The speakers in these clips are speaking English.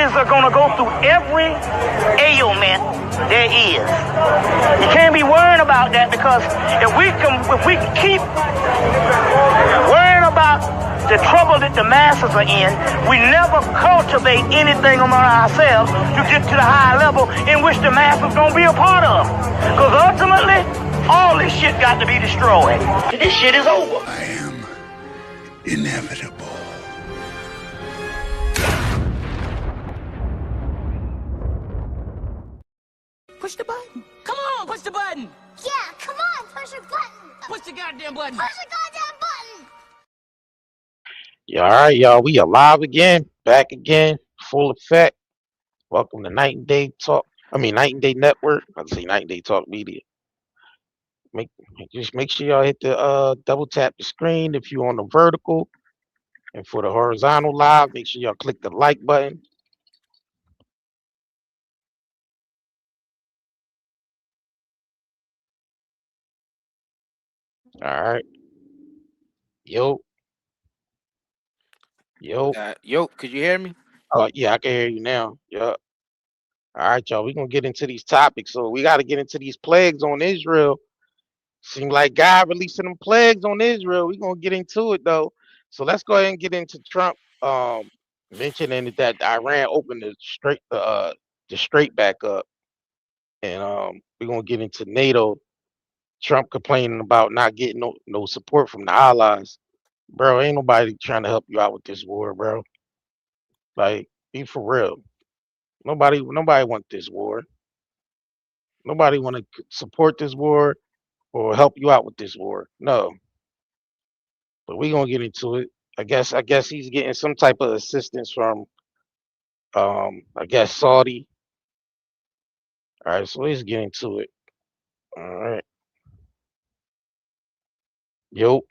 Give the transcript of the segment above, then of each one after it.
Israelis are going to go through every ailment there is. You can't be worrying about that, because if we keep worrying about the trouble that the masses are in, we never cultivate anything among ourselves to get to the high level in which the masses going to be a part of. Because ultimately, all this shit got to be destroyed. This shit is over. I am inevitable. Push the button. Come on, push the button. Yeah, come on, push the button. Push the goddamn button. Push the goddamn button. Yeah, all right, y'all. We alive again, back again, full effect. Welcome to Night and Day Talk. Night and Day Network. I'd say Night and Day Talk Media. Just make sure y'all hit the double tap the screen if you're on the vertical, and for the horizontal live, make sure y'all click the like button. All right. Yo. Yo, could you hear me? Oh yeah, I can hear you now. Yeah. All right, y'all. We're gonna get into these topics. So we gotta get into these plagues on Israel. Seem like God releasing them plagues on Israel. We're gonna get into it though. So let's go ahead and get into Trump mentioning that Iran opened the strait back up. And we're gonna get into NATO. Trump complaining about not getting no support from the allies. Bro, ain't nobody trying to help you out with this war, bro. Like, be for real. Nobody want this war. Nobody want to support this war or help you out with this war. No. But we gonna get into it. I guess he's getting some type of assistance from I guess Saudi. All right, so let's get into it. All right. Yo.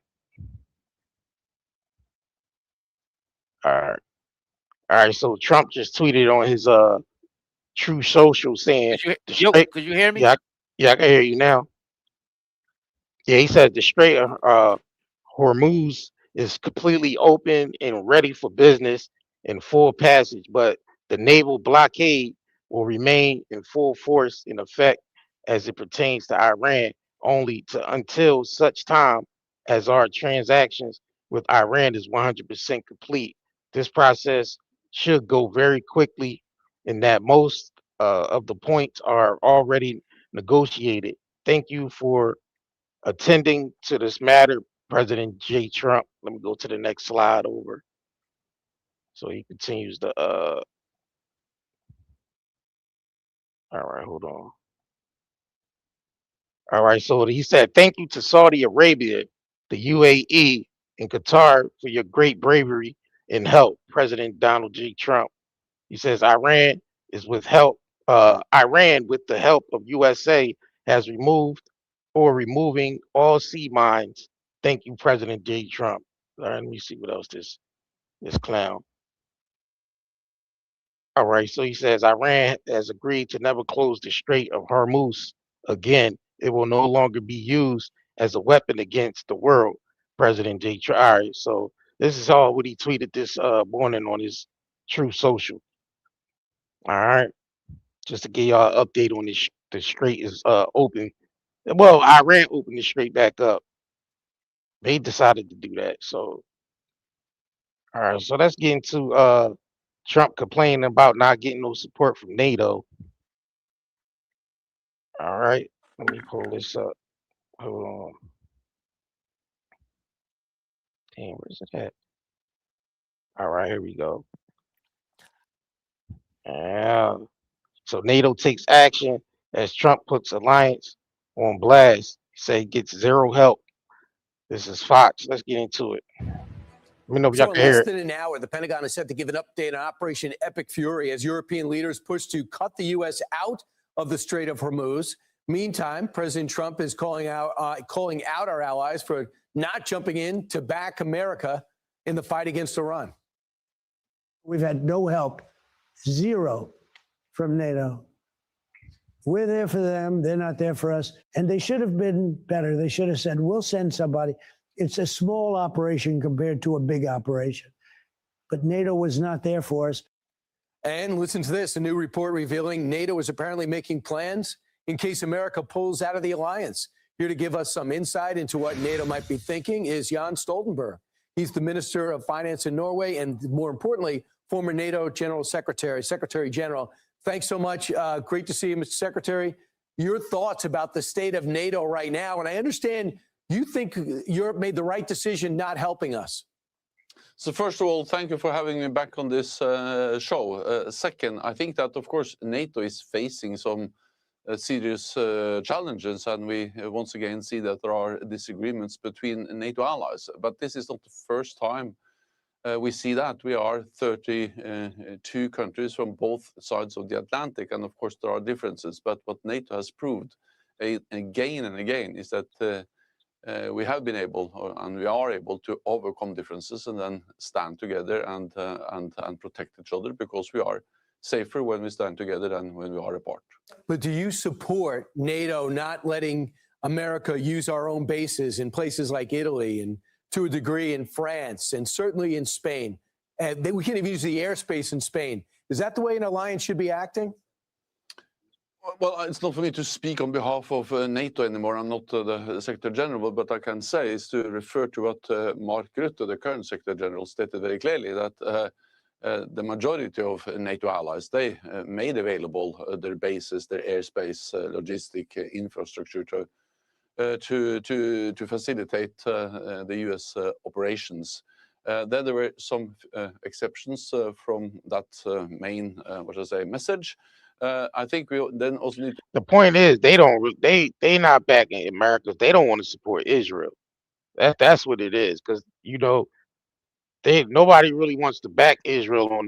All right. All right, so Trump just tweeted on his True Social saying Could you hear me? Yeah, I can hear you now. Yeah, he said the Strait of Hormuz is completely open and ready for business in full passage, but the naval blockade will remain in full force in effect as it pertains to Iran until such time as our transactions with Iran is 100% complete. This process should go very quickly in that most of the points are already negotiated. Thank you for attending to this matter, President J. Trump. Let me go to the next slide over. So he continues to all right, hold on. All right, so he said, thank you to Saudi Arabia, the UAE, and Qatar for your great bravery and help, President Donald J. Trump. He says Iran, with the help of USA, has removing all sea mines. Thank you, President J. Trump. All right, let me see what else this clown. All right, so he says Iran has agreed to never close the Strait of Hormuz again. It will no longer be used as a weapon against the world, President J. Trump. All right, so this is all what he tweeted this morning on his True Social. All right, just to give y'all an update on this, the strait is open. Well, Iran opened the strait back up. They decided to do that. So, all right, so let's get into Trump complaining about not getting no support from NATO. All right, let me pull this up. Hold on. Damn, where's it at? All right, here we go. Yeah. So NATO takes action as Trump puts alliance on blast. Say gets zero help. This is Fox. Let's get into it. Let me know if y'all can hear it. In less than an hour, the Pentagon is set to give an update on Operation Epic Fury as European leaders push to cut the U.S. out of the Strait of Hormuz. Meantime, President Trump is calling out our allies for not jumping in to back America in the fight against Iran. We've had no help, zero, from NATO. We're there for them. They're not there for us. And they should have been better. They should have said, we'll send somebody. It's a small operation compared to a big operation. But NATO was not there for us. And listen to this, a new report revealing NATO is apparently making plans in case America pulls out of the alliance. Here to give us some insight into what NATO might be thinking is Jens Stoltenberg. He's the Minister of Finance in Norway and, more importantly, former NATO General Secretary, Secretary General. Thanks so much. Great to see you, Mr. Secretary. Your thoughts about the state of NATO right now. And I understand you think Europe made the right decision not helping us. So first of all, thank you for having me back on this show. Second, I think that, of course, NATO is facing some serious challenges, and we once again see that there are disagreements between NATO allies. But this is not the first time we see that. We are 32 countries from both sides of the Atlantic, and of course there are differences. But what NATO has proved again and again is that we have been able, and we are able, to overcome differences and then stand together and protect each other, because we are safer when we stand together than when we are apart. But do you support NATO not letting America use our own bases in places like Italy and, to a degree, in France and certainly in Spain? We can't even use the airspace in Spain. Is that the way an alliance should be acting? Well, it's not for me to speak on behalf of NATO anymore. I'm not the Secretary General, but what I can say is to refer to what Mark Rutte, the current Secretary General, stated very clearly, that the majority of NATO allies, they made available their bases, their airspace, logistic infrastructure to facilitate the US operations. Then there were some exceptions from that main, message. I think we then also need to... The point is, they not backing America. They don't want to support Israel. That's what it is, because nobody really wants to back Israel on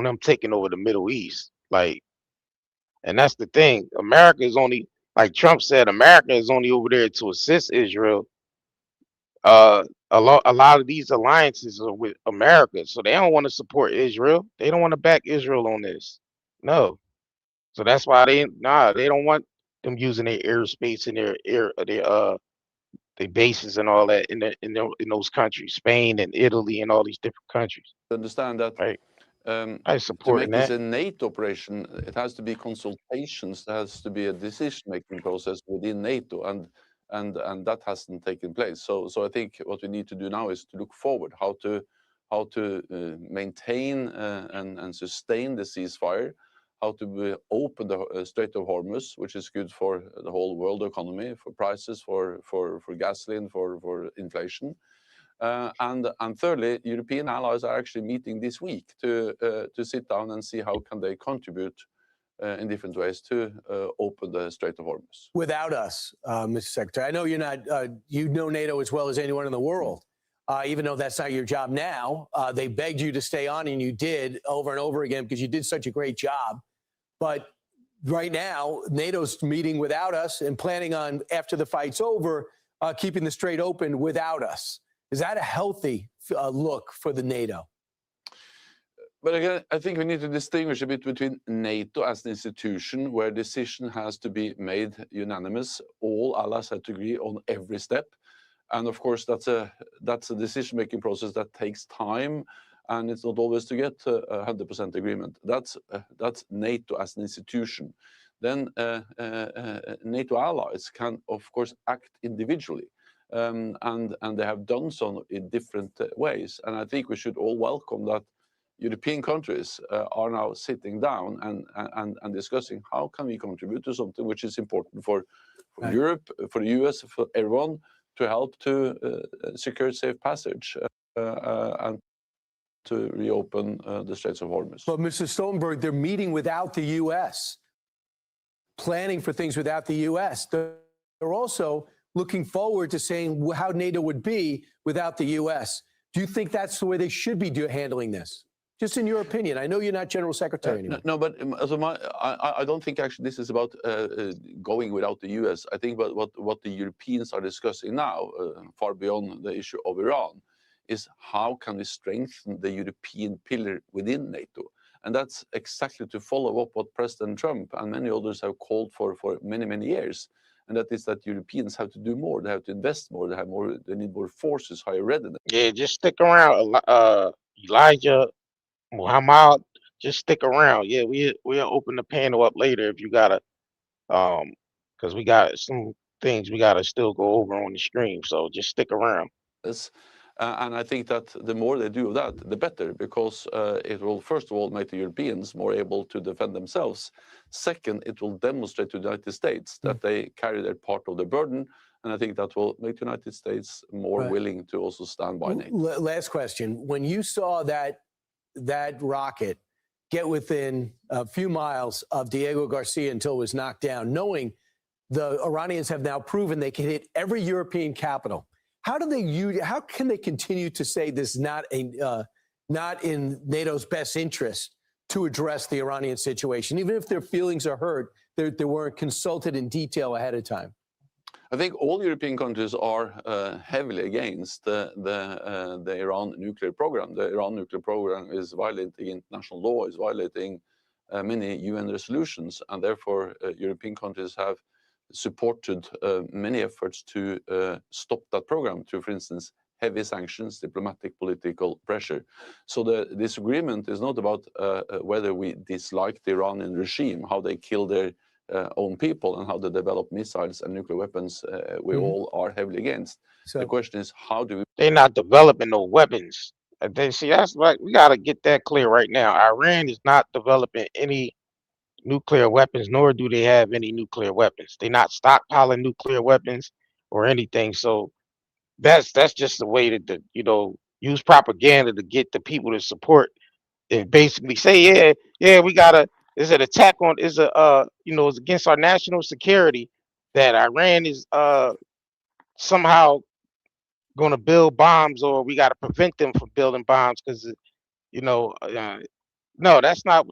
them taking over the Middle East. And that's the thing. America is only, like Trump said, America is only over there to assist Israel. A lot of these alliances are with America, so they don't want to support Israel. They don't want to back Israel on this. No. So that's why they don't want them using their airspace and their bases and all that in those countries, Spain and Italy and all these different countries. Understand that, right? I support to make that. this a NATO operation, it has to be consultations. There has to be a decision-making process within NATO, and that hasn't taken place. So I think what we need to do now is to look forward, how to maintain and sustain the ceasefire, how to open the Strait of Hormuz, which is good for the whole world economy, for prices, for gasoline, for inflation. And thirdly, European allies are actually meeting this week to sit down and see how can they contribute in different ways to open the Strait of Hormuz. Without us, Mr. Secretary, I know you're not, you know NATO as well as anyone in the world. Even though that's not your job now, they begged you to stay on, and you did over and over again because you did such a great job. But right now, NATO's meeting without us and planning on, after the fight's over, keeping the strait open without us. Is that a healthy look for the NATO? But again, I think we need to distinguish a bit between NATO as an institution where decision has to be made unanimous. All allies have to agree on every step. And of course, that's a decision-making process that takes time, and it's not always to get 100% agreement. That's NATO as an institution. Then NATO allies can, of course, act individually, and they have done so in different ways. And I think we should all welcome that European countries are now sitting down and discussing how can we contribute to something which is important for Europe, for the US, for everyone, to help to secure safe passage and to reopen the Straits of Hormuz. But Mr. Stoltenberg, they're meeting without the U.S., planning for things without the U.S. They're also looking forward to saying how NATO would be without the U.S. Do you think that's the way they should be handling this? Just in your opinion. I know you're not General Secretary anymore. No, but I don't think actually this is about going without the U.S. I think what the Europeans are discussing now, far beyond the issue of Iran, is how can we strengthen the European pillar within NATO? And that's exactly to follow up what President Trump and many others have called for many, many years. And that is that Europeans have to do more. They have to invest more. They need more forces, higher readiness. Yeah, just stick around. Elijah Muhammad Just stick around. Yeah, we'll open the panel up later if you gotta, because we got some things we gotta still go over on the stream. So just stick around. And I think that the more they do that, the better, because it will, first of all, make the Europeans more able to defend themselves. Second, it will demonstrate to the United States that they carry their part of the burden. And I think that will make the United States more willing to also stand by NATO. Last question. When you saw that rocket get within a few miles of Diego Garcia until it was knocked down, knowing the Iranians have now proven they can hit every European capital, how can they continue to say this is not in NATO's best interest to address the Iranian situation, even if their feelings are hurt, they weren't consulted in detail ahead of time? I think all European countries are heavily against the Iran nuclear program. The Iran nuclear program is violating international law, is violating many UN resolutions, and therefore European countries have supported many efforts to stop that program through, for instance, heavy sanctions, diplomatic, political pressure. So the disagreement is not about whether we dislike the Iranian regime, how they kill their own people and how they develop missiles and nuclear weapons. We all are heavily against. So the question is, how do we? They're not developing no weapons. That's like, we gotta get that clear right now. Iran is not developing any nuclear weapons, nor do they have any nuclear weapons. They're not stockpiling nuclear weapons or anything. So that's just the way to use propaganda to get the people to support and basically say, yeah, we gotta. It's an attack on. It's against our national security that Iran is somehow going to build bombs, or we got to prevent them from building bombs because no, that's not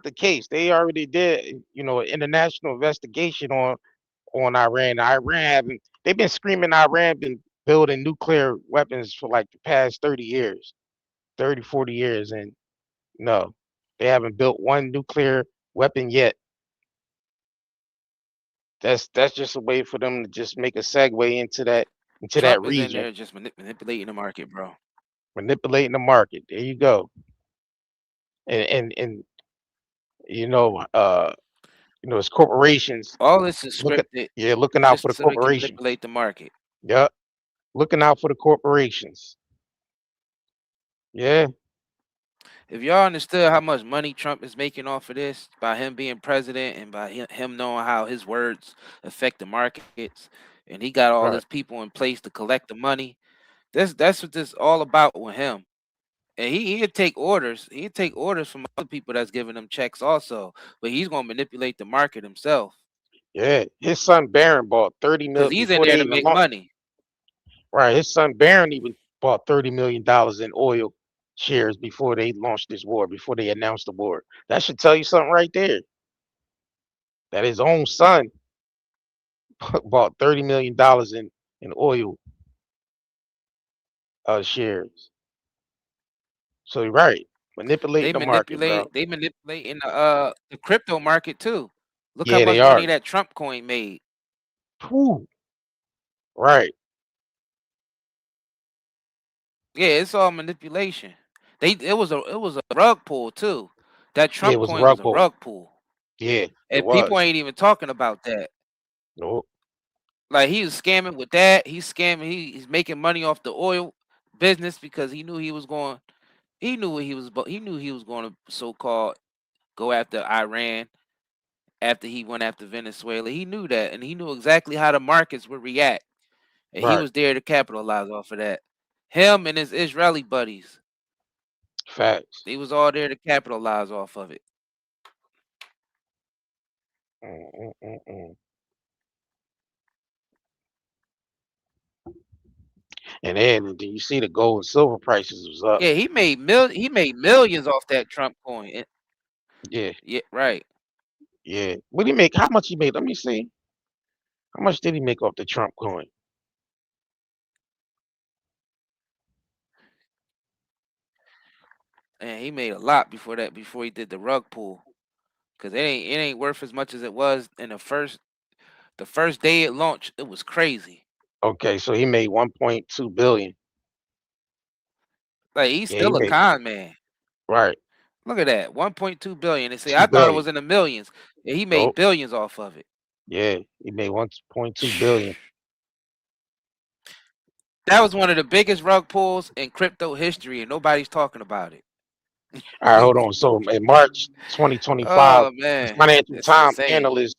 the case. They already did an international investigation on Iran. They've been screaming Iran been building nuclear weapons for like the past 30 years, 30, 40 years, and no, they haven't built one nuclear weapon yet. That's just a way for them to just make a segue into that Trump region. is in there just manipulating the market, bro. Manipulating the market. There you go. And it's corporations. All this is scripted. Looking out for the so they can corporations. manipulate the market. Yep. Looking out for the corporations. Yeah. If y'all understood how much money Trump is making off of this by him being president and by him knowing how his words affect the markets, and he got all his people in place to collect the money, that's what this all about with him. And he'd take orders. He'd take orders from other people that's giving him checks also, but he's gonna manipulate the market himself. Yeah, his son Barron bought 30 million. Because he's in there to make money. Right, his son Barron even bought $30 million in oil shares before they launched this war, before they announced the war. That should tell you something right there. That his own son bought $30 million in oil shares. So you're right, manipulating the market, bro. They manipulate in the crypto market too. Look Yeah, how much money that Trump coin made. Whew. Right. Yeah, it's all manipulation. It was a rug pull too. That Trump coin was a rug pull. Yeah, and people ain't even talking about that. Nope. Like he was scamming with that. He's scamming. He's making money off the oil business because he knew he was going. He knew what he was. He knew he was going to so-called go after Iran after he went after Venezuela. He knew that, and he knew exactly how the markets would react, and he was there to capitalize off of that. Him and his Israeli buddies. Facts. They was all there to capitalize off of it. And then you see the gold and silver prices was up. Yeah, he made millions off that Trump coin. Yeah. Yeah, right. Yeah. What did he make? How much he made? Let me see. How much did he make off the Trump coin? And he made a lot before that, before he did the rug pull. Cause it ain't worth as much as it was in the first day it launched. It was crazy. Okay, so he made 1.2 billion. Like he's still a con man. Right. Look at that, 1.2 billion. They say 2 I thought it billion. was in the millions. Yeah, he made Nope. billions off of it. Yeah, he made 1.2 billion. That was one of the biggest rug pulls in crypto history, and nobody's talking about it. All right, hold on. So in March 2025, Oh the man, Financial it's Times insane. analyst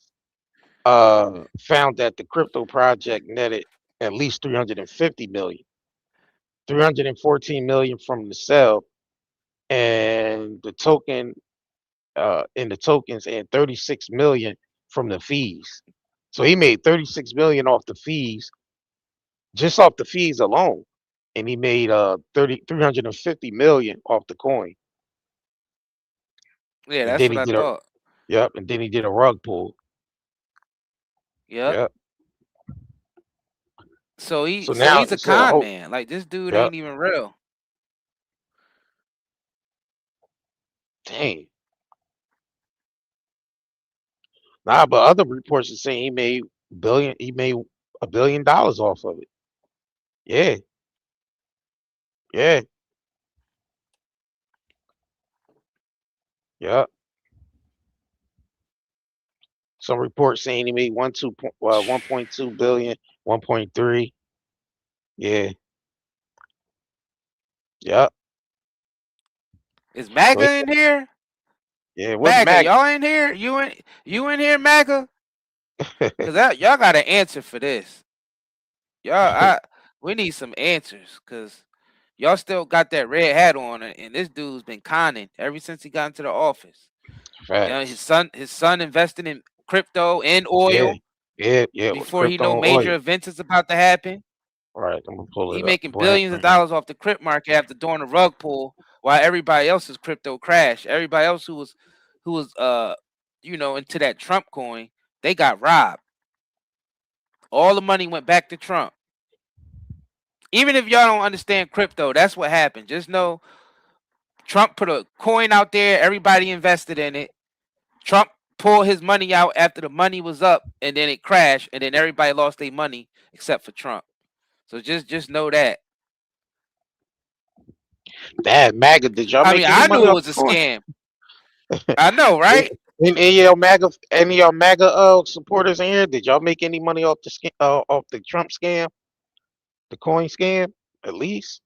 found that the crypto project netted at least 350 million, 314 million from the sale, and the token in the tokens, and 36 million from the fees. So he made 36 million off the fees, just off the fees alone, and he made 350 million off the coin. Yeah, And that's then what he I did thought. and then he did a rug pull. Yep. Yep. So So so now he's a instead of con hope, man. Like this dude yep, ain't even real. dang. Nah, but other reports are saying he made $1 billion off of it. Yeah, yeah, yeah. Some reports saying he made 1.2 billion, 1.3. Yeah, yeah. Is So MAGA in here? yeah, what's MAGA, Mac? y'all in here? You in here, MAGA? Cause y'all got an answer for this. We need some answers, cause y'all still got that red hat on, and this dude's been conning ever since he got into the office. You know, Facts. his son invested in crypto and Yeah, oil yeah. With before he crypto know and major oil. events is about to happen. All right, I'm gonna pull He it up. making billions of dollars off the crypto market after doing a rug pull, while everybody else's crypto crashed. Everybody else who was into that Trump coin, they got robbed. All the money went back to Trump. Even if y'all don't understand crypto, that's what happened. Just know Trump put a coin out there, everybody invested in it. Trump pulled his money out after the money was up, and then it crashed, and then everybody lost their money except for Trump. So just know that. Dad, MAGA, did y'all I make mean, any I money knew it off was the a coin? scam. I know, Any right? any of y'all MAGA supporters in here? Did y'all make any money off off the Trump scam, the coin scam, at least?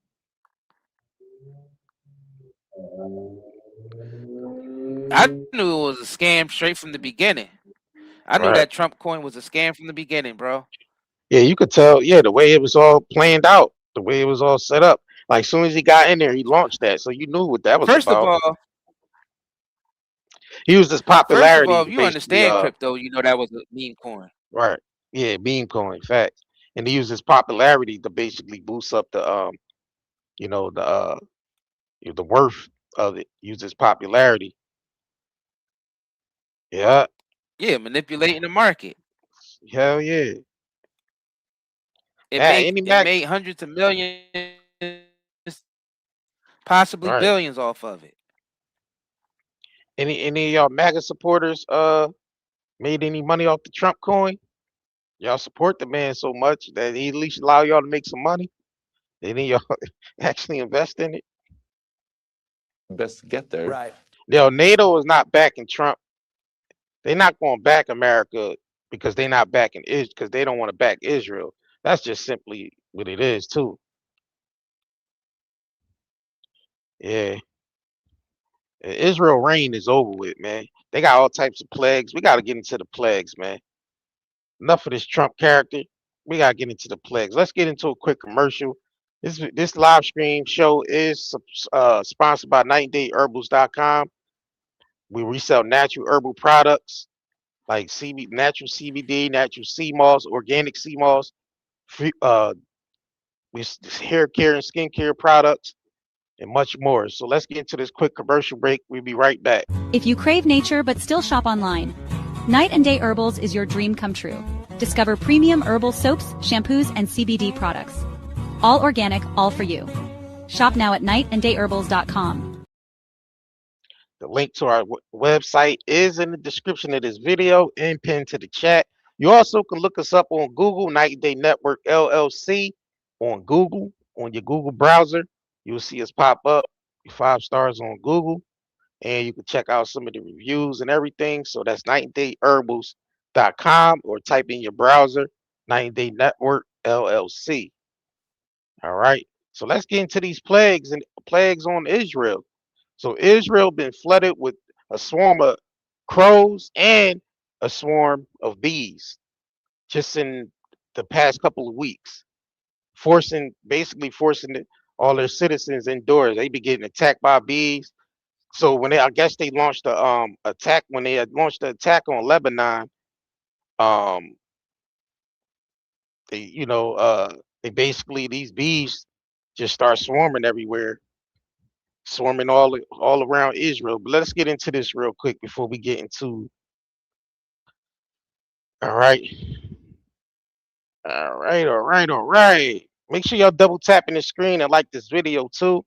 I knew it was a scam straight from the beginning. I knew Right. that Trump coin was a scam from the beginning, bro. Yeah, you could tell. Yeah, the way it was all planned out, the way it was all set up. Like, as soon as he got in there, he launched that, so you knew what that was First of about. all, He used his if popularity to you basically, understand crypto, you know that was a meme coin. right, yeah, meme coin, facts. And he used his popularity to basically boost up you know, the worth of it. Use his popularity. Yeah, Yeah, manipulating the market. hell yeah. It Yeah, made any it Mac, made hundreds of millions, possibly right? billions off of it. Any of y'all MAGA supporters made any money off the Trump coin? Y'all support the man so much that he at least allow y'all to make some money. Any of y'all actually invest in it? Best get there. Right. Yo, NATO is not backing Trump. They're not going to back America because they're not backing Israel because they don't want to back Israel. That's just simply what it is too. Yeah, Israel reign is over with, man. They got all types of plagues. We got to get into the plagues, man. Enough of this Trump character. We got to get into the plagues. Let's get into a quick commercial. This live stream show is sponsored by 90dayherbals.com. We resell natural herbal products like natural CBD, natural sea moss, organic sea moss, hair care and skincare products, and much more. So let's get into this quick commercial break. We'll be right back. If you crave nature but still shop online, Night and Day Herbals is your dream come true. Discover premium herbal soaps, shampoos, and CBD products. All organic, all for you. Shop now at nightandayherbals.com. The link to our website is in the description of this video and pinned to the chat. You also can look us up on Google, Night and Day Network LLC, on Google, on your Google browser. You'll see us pop up, 5 stars on Google. and you can check out some of the reviews and everything. So that's 90dayherbals.com, or type in your browser 90 Day Network LLC. All right. So let's get into these plagues and plagues on Israel. So Israel been flooded with a swarm of crows and a swarm of bees just in the past couple of weeks, basically forcing all their citizens indoors. They be getting attacked by bees. So when I guess they launched the attack, when they had launched the attack on Lebanon, um they they basically, these bees just start swarming everywhere, swarming all around Israel. But let's get into this real quick before we get into. All right, all right. Make sure y'all double tapping the screen and like this video too.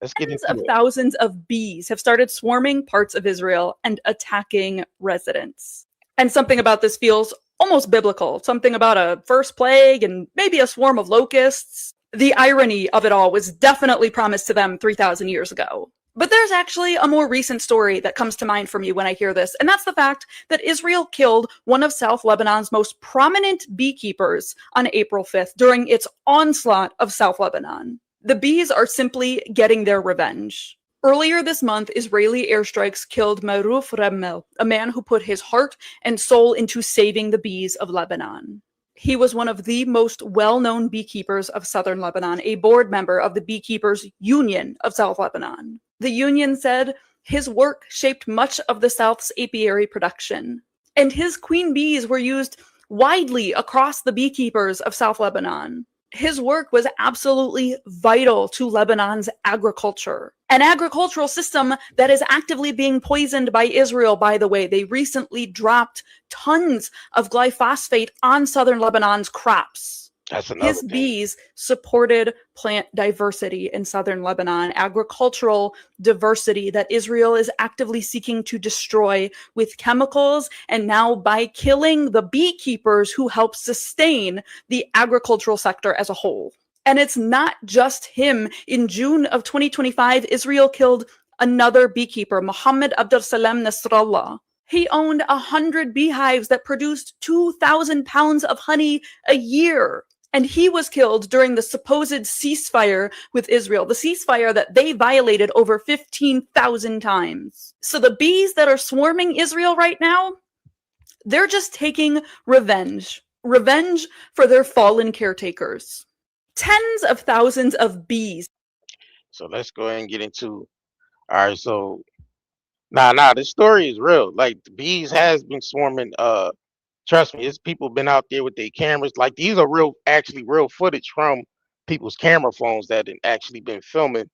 Let's get Tens into of it. thousands of bees have started swarming parts of Israel and attacking residents. And something about this feels almost biblical. Something about a first plague and maybe a swarm of locusts. The irony of it all was definitely promised to them 3,000 years ago. But there's actually a more recent story that comes to mind for me when I hear this, and that's the fact that Israel killed one of South Lebanon's most prominent beekeepers on April 5th during its onslaught of South Lebanon. The bees are simply getting their revenge. Earlier this month, Israeli airstrikes killed Maruf Remmel, a man who put his heart and soul into saving the bees of Lebanon. He was one of the most well-known beekeepers of southern Lebanon, a board member of the Beekeepers Union of South Lebanon. The union said his work shaped much of the South's apiary production, and his queen bees were used widely across the beekeepers of South Lebanon. His work was absolutely vital to Lebanon's agriculture, an agricultural system that is actively being poisoned by Israel, by the way. They recently dropped tons of glyphosate on southern Lebanon's crops. That's another His thing. bees supported plant diversity in southern Lebanon, agricultural diversity that Israel is actively seeking to destroy with chemicals, and now by killing the beekeepers who help sustain the agricultural sector as a whole. And it's not just him. In June of 2025, Israel killed another beekeeper, Mohammed Abdulsalam Nasrallah. He owned 100 beehives that produced 2,000 pounds of honey a year. And he was killed during the supposed ceasefire with Israel, the ceasefire that they violated over 15,000 times. So the bees that are swarming Israel right now, they're just taking revenge. Revenge for their fallen caretakers. Tens of thousands of bees. So let's go ahead and get into. All right, so nah, this story is real. Like, the bees has been swarming. Trust me, it's people been out there with their cameras. Like, these are actually real footage from people's camera phones that had actually been filming,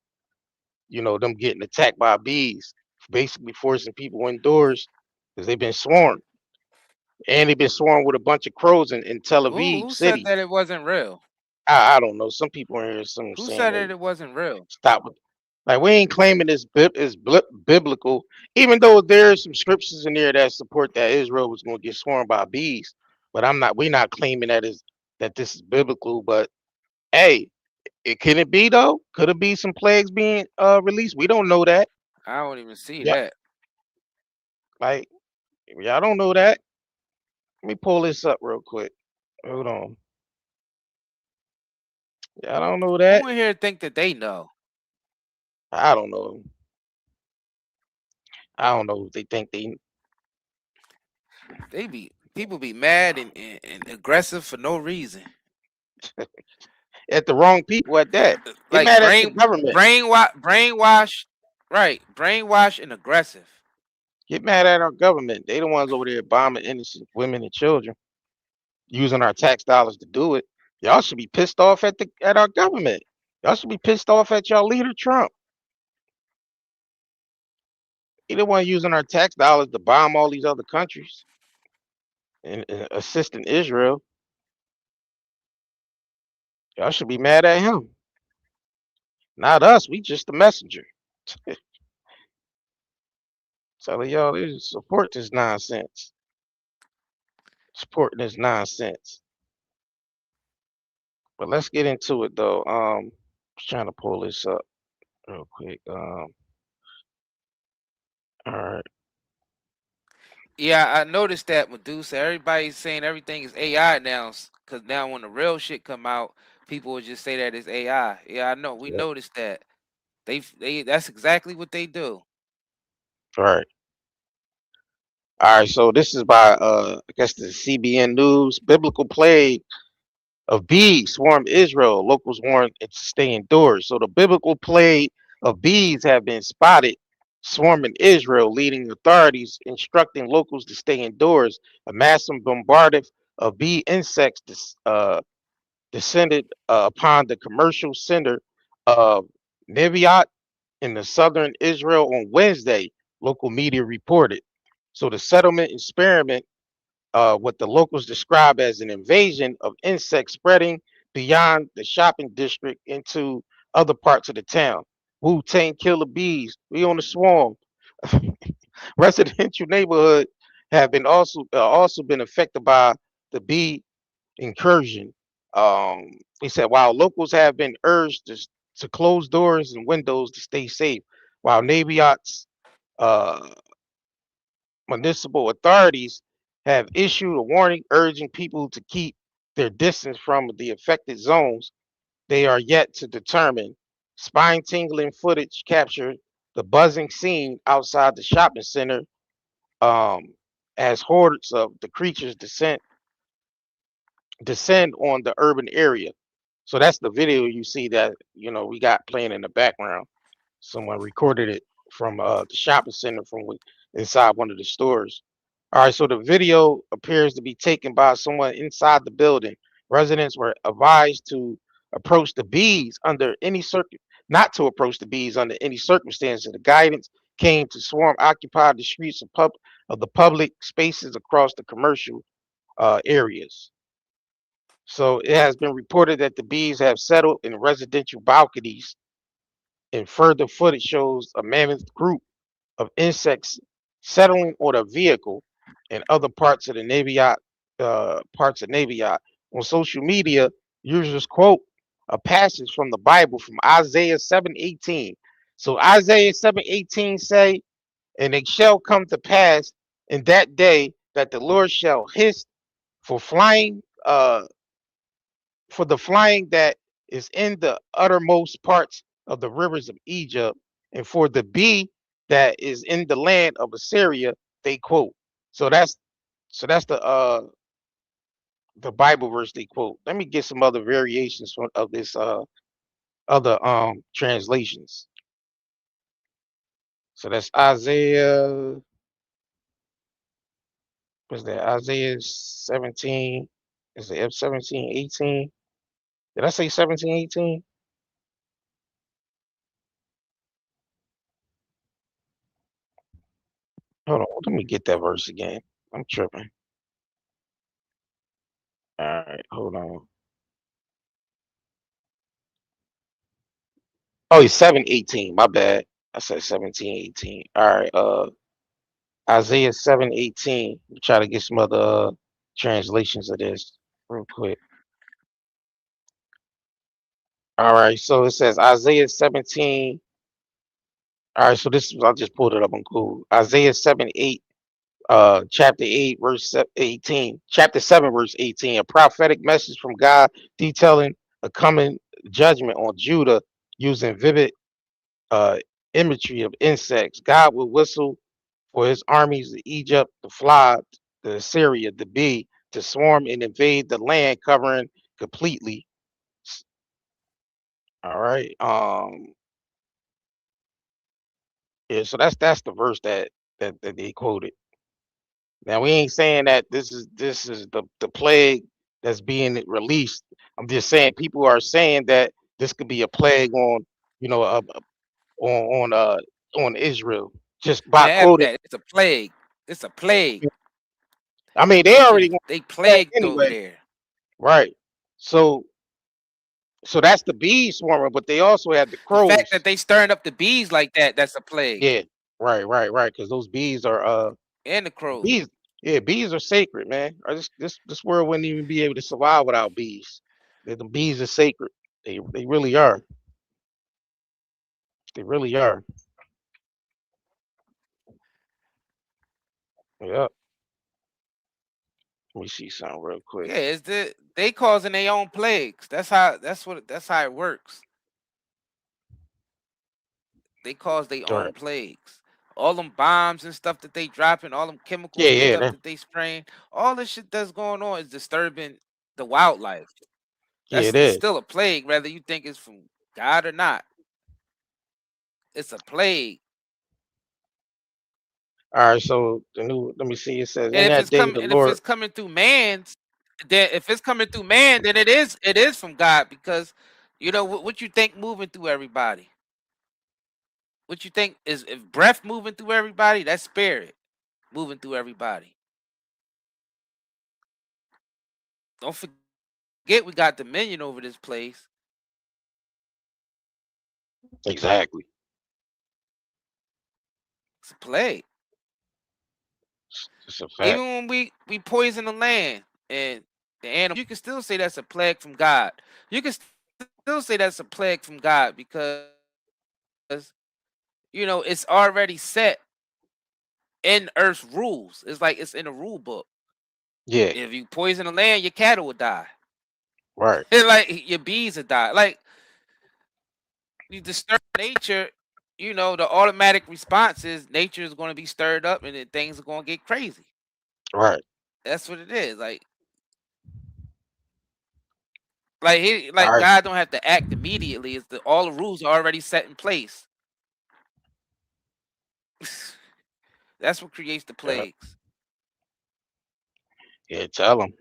them getting attacked by bees, basically forcing people indoors because they've been swarmed. And they've been swarmed with a bunch of crows in Tel Aviv Who said city. that it wasn't real? I don't know. Some people in here, some Who saying said that that it wasn't real? stop with. Like, we ain't claiming this biblical, even though there's some scriptures in there that support that Israel was going to get swarmed by bees. But we're not claiming that this is biblical. But hey, can it be though? Could it be some plagues being released? We don't know that. I don't even see Yeah, that. like, y'all don't know that. Let me pull this up real quick. Hold on. Y'all don't know that. Who in here think that they know? I don't know. I don't know if they think they. People be mad and aggressive for no reason. At the wrong people at that. Get Like mad at the government. brainwash, right? Brainwash and aggressive. Get mad at our government. They the ones over there bombing innocent women and children, using our tax dollars to do it. Y'all should be pissed off at our government. Y'all should be pissed off at y'all leader Trump. He the one using our tax dollars to bomb all these other countries and assisting Israel. Y'all should be mad at him. Not us. We just the messenger. Telling y'all, support this nonsense. Supporting this nonsense. But let's get into it though. Just trying to pull this up real quick. All right. Yeah, I noticed that, Medusa. Everybody's saying everything is AI now, because now when the real shit come out, people will just say that it's AI. Yeah, I know. We Yep. noticed that. They that's exactly what they do. All right. All right. So this is by I guess the CBN News. Biblical plague of bees swarmed Israel. Locals warned it to stay indoors. So the biblical plague of bees have been spotted swarming Israel, leading authorities instructing locals to stay indoors. A massive bombardment of bee insects descended upon the commercial center of Neviot in the southern Israel on Wednesday, local media reported. So the settlement experiment, what the locals describe as an invasion of insects spreading beyond the shopping district into other parts of the town. Wu Tang killer bees, we on the swarm. Residential neighborhood have been also been affected by the bee incursion. He said while locals have been urged to close doors and windows to stay safe, while Naviot's uh, municipal authorities have issued a warning urging people to keep their distance from the affected zones. They are yet to determine. Spine tingling footage captured the buzzing scene outside the shopping center um, as hordes of the creatures descend on the urban area. So that's the video you see that we got playing in the background. Someone recorded it from the shopping center from inside one of the stores. All right, so the video appears to be taken by someone inside the building. Residents were advised to approach the bees under any not to approach the bees under any circumstances. The guidance came to swarm occupy the streets of the public spaces across the commercial areas. So it has been reported that the bees have settled in residential balconies, and further footage shows a mammoth group of insects settling on a vehicle and other parts of the Naviot. On social media, users quote a passage from the Bible from Isaiah 7:18. So Isaiah 7:18 say, and it shall come to pass in that day that the Lord shall hiss for flying for the flying that is in the uttermost parts of the rivers of Egypt, and for the bee that is in the land of Assyria, they quote. So that's the Bible verse they quote. Let me get some other variations of this other translations. So that's Isaiah, what's that? Isaiah 17. Is it F 17:18? Did I say 17:18? Hold on, let me get that verse again. I'm tripping. All right, hold on. Oh, it's 7:18. My bad. I said 17:18. All right. Isaiah 7:18. Try to get some other translations of this real quick. All right. So it says Isaiah 17. All right. So I just pulled it up on Google. Isaiah 7:8. Chapter 8, verse 18. Chapter 7, verse 18. A prophetic message from God detailing a coming judgment on Judah using vivid uh, imagery of insects. God will whistle for his armies, the Egypt, the fly, the Assyria, the bee, to swarm and invade the land, covering completely. All right. Yeah. So that's the verse that they quoted. Now we ain't saying that this is the plague that's being released. I'm just saying people are saying that this could be a plague on you know on on Israel just by Man, F quoting. that. It's a plague. It's a plague. I mean, they They already finna gonna they do that plagued over anyway, there. right? So that's the bees swarming, but they also had the The fact that crows. they stirring up the bees like that, that's a plague. Yeah, right. Because those bees are And the crows. bees. Yeah, bees are sacred, man. This world wouldn't even be able to survive without bees. The bees are sacred. They really are. They really are. Yeah. Let me see something real quick. Yeah, they causing their own plagues. That's how it works. They cause their own Right. plagues. All them bombs and stuff that they dropping, all them chemicals Yeah, and yeah, stuff that they spraying, all this shit that's going on is disturbing the wildlife. yeah, it It's is. still a plague, whether you think it's from God or not. It's a plague. All right, so the new, let me see. It says, And in if that it's day, coming the and if Lord. it's coming through man's, then if it's coming through man, then it is from God, because you know what you think moving through everybody. What you think is, if breath moving through everybody, that's spirit moving through everybody. Don't forget we got dominion over this place. Exactly. It's a plague. It's a fact. Even when we poison the land and the animal, you can still say that's a plague from God. You can still say that's a plague from God, because you know it's already set in Earth's rules. It's like it's in a rule book. Yeah, If you poison the land, your cattle will die. right, Like your bees will die. Like, you disturb nature, you know the automatic response is nature is going to be stirred up, and then things are going to get crazy. right. That's what it is. Like All right. God don't have to act immediately. It's all the rules are already set in place. That's what creates the Yeah, plagues. yeah, tell them.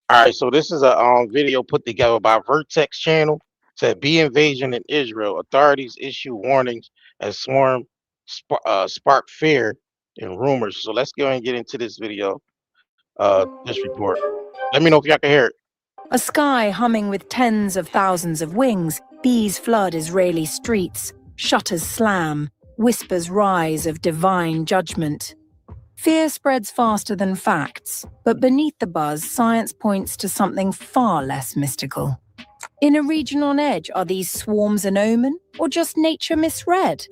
All right, so this is a video put together by Vertex channel. Said B invasion in Israel. Authorities issue warnings as swarm spark fear and rumors. So let's go ahead and get into this video. This report. Let me know if y'all can hear it. A sky humming with tens of thousands of wings, bees flood Israeli streets, shutters slam, whispers rise of divine judgment. Fear spreads faster than facts, but beneath the buzz, science points to something far less mystical. In a region on edge, are these swarms an omen, or just nature misread?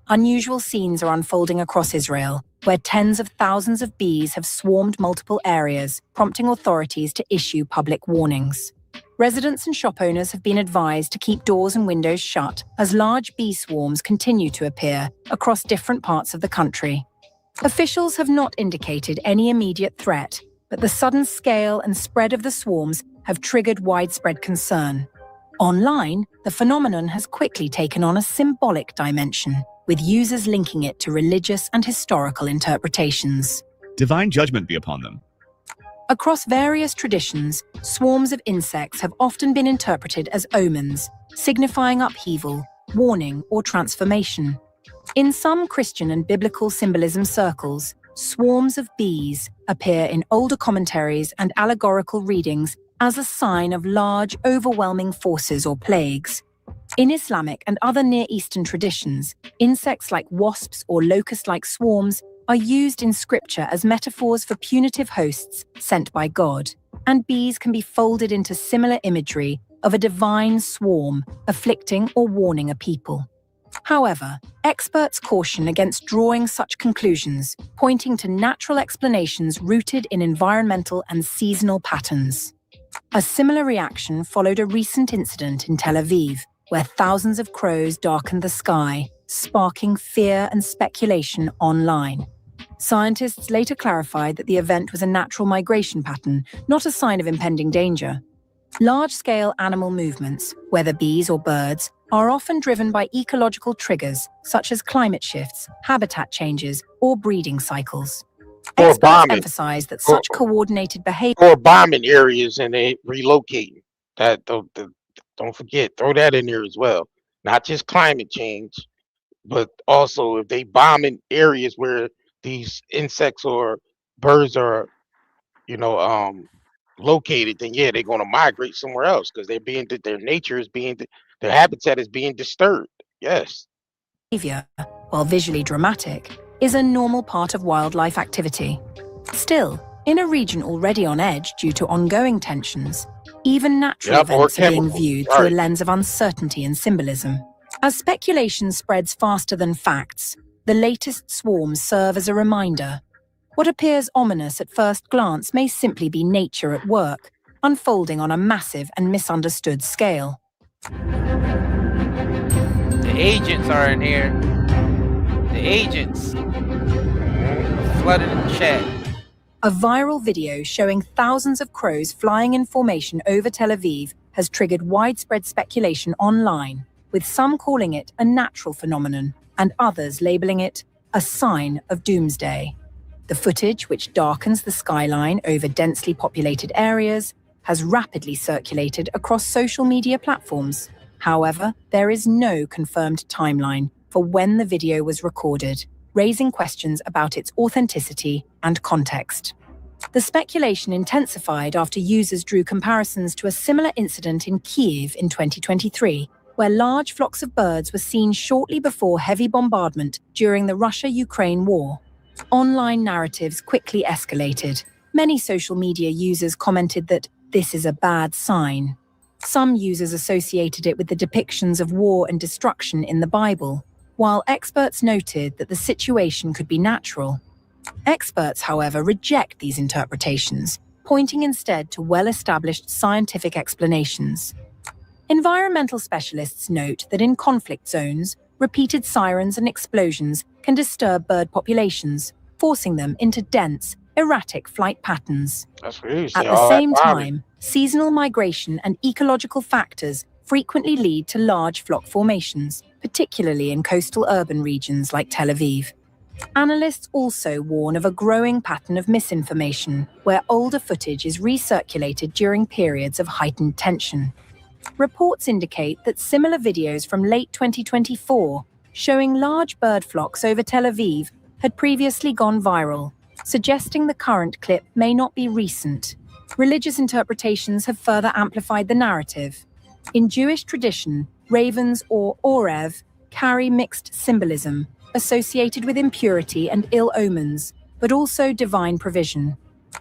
Unusual scenes are unfolding across Israel, where tens of thousands of bees have swarmed multiple areas, prompting authorities to issue public warnings. Residents and shop owners have been advised to keep doors and windows shut as large bee swarms continue to appear across different parts of the country. Officials have not indicated any immediate threat, but the sudden scale and spread of the swarms have triggered widespread concern. Online, the phenomenon has quickly taken on a symbolic dimension, with users linking it to religious and historical interpretations. Divine judgment be upon them. Across various traditions, swarms of insects have often been interpreted as omens, signifying upheaval, warning, or transformation. In some Christian and biblical symbolism circles, swarms of bees appear in older commentaries and allegorical readings as a sign of large, overwhelming forces or plagues. In Islamic and other Near Eastern traditions, insects like wasps or locust-like swarms are used in scripture as metaphors for punitive hosts sent by God, and bees can be folded into similar imagery of a divine swarm afflicting or warning a people. However, experts caution against drawing such conclusions, pointing to natural explanations rooted in environmental and seasonal patterns. A similar reaction followed a recent incident in Tel Aviv, where thousands of crows darkened the sky, sparking fear and speculation online. Scientists later clarified that the event was a natural migration pattern, not a sign of impending danger. Large-scale animal movements, whether bees or birds, are often driven by ecological triggers such as climate shifts, habitat changes, or breeding cycles. Or Experts bombing. emphasize that Or, such coordinated behavior or bombing areas and they relocating. That don't forget, throw that in there as well. Not just climate change, but also if they bomb in areas where these insects or birds are, you know, located, then yeah, they're going to migrate somewhere else because their nature is being, their habitat is being disturbed. Yes. while visually dramatic, is a normal part of wildlife activity. Still, In a region already on edge due to ongoing tensions, even natural Yep, or events are being chemical. viewed through a Right. lens of uncertainty and symbolism. As speculation spreads faster than facts, the latest swarms serve as a reminder. What appears ominous at first glance may simply be nature at work, unfolding on a massive and misunderstood scale. The agents are in here. The agents flooded in the chat. A viral video showing thousands of crows flying in formation over Tel Aviv has triggered widespread speculation online, with some calling it a natural phenomenon and others labeling it a sign of doomsday. The footage, which darkens the skyline over densely populated areas, has rapidly circulated across social media platforms. However, there is no confirmed timeline for when the video was recorded, raising questions about its authenticity and context. The speculation intensified after users drew comparisons to a similar incident in Kyiv in 2023, where large flocks of birds were seen shortly before heavy bombardment during the Russia-Ukraine war. Online narratives quickly escalated. Many social media users commented that this is a bad sign. Some users associated it with the depictions of war and destruction in the Bible, while experts noted that the situation could be natural. Experts, however, reject these interpretations, pointing instead to well-established scientific explanations. Environmental specialists note that in conflict zones, repeated sirens and explosions can disturb bird populations, forcing them into dense, erratic flight patterns. That's what you At say. the All that same bombing. time, seasonal migration and ecological factors frequently lead to large flock formations, particularly in coastal urban regions like Tel Aviv. Analysts also warn of a growing pattern of misinformation, where older footage is recirculated during periods of heightened tension. Reports indicate that similar videos from late 2024 showing large bird flocks over Tel Aviv had previously gone viral, suggesting the current clip may not be recent. Religious interpretations have further amplified the narrative. In Jewish tradition, ravens or orev carry mixed symbolism, associated with impurity and ill omens, but also divine provision.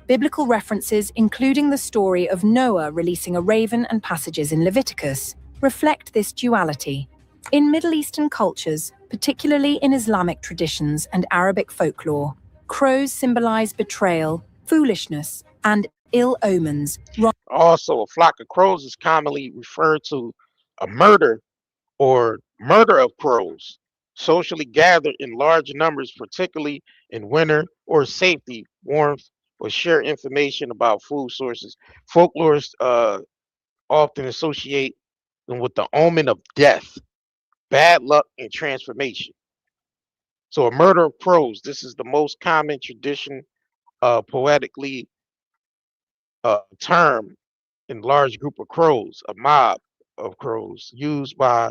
Biblical references, including the story of Noah releasing a raven and passages in Leviticus, reflect this duality. In Middle Eastern cultures, particularly in Islamic traditions and Arabic folklore, crows symbolize betrayal, foolishness, and ill omens. Also, a flock of crows is commonly referred to a murder or murder of crows, socially gathered in large numbers, particularly in winter or safety, warmth, or share information about food sources. Folklorists often associate them with the omen of death, bad luck, and transformation. So, a murder of crows, this is the most common tradition, poetically term in large group of crows, a mob of crows used by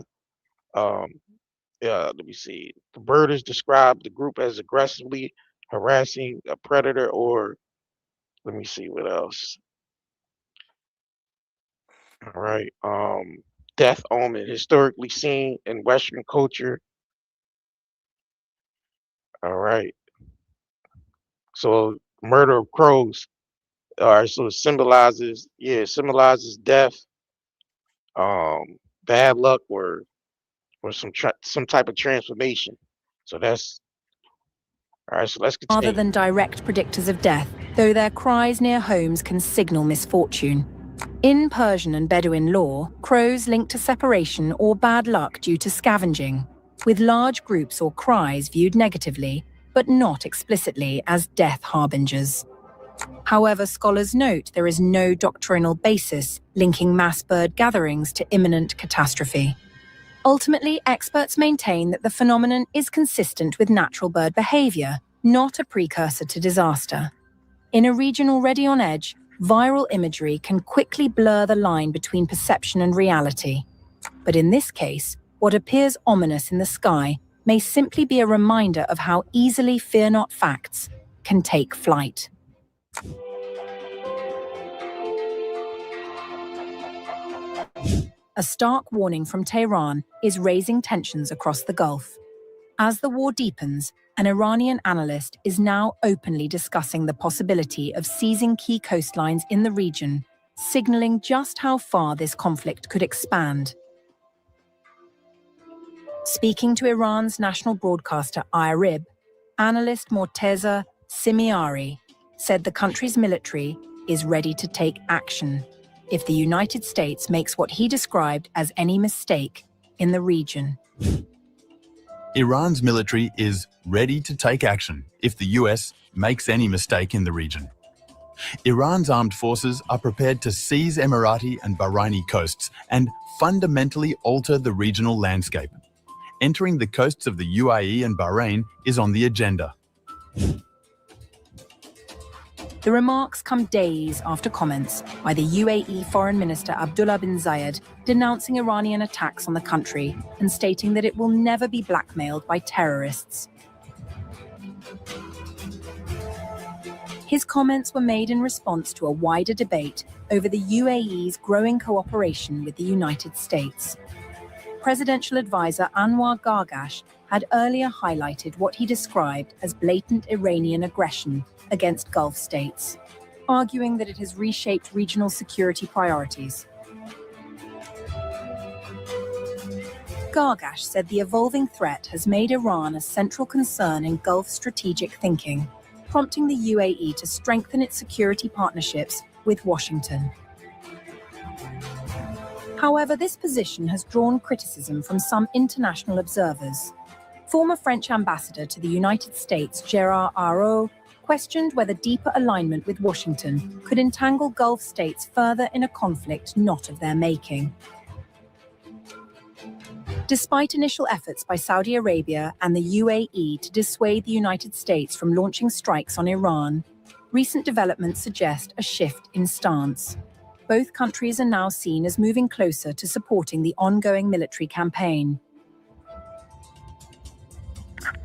let me see. The birders describe the group as aggressively harassing a predator, or let me see what else. All right. Death omen, historically seen in Western culture. All right. So murder of crows. All right. So it symbolizes death, bad luck, or some type of transformation. So that's all right. So let's Rather continue. than direct predictors of death, though their cries near homes can signal misfortune. In Persian and Bedouin lore, crows link to separation or bad luck due to scavenging, with large groups or cries viewed negatively, but not explicitly as death harbingers. However, scholars note there is no doctrinal basis linking mass bird gatherings to imminent catastrophe. Ultimately, experts maintain that the phenomenon is consistent with natural bird behavior, not a precursor to disaster. In a region already on edge, viral imagery can quickly blur the line between perception and reality. But in this case, what appears ominous in the sky may simply be a reminder of how easily fear-not facts can take flight. A stark warning from Tehran is raising tensions across the Gulf. As the war deepens, an Iranian analyst is now openly discussing the possibility of seizing key coastlines in the region, signaling just how far this conflict could expand. Speaking to Iran's national broadcaster IRIB, analyst Morteza Simiari said the country's military is ready to take action if the United States makes what he described as any mistake in the region. Iran's military is ready to take action if the US makes any mistake in the region. Iran's armed forces are prepared to seize Emirati and Bahraini coasts and fundamentally alter the regional landscape. Entering the coasts of the UAE and Bahrain is on the agenda. The remarks come days after comments by the UAE Foreign Minister Abdullah bin Zayed denouncing Iranian attacks on the country and stating that it will never be blackmailed by terrorists. His comments were made in response to a wider debate over the UAE's growing cooperation with the United States. Presidential advisor Anwar Gargash had earlier highlighted what he described as blatant Iranian aggression against Gulf states, arguing that it has reshaped regional security priorities. Gargash said the evolving threat has made Iran a central concern in Gulf strategic thinking, prompting the UAE to strengthen its security partnerships with Washington. However, this position has drawn criticism from some international observers. Former French ambassador to the United States, Gérard Araud, questioned whether deeper alignment with Washington could entangle Gulf states further in a conflict not of their making. Despite initial efforts by Saudi Arabia and the UAE to dissuade the United States from launching strikes on Iran, recent developments suggest a shift in stance. Both countries are now seen as moving closer to supporting the ongoing military campaign.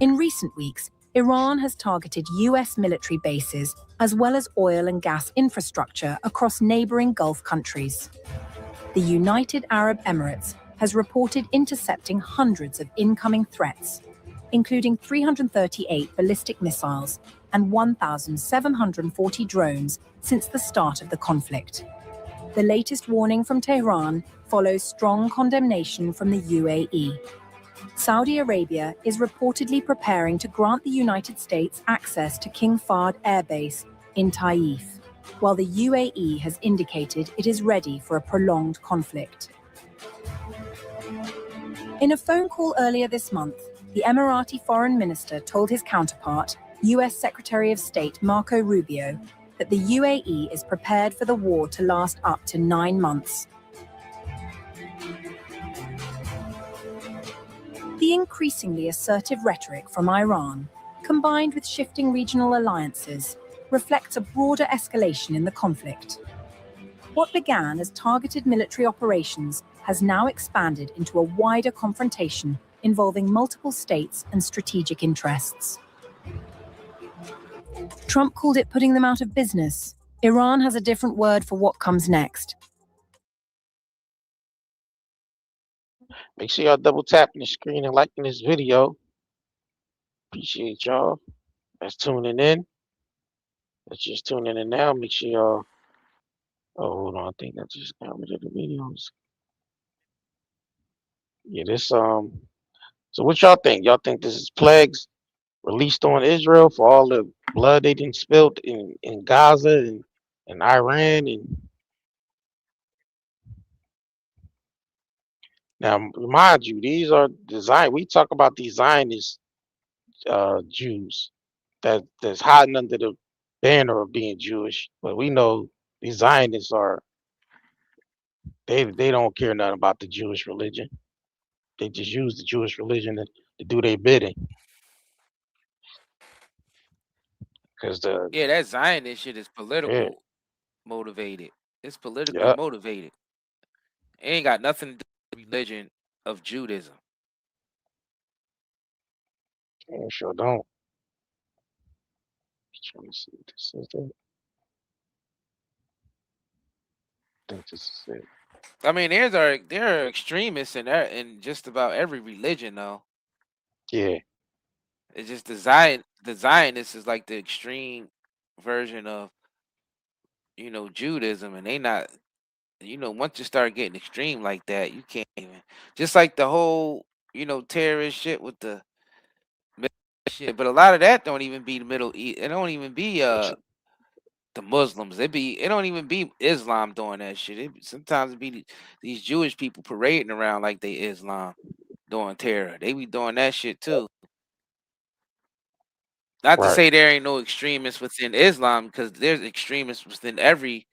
In recent weeks, Iran has targeted US military bases as well as oil and gas infrastructure across neighboring Gulf countries. The United Arab Emirates has reported intercepting hundreds of incoming threats, including 338 ballistic missiles and 1,740 drones since the start of the conflict. The latest warning from Tehran follows strong condemnation from the UAE. Saudi Arabia is reportedly preparing to grant the United States access to King Fahd Air Base in Taif, while the UAE has indicated it is ready for a prolonged conflict. In a phone call earlier this month, the Emirati foreign minister told his counterpart, US Secretary of State Marco Rubio, that the UAE is prepared for the war to last up to 9 months. The increasingly assertive rhetoric from Iran, combined with shifting regional alliances, reflects a broader escalation in the conflict. What began as targeted military operations has now expanded into a wider confrontation involving multiple states and strategic interests. Trump called it putting them out of business. Iran has a different word for what comes next. Make sure y'all double tapping the screen and liking this video. Appreciate y'all that's tuning in. That's just tuning in now. Make sure y'all. Oh, hold on. I think I just got rid of the videos. Yeah, this So what y'all think? Y'all think this is plagues released on Israel for all the blood they done spilled in Gaza and Iran and now mind you, these are we talk about these Zionist Jews that's hiding under the banner of being Jewish, but we know these Zionists are they don't care nothing about the Jewish religion. They just use the Jewish religion to do their bidding. Because that Zionist shit is political motivated. It's politically motivated. It ain't got nothing to do with the religion of Judaism. I sure don't. Trying to see what this is. I think this is it. I mean, there are extremists in just about every religion, though. Yeah. It's just the Zionists is like the extreme version of Judaism, and they not. Once you start getting extreme like that, you can't even. Just like the whole terrorist shit with the Middle East shit, but a lot of that don't even be the Middle East. It don't even be the Muslims. It don't even be Islam doing that shit. Sometimes it be these Jewish people parading around like they Islam doing terror. They be doing that shit too. Not to Right. say there ain't no extremists within Islam, because there's extremists within every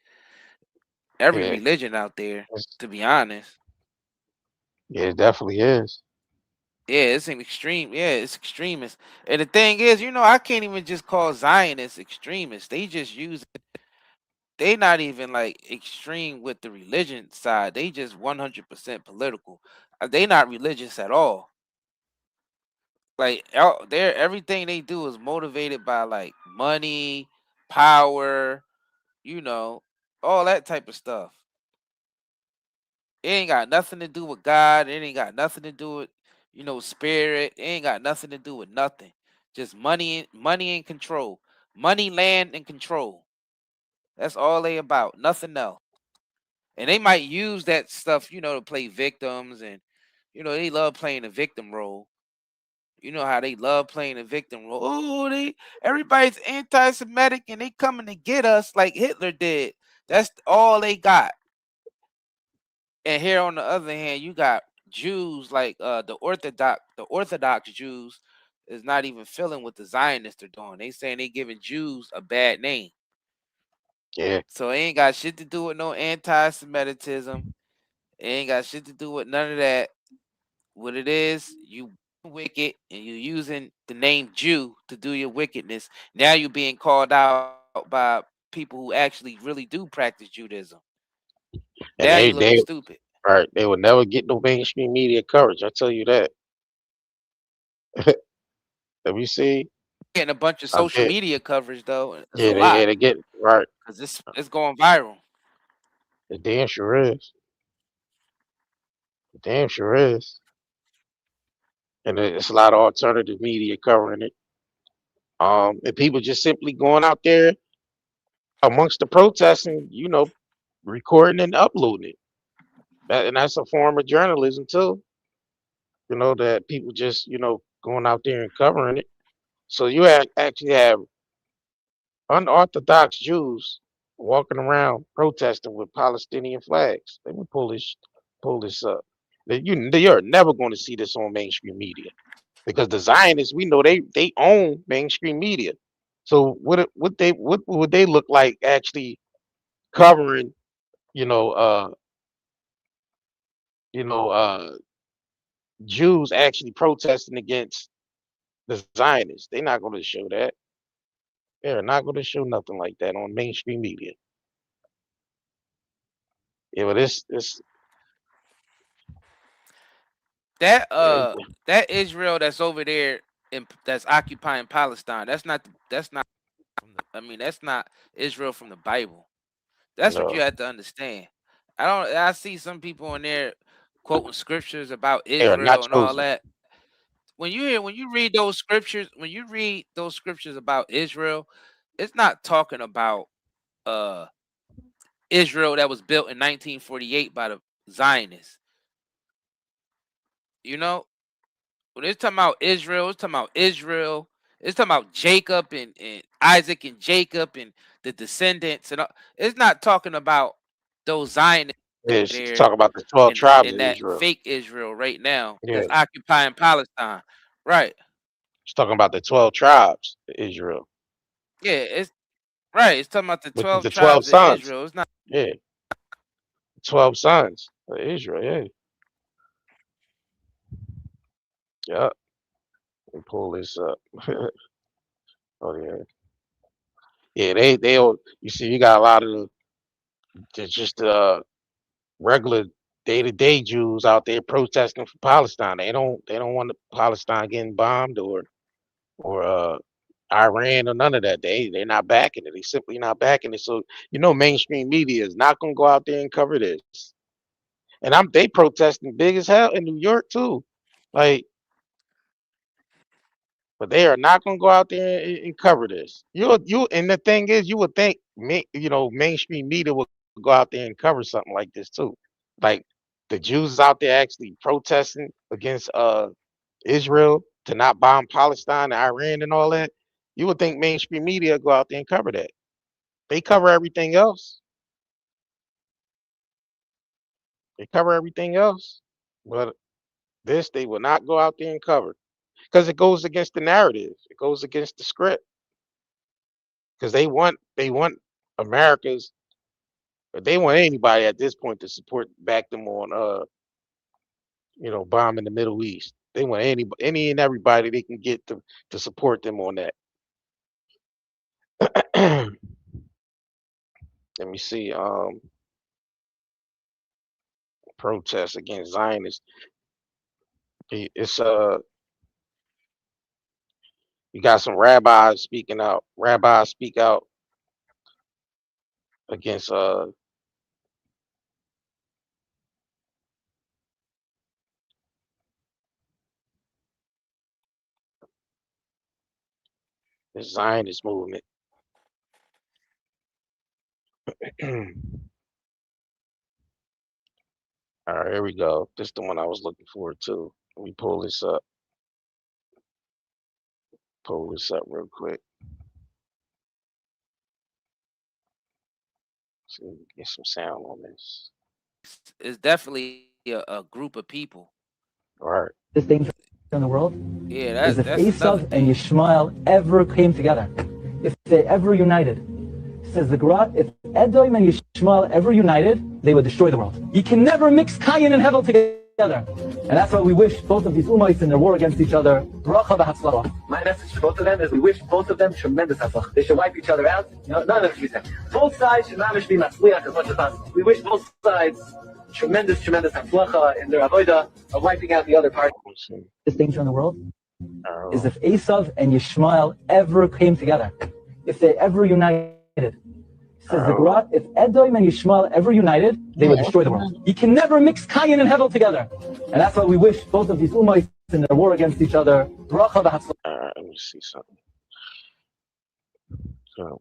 Yeah. religion out there. It's, To be honest, yeah, it definitely is. yeah, it's an extreme. Yeah, it's extremist. And the thing is, I can't even just call Zionists extremists. They just use. They not even like extreme with the religion side. They just 100% political. They not religious at all. Like they're everything they do is motivated by like money, power, you know, all that type of stuff. It ain't got nothing to do with God. It ain't got nothing to do with, spirit. It ain't got nothing to do with nothing. Just money and control. Money, land, and control. That's all they about. Nothing else. And they might use that stuff, to play victims, and they love playing a victim role. You know how they love playing a victim role. Oh, everybody's anti-Semitic and they coming to get us like Hitler did. That's all they got. And here on the other hand, you got Jews like the Orthodox Jews is not even feeling what the Zionists are doing. They saying they giving Jews a bad name. Yeah. So it ain't got shit to do with no anti-Semitism. It ain't got shit to do with none of that. What it is, you wicked and you using the name Jew to do your wickedness. Now you're being called out by people who actually really do practice Judaism. Now And you they looking they stupid. right, they will never get no mainstream media coverage. I tell you that. Let me see. Getting a bunch of I social get media coverage though. It's a yeah, lot they get right. because it's going viral. It damn sure is. It damn sure is. And it's a lot of alternative media covering it. And people just simply going out there amongst the protests and recording and uploading it. And that's a form of journalism too. That people just going out there and covering it. So you actually have unorthodox Jews walking around protesting with Palestinian flags. Let me pull this up. You're never going to see this on mainstream media because the Zionists, we know they own mainstream media. So what would they look like actually covering you know uh you know Jews actually protesting against the Zionists? They're not going to show that. They're not going to show nothing like that on mainstream media. Yeah, but this That yeah, that Israel that's over there that's occupying Palestine. That's not. I mean, that's not Israel from the Bible. That's what you no, have to understand. I see some people in there quoting scriptures about they are not Israel and all chosen. that. When you read those scriptures, about Israel, it's not talking about uh Israel that was built in 1948 by the Zionists. You know, when it's talking about Israel, it's talking about Israel. It's talking about Jacob and Isaac and Jacob and the descendants and all. It's not talking about those Zionists Yeah, she's there talking about the 12 tribes in of that Israel. fake Israel right now Yeah, that's occupying Palestine. Right. she's talking about the 12 tribes of Israel, Yeah, it's right. It's talking about the which is 12 the 12 tribes of sons. Israel. It's not. Yeah, 12 sons of Israel. Yeah, yeah. Let me pull this up. Oh yeah, yeah. They you see, you got a lot of just regular day-to-day Jews out there protesting for Palestine. They don't want Palestine getting bombed or Iran or none of that. They're not backing it. They simply not backing it. So mainstream media is not gonna go out there and cover this. And they protesting big as hell in New York too. Like but they are not going to go out there and cover this. And the thing is, you would think, mainstream media would go out there and cover something like this too. Like the Jews out there actually protesting against Israel to not bomb Palestine and Iran and all that. You would think mainstream media go out there and cover that. They cover everything else. They cover everything else, but this they will not go out there and cover because it goes against the narrative. It goes against the script because they want America's. They want anybody at this point to back them on bombing the Middle East. They want any and everybody they can get to support them on that. Let me see. Protests against Zionists. It's you got some rabbis speaking out. Rabbis speak out against the Zionist movement. All right, here we go. This is the one I was looking for too. Let me pull this up. Pull this up real quick. So we can get some sound on this. It's definitely a group of people. All right. This danger in the world Yeah, is if that's Esav and Yishmael ever came together, if they ever united. Says the Gemara, if Edom and Yishmael ever united, they would destroy the world. You can never mix Cain and Hevel together. And that's why we wish both of these ummahs in their war against each other, bracha v'hatzlacha. My message to both of them is we wish both of them tremendous hatzlacha. They should wipe each other out. None of it should be said. Both sides should mamish be matzliach as much as possible. We wish both sides tremendous hatzlacha in their avodah of wiping out the other party. This danger in the world is if Esav and Yishmael ever came together, if they ever united. Says the Gemara, if Edom and Yishmael ever united, they would destroy the world. You can never mix Cain and Hevel together. And that's why we wish both of these ummahs in their war against each other, bracha v'hatzlacha. Let me see something. So,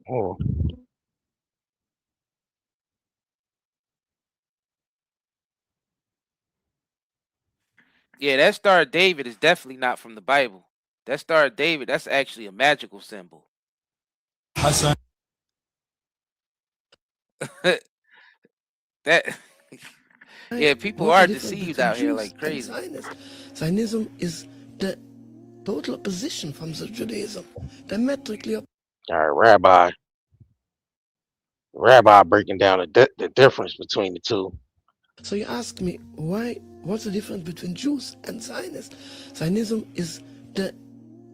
Yeah, that Star of David is definitely not from the Bible. That Star of David, that's actually a magical symbol. That yeah, people are deceived out here like crazy. Zionism is the total opposition from the Judaism, diametrically opposite. all right, Rabbi breaking down the difference between the two. So you ask me, what's the difference between Jews and Zionists? Zionism is the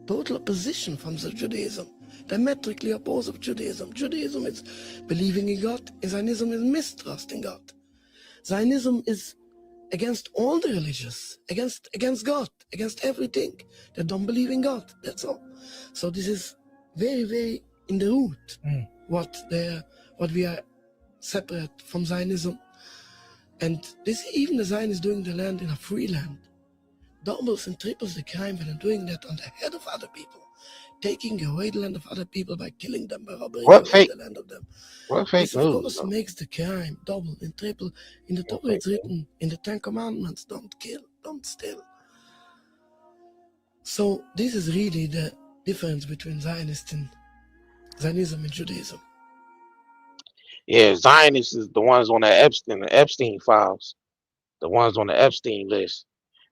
total opposition from the Judaism, diametrically opposed of Judaism. Judaism is believing in God, and Zionism is mistrusting God. Zionism is against all the religious, against God, against everything. They don't believe in God, that's all. So this is very, very in the root, what we are separate from Zionism. And this even the Zionists doing the land in a free land. Doubles and triples the crime when they're doing that on the head of other people. Taking away the land of other people by killing them, by robbing away the land of them. What fake This, of news? course, makes the crime double and triple. In the Torah, it's written in the Ten Commandments, don't kill, don't steal. So this is really the difference between Zionism and Judaism. Yeah, Zionists is the ones on the Epstein files, the ones on the Epstein list.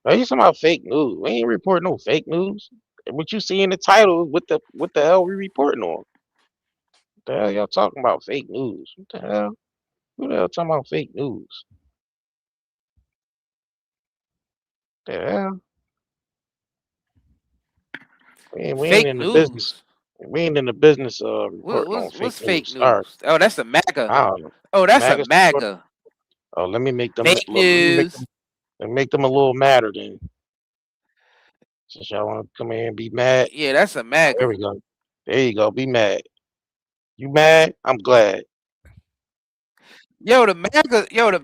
Are you talking about fake news? We ain't reporting no fake news. What you see in the title, what the hell we reporting on? What the hell y'all talking about fake news? What the hell? Who the hell talking about fake news? The hell? We ain't in the business. We ain't in the business of reporting on What's fake fake news. news? Oh, that's a MAGA. I don't know. Oh, that's MAGA's a MAGA. Oh, let me make them Fake news. Let me make them a little madder then. Since y'all want to come in and be mad. Yeah, that's a MAGA. There we go. There you go. Be mad. You mad? I'm glad. Yo, the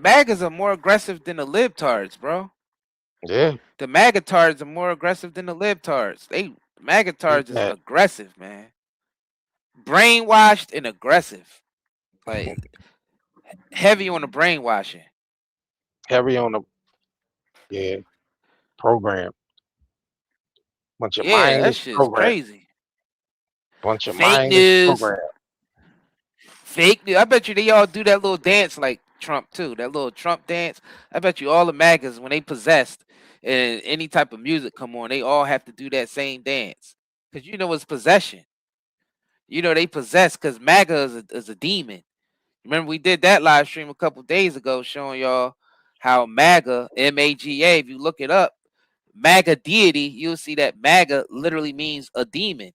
MAGAs are more aggressive than the libtards, bro. Yeah. The MAGA tards are more aggressive than the libtards. They MAGA-tards is aggressive, man. Brainwashed and aggressive. Like heavy on the brainwashing. Heavy on the program. Bunch of Yeah, that mindless shit's program. crazy. Bunch of Fake mindless news. program. Fake news. I bet you they all do that little dance like Trump too. That little Trump dance. I bet you all the MAGAs when they possessed and any type of music come on, they all have to do that same dance. Cause you know it's possession. You know they possess because MAGA is a demon. Remember we did that live stream a couple days ago showing y'all how MAGA, MAGA, if you look it up, MAGA deity, you'll see that MAGA literally means a demon.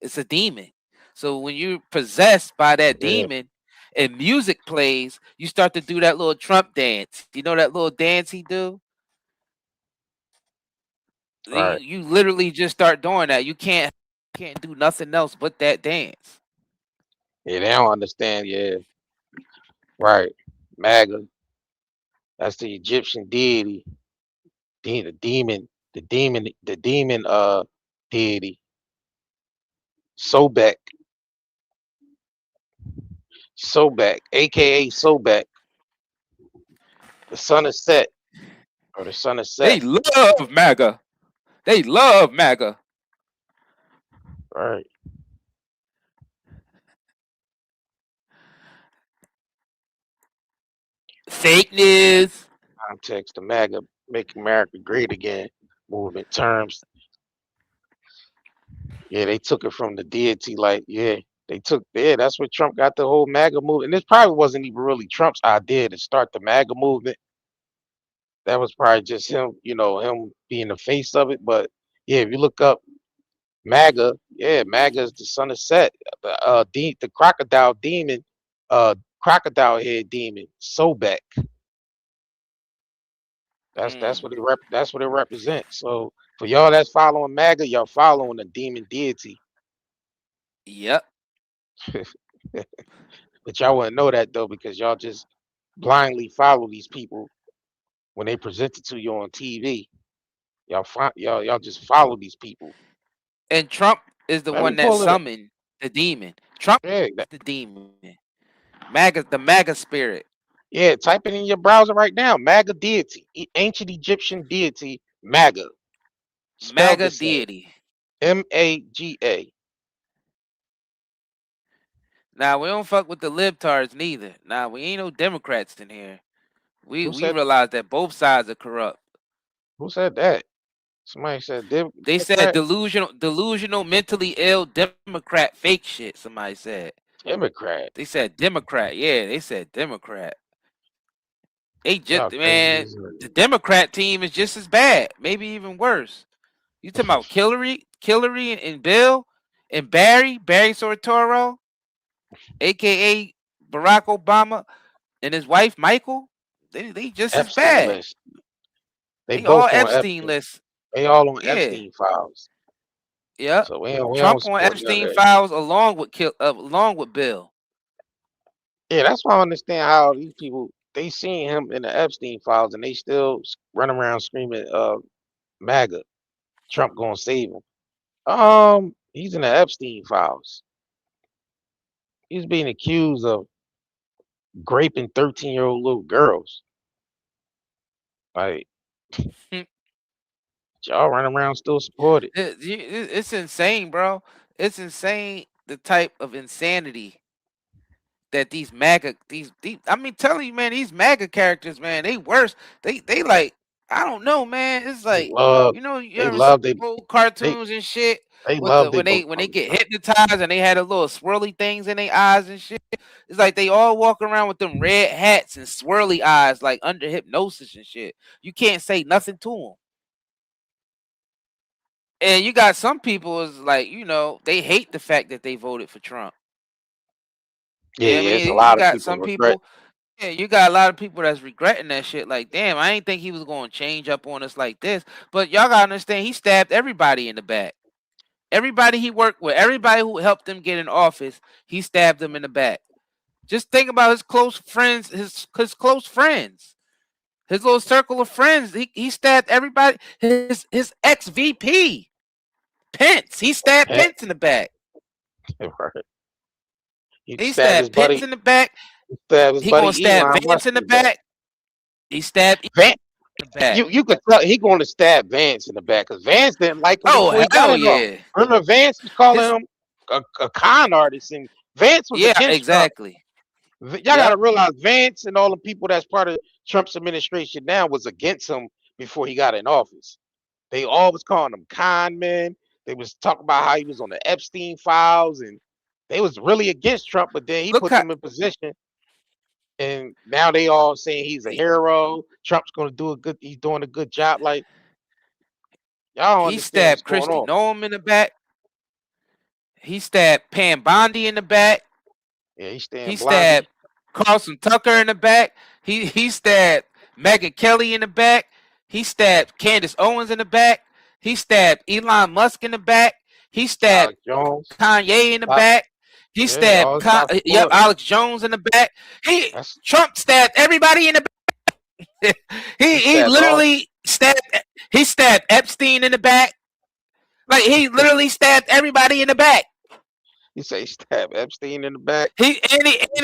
It's a demon. So when you're possessed by that demon and music plays, you start to do that little Trump dance. You know that little dance he do? Right. You literally just start doing that. You can't do nothing else but that dance. Yeah, they don't understand. Yeah. Right. MAGA. That's the Egyptian deity. The demon deity. Sobek, aka Sobek, the son of Set, or the son of They Set. love MAGA. They love MAGA. Right. Fake news. Context, the MAGA Make America Great Again movement terms. Yeah, they took it from the deity, like, that's where Trump got the whole MAGA movement. And this probably wasn't even really Trump's idea to start the MAGA movement. That was probably just him, him being the face of it. But yeah, if you look up MAGA, MAGA is the son of Set, the crocodile demon, crocodile head demon, Sobek. That's what it represents. So for y'all that's following MAGA, y'all following the demon deity. Yep. But y'all wouldn't know that though, because y'all just blindly follow these people when they present it to you on TV. Y'all just follow these people. And Trump is the Let me one that pull it up. summoned the demon. Trump is the demon. The MAGA spirit. Yeah, type it in your browser right now. MAGA deity, ancient Egyptian deity, MAGA. Spelled MAGA the same. deity. MAGA. Now we don't fuck with the libtards neither. Now we ain't no Democrats in here. We said- realize that both sides are corrupt. Who said that? Somebody said They said delusional, mentally ill Democrat fake shit. Somebody said. Democrat. They said Democrat. Yeah, they said Democrat. They just Y'all man, crazy. the Democrat team is just as bad, maybe even worse. You talking about Hillary and Bill and Barry Soetoro, aka Barack Obama, and his wife Michael. They just as Epstein bad. list. They all both on Epstein lists. They all on Yeah. Epstein files. Yep. So we don't Trump on support Epstein none of that. files along with Bill. Yeah, that's why I understand how these people they seen him in the Epstein files and they still run around screaming MAGA. Trump gonna save him. He's in the Epstein files. He's being accused of raping 13-year-old little girls. Like y'all run around still support it. It's insane, bro. It's insane the type of insanity that these MAGA I mean, telling you, man, these MAGA characters, man, they worse. They like I don't know, man. It's like you ever see old cartoons and shit with when they get hypnotized and they had a little swirly things in their eyes and shit. It's like they all walk around with them red hats and swirly eyes, like under hypnosis and shit. You can't say nothing to them. And you got some people is like, they hate the fact that they voted for Trump. Yeah, I mean, it's a lot you of got people some regret. people. Yeah, you got a lot of people that's regretting that shit. Like, damn, I ain't think he was going to change up on us like this. But y'all gotta understand, he stabbed everybody in the back. Everybody he worked with, everybody who helped him get in office, he stabbed them in the back. Just think about his close friends, his close friends, his little circle of friends. He stabbed everybody. His ex VP. Pence. He stabbed Pence. Pence in the back. Right. He stabbed Pence in the back. He gonna stab Vance in the back. He stabbed Vance in the back. You could tell he going to stab Vance in the back because Vance didn't like him before he got in office. Remember, Vance was calling him a con artist, and Vance was against exactly. Trump. Y'all got to realize Vance and all the people that's part of Trump's administration now was against him before he got in office. They always calling him con man. They was talking about how he was on the Epstein files, and they was really against Trump. But then he put them in position. And now they all saying he's a hero. Trump's gonna do he's doing a good job. Like y'all don't he understand stabbed what's going Kristi on. Noem in the back. He stabbed Pam Bondi in the back. Yeah, he stabbed Carlson Tucker in the back. He stabbed Megyn Kelly in the back. He stabbed Candace Owens in the back. He stabbed Elon Musk in the back. He stabbed Kanye in the back. He stabbed Alex Jones in the back. Trump stabbed everybody in the back. he literally stabbed Epstein in the back. Like he literally stabbed everybody in the back. You say stab Epstein in the back? He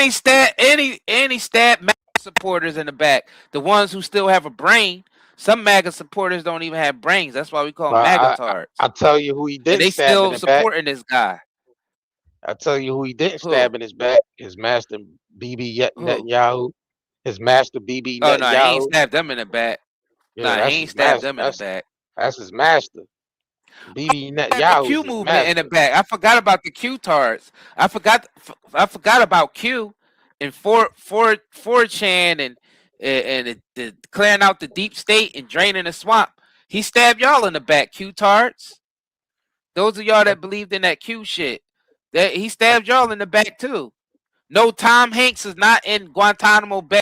stabbed MAGA supporters in the back. The ones who still have a brain. Some MAGA supporters don't even have brains. That's why we call them MAGA tards. I'll tell you who he did. And they still supporting this guy. I'll tell you who he didn't stab in his back. His master Bibi Netanyahu. His master Bibi Netanyahu. Oh no, he ain't stabbed them in the back. Yeah, he ain't stabbed them in the back. That's his master. Bibi Netanyahu. The Q movement in the back. I forgot about the Q tards. I forgot about Q and 4chan and the clearing out the deep state and draining the swamp. He stabbed y'all in the back, Q tards. Those of y'all that believed in that Q shit. He stabbed y'all in the back too. No, Tom Hanks is not in Guantanamo Bay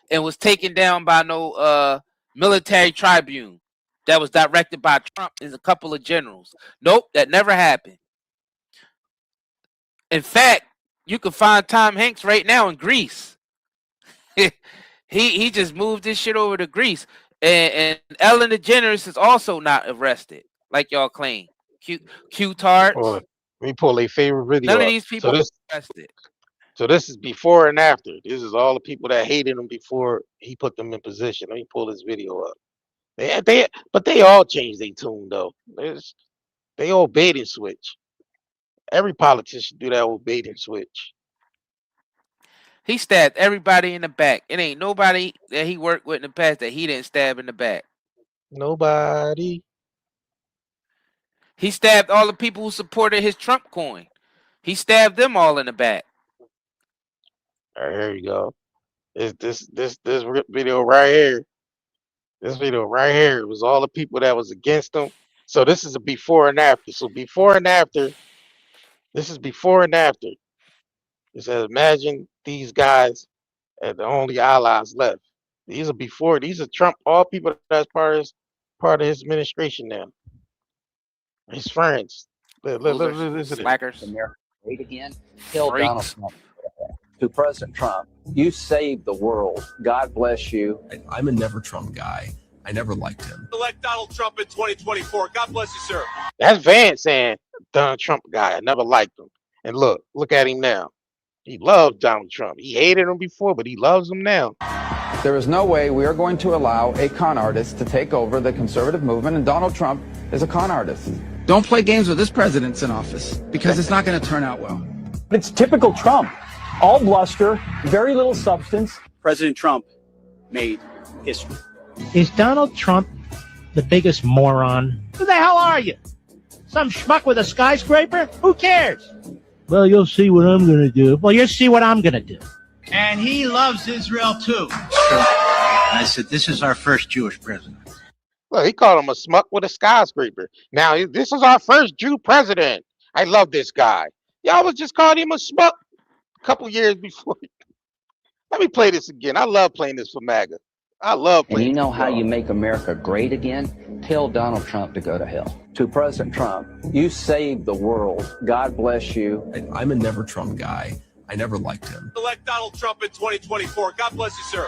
and was taken down by no military tribune that was directed by Trump and a couple of generals. Nope, that never happened. In fact, you can find Tom Hanks right now in Greece. he just moved this shit over to Greece. And Ellen DeGeneres is also not arrested, like y'all claim. Q-tards. Let me pull a favorite video. None of these people are arrested. So this is before and after. This is all the people that hated him before he put them in position. Let me pull this video up. But they all changed their tune though. They all bait and switch. Every politician do that old bait and switch. He stabbed everybody in the back. It ain't nobody that he worked with in the past that he didn't stab in the back. Nobody. He stabbed all the people who supported his Trump coin. He stabbed them all in the back. All right, here you go. This video right here. This video right here was all the people that was against him. So this is a before and after. So before and after. This is before and after. It says, imagine these guys as the only allies left. These are before. These are Trump. All people that's part of his administration now. His friends. Slackers. America great again. Tell Donald Trump. To President Trump, you saved the world. God bless you. I'm a never Trump guy. I never liked him. Elect Donald Trump in 2024. God bless you, sir. That's Vance saying Donald Trump guy. I never liked him. And look at him now. He loves Donald Trump. He hated him before, but he loves him now. There is no way we are going to allow a con artist to take over the conservative movement, and Donald Trump is a con artist. Don't play games with this president's in office, because it's not going to turn out well. But it's typical Trump. All bluster, very little substance. President Trump made history. Is Donald Trump the biggest moron? Who the hell are you? Some schmuck with a skyscraper? Who cares? Well, you'll see what I'm going to do. Well, you'll see what I'm going to do. And he loves Israel, too. I said, this is our first Jewish president. Well, he called him a schmuck with a skyscraper. Now, this is our first Jew president. I love this guy. Y'all was just calling him a schmuck a couple years before. Let me play this again. I love playing this for MAGA. I love playing. And you know how you make America great again? Tell Donald Trump to go to hell. To President Trump, you saved the world. God bless you. I'm a never Trump guy. I never liked him. Elect Donald Trump in 2024. God bless you, sir.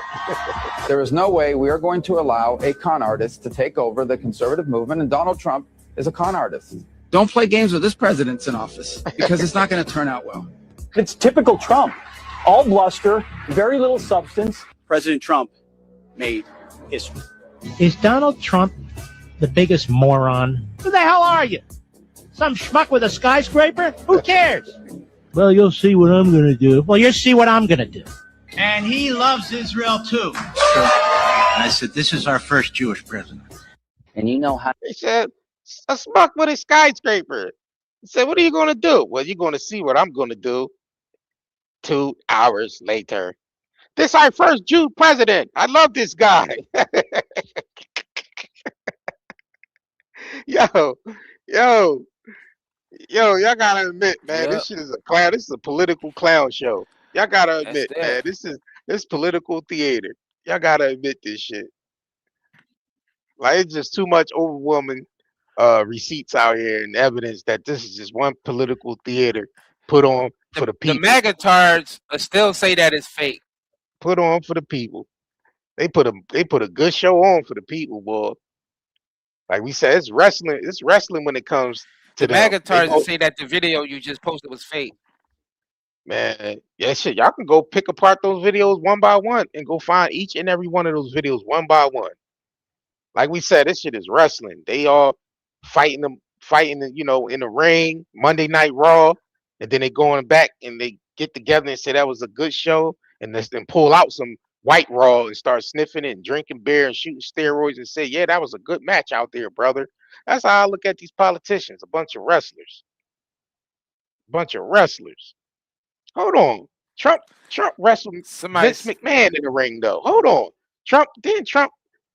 There is no way we are going to allow a con artist to take over the conservative movement, and Donald Trump is a con artist. Don't play games with this president's in office because it's not going to turn out well. It's typical Trump. All bluster, very little substance. President Trump made history. Is Donald Trump the biggest moron? Who the hell are you? Some schmuck with a skyscraper? Who cares? Well, you'll see what I'm going to do. Well, you'll see what I'm going to do. And he loves Israel, too. I said, this is our first Jewish president. And you know how They said, a smuck with a skyscraper. He said, what are you going to do? Well, you're going to see what I'm going to do. 2 hours later. This our first Jew president. I love this guy. yo, yo, y'all gotta admit, man, Yep. this shit is a clown. This is a political clown show. Y'all gotta That's admit, man, that. this political theater. Y'all gotta admit this shit. Like it's just too much overwhelming receipts out here and evidence that this is just one political theater put on for the The people. MAGA tards still say that it's fake. Put on for the people. They put a good show on for the people, boy. Like we said, it's wrestling. It's wrestling when it comes to The them. MAGA They tards go, say that the video you just posted was fake. man, yeah, shit. Y'all can go pick apart those videos one by one and go find each and every one of those videos one by one. Like we said, this shit is wrestling. They all fighting, you know, in the ring, Monday Night Raw, and then they going back and they get together and say that was a good show, and then pull out some White Raw and start sniffing and drinking beer and shooting steroids and say, yeah, that was a good match out there, brother. That's how I look at these politicians, a bunch of wrestlers. Bunch of wrestlers. Hold on. Trump wrestled Somebody, Vince McMahon in the ring, though. Hold on. Trump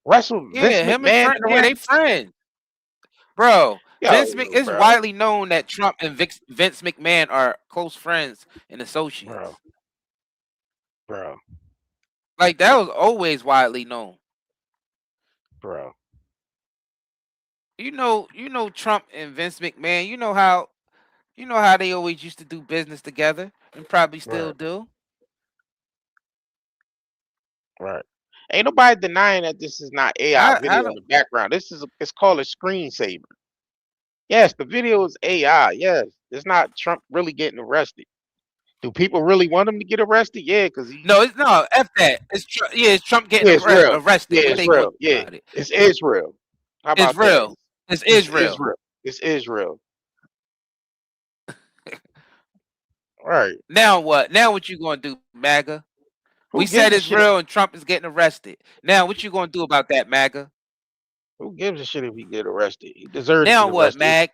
wrestled Vince yeah, him and McMahon in friend, the yeah, ring? they friends, bro. Yo, It's bro. widely known that Trump and Vince McMahon are close friends and associates. Bro. Like that was always widely known. Bro. You know Trump and Vince McMahon. You know how they always used to do business together and probably still Right. do. Right. Ain't nobody denying that this is not AI I video in don't. the background. It's called a screensaver. Yes, the video is AI. Yes. It's not Trump really getting arrested. Do people really want him to get arrested? Yeah, because he No, it's no. F that. It's Trump getting yeah, it's real. arrested. Yeah, What it's they gonna real. do Yeah. about it? It's Israel. How It's about that? real. It's It's Israel. Israel. It's Israel. Right. Now what? Now what you gonna do, MAGA? Who We gives said a it's shit? real and Trump is getting arrested. Now what you gonna do about that, MAGA? Who gives a shit if he get arrested? He deserves to Now get what, arrested. Mag?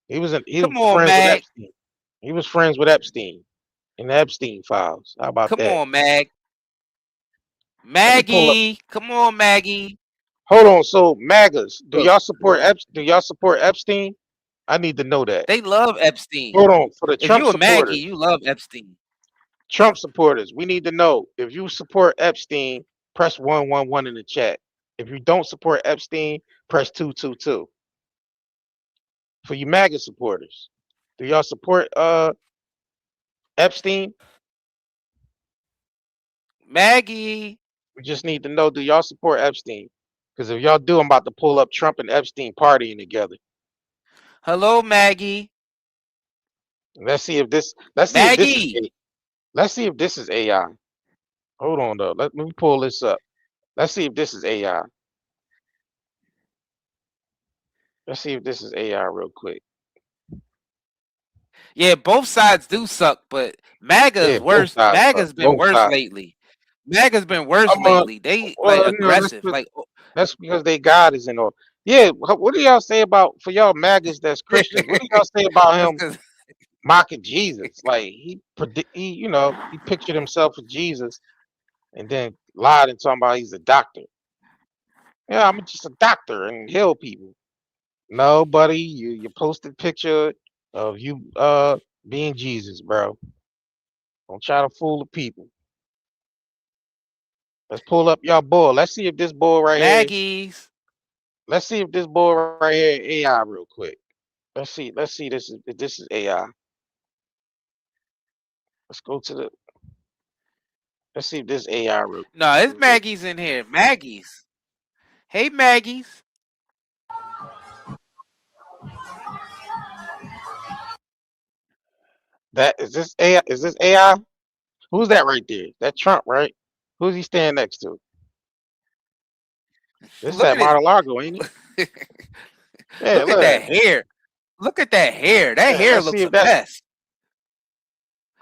He was Come on, friends with Mag. Epstein. He was friends with Epstein in the Epstein files. How about Come that? on, Mag. Let me pull up. Maggie. Come on, Maggie. Hold on. So MAGAs, do Look, y'all support Epstein? I need to know that. They love Epstein. Hold on. For the If Trump you a Maggie, supporters, you love Epstein. Trump supporters, we need to know if you support Epstein, press 111 in the chat. If you don't support Epstein, press 222. For you MAGA supporters, do y'all support Epstein? Maggie. We just need to know, do y'all support Epstein? Because if y'all do, I'm about to pull up Trump and Epstein partying together. Hello, Maggie. Let's see if this Maggie. let's see if this is AI. Hold on though. Let me pull this up. Let's see if this is AI. Let's see if this is AI real quick. Yeah, both sides do suck, but MAGA's Yeah, both worse. sides MAGA's suck. been Both worse sides. lately. MAGA's been worse I'm lately. They well, like you know, aggressive. Like that's because they God is in all. Yeah, what do y'all say about for y'all MAGAs that's Christians? What do y'all say about that's him 'cause- mocking Jesus? Like he pictured himself with Jesus and then lied and talking about he's a doctor. Yeah, I'm just a doctor and heal people. No, buddy, you posted picture of you being Jesus, bro. Don't try to fool the people. Let's pull up y'all boy. Let's see if this boy right here. Maggies. Let's see if this boy right here is AI real quick. Let's see if this is AI. Let's go to the. Let's see if this AI real quick. No, it's Maggie's in here. Maggie's. Hey, Maggie's. That is this AI? Is this AI? Who's that right there? That Trump, right? Who's he standing next to? This is Look at at his Mar-a-Lago, ain't it? Yeah, look look at at that that. hair. Look at that hair. That Yeah, hair let's see looks if a that's mess.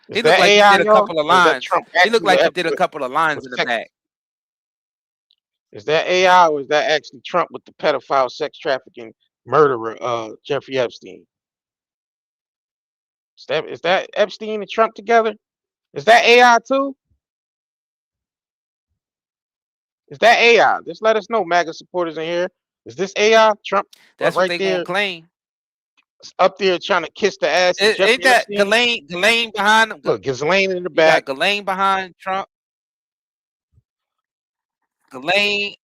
is He looked that like he AI, did a y'all, couple of or is that lines. Trump He looked actually like he did a couple of lines with in the sex? back. Is that AI or is that actually Trump with the pedophile, sex trafficking, murderer, Jeffrey Epstein? Is that Epstein and Trump together? Is that AI too? Is that AI? Just let us know, MAGA supporters in here. Is this AI? Trump That's what right they gonna there, claim. up there trying to kiss the ass of Ain't Jeffrey that Epstein? Ghislaine behind him? Look, Ghislaine in the You got back. Ghislaine behind Trump. Ghislaine,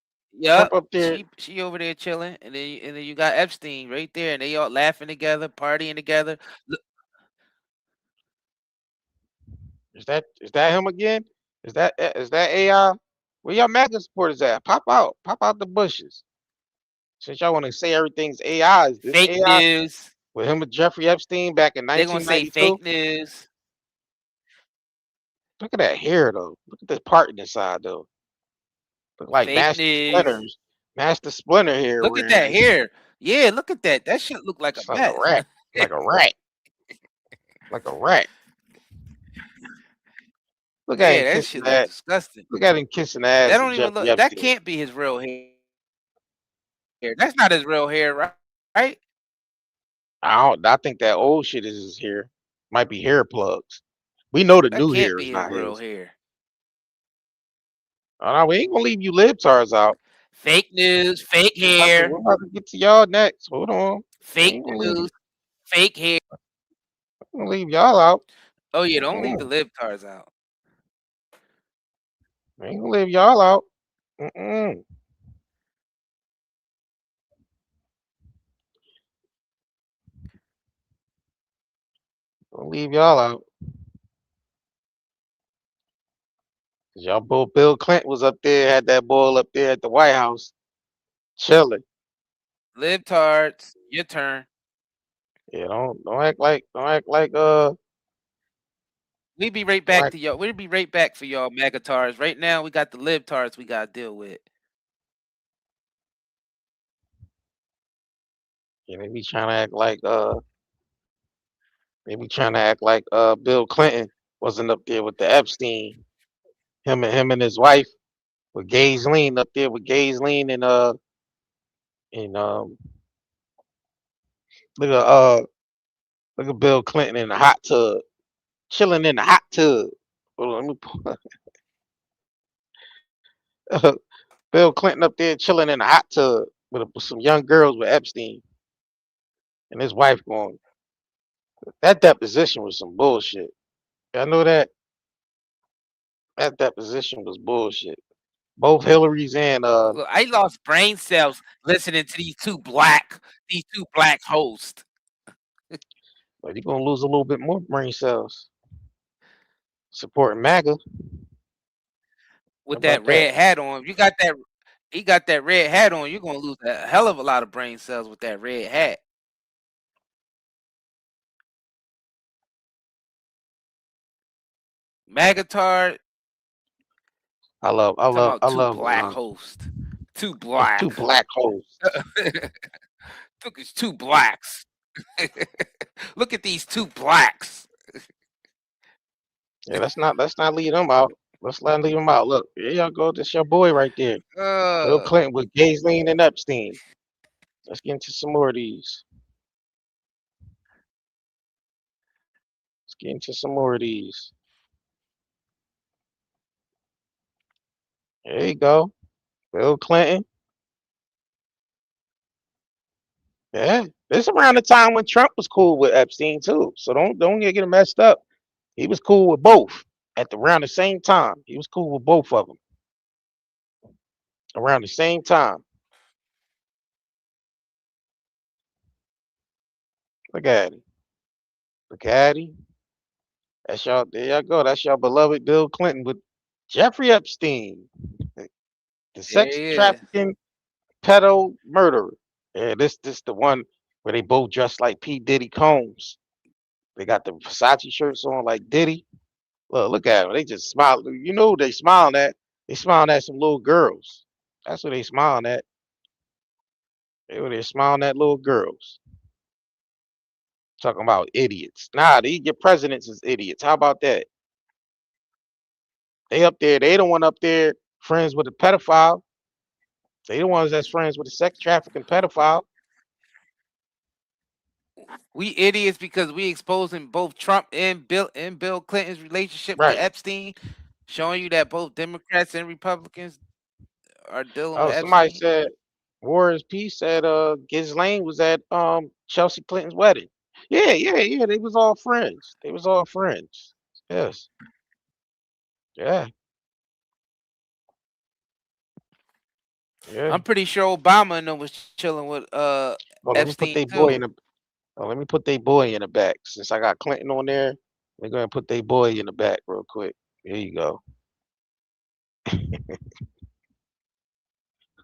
Trump yup. up there. She over there chilling, and then you got Epstein right there, and they all laughing together, partying together. Look, Is that him again? Is that AI? Where y'all MAGA supporters at? Pop out the bushes. Since y'all want to say everything's AI, is this fake AI news. with him and Jeffrey Epstein back in They're gonna say fake 1992? news. Look at that hair though. Look at the part in the side though. Look like Fake Master news. Splinter's Master Splinter hair Look at wearing that that. hair. Yeah, look at that. That shit look like a It's like a mess. rat. Like a rat. Like a rat. Look at him Yeah, that kissing shit look that. disgusting. Look at him kissing the That ass of don't even Jeffrey look. That Epstein. can't be his real hair. That's not his real hair, right? Right? I think that old shit is his hair. Might be hair plugs. We know the That new can't hair be is his not real his. hair. Oh, no, we ain't gonna leave you libtards out. Fake news. Fake We're hair. about to get to y'all next. Hold on. We Fake ain't gonna leave you. news. Fake hair. Gonna leave y'all out. Oh yeah, don't leave the Mm-mm. libtards out. We ain't gonna leave y'all out. Mm-mm. Gonna leave y'all out. 'Cause y'all both Bill Clinton was up there, had that boy up there at the White House, chilling. Libtards, your turn. Yeah, don't act like We be right back like to y'all. We'll be right back for y'all megatars. Right now, we got the libtards we gotta deal with. yeah, they be trying to act like Bill Clinton wasn't up there with the Epstein. Him and his wife with Ghislaine up there with Ghislaine and look at look at Bill Clinton in the hot tub, chilling in the hot tub. Hold on, Bill Clinton up there chilling in the hot tub with some young girls with Epstein and his wife going. That deposition was some bullshit. I know that deposition was bullshit. Both Hillary's and Look, I lost brain cells listening to these two black hosts but you're gonna lose a little bit more brain cells supporting MAGA. How with about that that? red hat on. You got that. He got that red hat on. You're gonna lose a hell of a lot of brain cells with that red hat. Magatard. I love I You talking love about I two love black hosts? Two two black. black holes. Look, it's two blacks. Look at these two blacks. Yeah, let's not leave them out. Let's not leave them out. Look, here y'all go. This your boy right there. Bill Uh, Clinton with Ghislaine and Epstein. Let's get into some more of these. Let's get into some more of these. There you go. Bill Clinton. Yeah. This around the time when Trump was cool with Epstein too. So don't get it messed up. He was cool with both at around the same time. He was cool with both of them around the same time. Look at him. Look at him. That's y'all. There y'all go. That's y'all beloved Bill Clinton with Jeffrey Epstein, the there sex he is. trafficking pedo murderer. Yeah, this the one where they both dressed like P. Diddy Combs. They got the Versace shirts on like Diddy. Look at them. They just smile. You know who they smiling at? They smiling at some little girls. That's what they smiling at. They're smiling at little girls. Talking about idiots. Nah, your presidents is idiots. How about that? They up there. They the one up there friends with a pedophile. They the ones that's friends with a sex trafficking pedophile. We idiots because we exposing both Trump and Bill Clinton's relationship Right. to Epstein, showing you that both Democrats and Republicans are dealing Oh, with somebody Epstein. said War is Peace said Ghislaine was at Chelsea Clinton's wedding. Yeah. They was all friends. They was all friends. Yes. Yeah. Yeah. I'm pretty sure Obama and them was chilling with Well, let me put Epstein they boy too. in the let me put they boy in the back. Since I got Clinton on there, we're gonna put they boy in the back real quick. Here you go.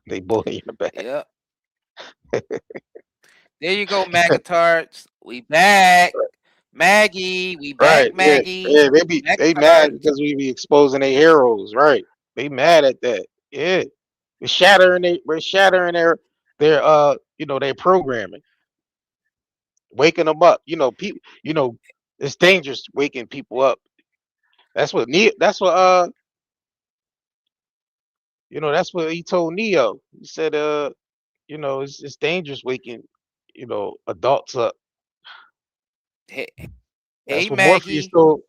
They boy in the back. Yep. There you go, MAGA tards. We back. Maggie, we back, Right. Maggie. Yeah. They MAGA mad tards. because we be exposing their heroes. Right. They mad at that. Yeah. We're shattering their their programming, waking them up. People. It's dangerous waking people up. That's what that's what he told Neo. He said it's dangerous waking adults up. Hey, That's hey what Morpheus Maggie. told.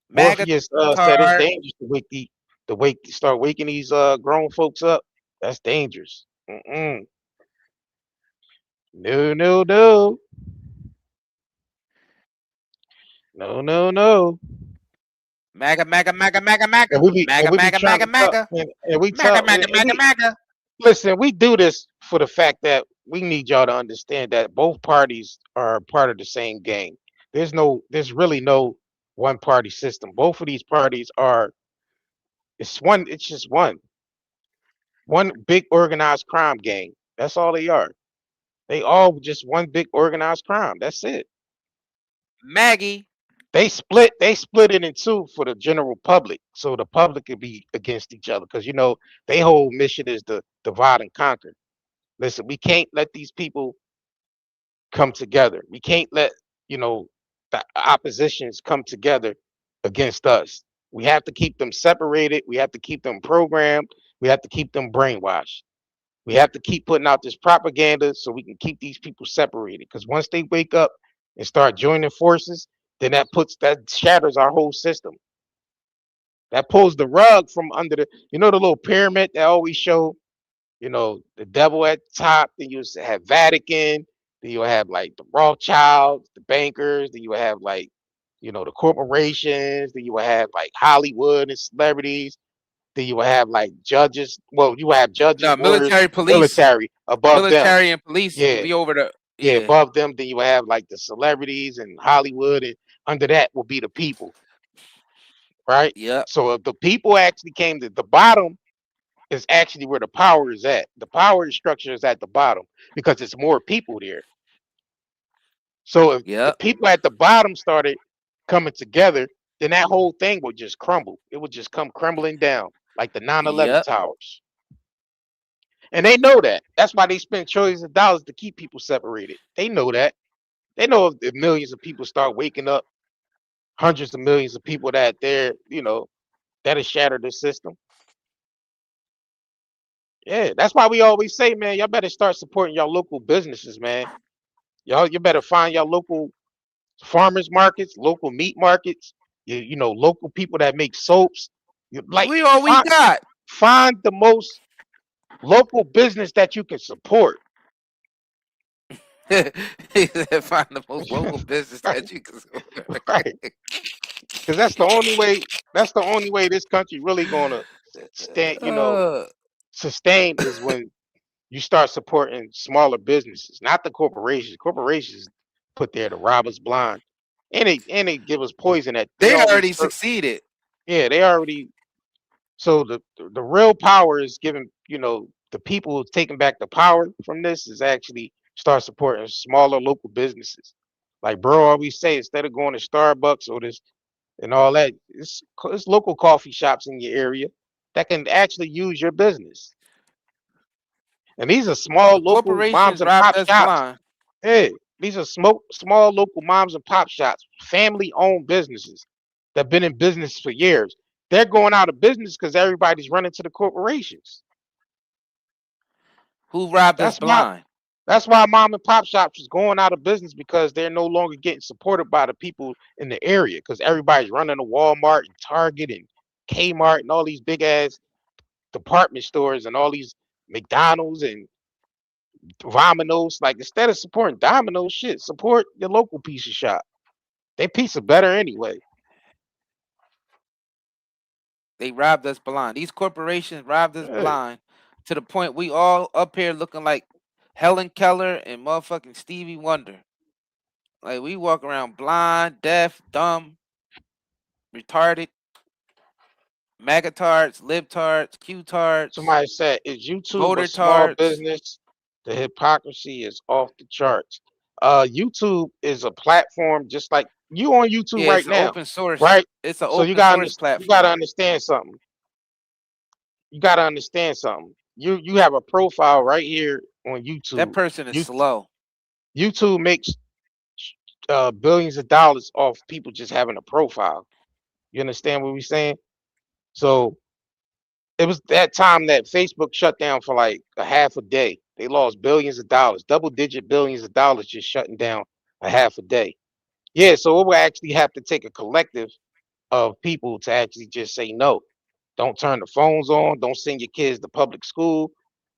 MAGA Morpheus said it's tard. dangerous to start waking these grown folks up. That's dangerous. Mm-mm. No, no, no. No, no, no. MAGA, MAGA, MAGA, MAGA, MAGA. And we be MAGA, MAGA, trying MAGA, to talk, MAGA. and we MAGA, talk, MAGA, and MAGA, MAGA. listen. We do this for the fact that we need y'all to understand that both parties are part of the same game. There's really no one party system. Both of these parties are. It's just one big organized crime gang. That's all they are. They all just one big organized crime. That's it. Maggie. They split it in two for the general public, so the public could be against each other. Because their whole mission is to divide and conquer. Listen, we can't let these people come together. We can't let the oppositions come together against us. We have to keep them separated. We have to keep them programmed. We have to keep them brainwashed. We have to keep putting out this propaganda so we can keep these people separated. Because once they wake up and start joining forces, then that shatters our whole system. That pulls the rug from under the little pyramid that always show, the devil at the top. Then you have Vatican. Then you have like the Rothschilds, the bankers. Then you have like, the corporations. Then you have like Hollywood and celebrities. Then you will have like judges. Well, you will have judges, No, lawyers, military, police. military above them. Military and police will Yeah, be over the yeah, yeah. above them. Then you will have like the celebrities and Hollywood, and under that will be the people, right? Yep. So if the people actually came to the bottom, is actually where the power is at. The power structure is at the bottom because it's more people there. So if the people at the bottom started coming together, then that whole thing would just crumble. It would just come crumbling down like the 9/11 Yep. towers. And they know that. That's why they spend trillions of dollars to keep people separated. They know that. They know if millions of people start waking up, hundreds of millions of people that'll shatter the system. Yeah, that's why we always say, man, y'all better start supporting y'all local businesses, man. You better find y'all local farmers markets, local meat markets, local people that make soaps. We all we got. Find the most local business that you can support. He said, find the most local business that you can support. Right. Because that's the only way. That's the only way this country really gonna sustain is when you start supporting smaller businesses, not the corporations. Corporations put there to rob us blind, and they give us poison that They always already succeeded. Yeah, they already. So the real power is given. The people taking back the power from this is actually start supporting smaller local businesses. Like bro always say, instead of going to Starbucks or this and all that, it's local coffee shops in your area that can actually use your business. And these are small The local moms corporations and robbed pop us shops. blind. Hey, these are small local moms and pop shops, family owned businesses that have been in business for years. They're going out of business because everybody's running to the corporations. Who robbed us That's why blind? that's why mom and pop shops is going out of business because they're no longer getting supported by the people in the area because everybody's running to Walmart and Target and Kmart and all these big ass department stores and all these McDonald's and Domino's. Like instead of supporting Domino's, shit, support your local pizza shop. They pizza better anyway. They robbed us blind. These corporations robbed us Yeah. blind to the point we all up here looking like Helen Keller and motherfucking Stevie Wonder. Like we walk around blind, deaf, dumb, retarded, magatards, libtards, Q-tards, Somebody said, "Is YouTube a voter small tards. business? The hypocrisy is off the charts." YouTube is a platform just like you on YouTube Yeah, right it's an now, open source. right? It's an So you open gotta source you gotta platform. understand something. You gotta understand something. You have a profile right here on That YouTube. person is You slow. YouTube makes billions of dollars off people just having a profile. You understand what we're saying? So it was that time that Facebook shut down for like a half a day. They lost billions of dollars, double digit billions of dollars just shutting down a half a day. Yeah, so it will actually have to take a collective of people to actually just say no. Don't turn the phones on, don't send your kids to public school,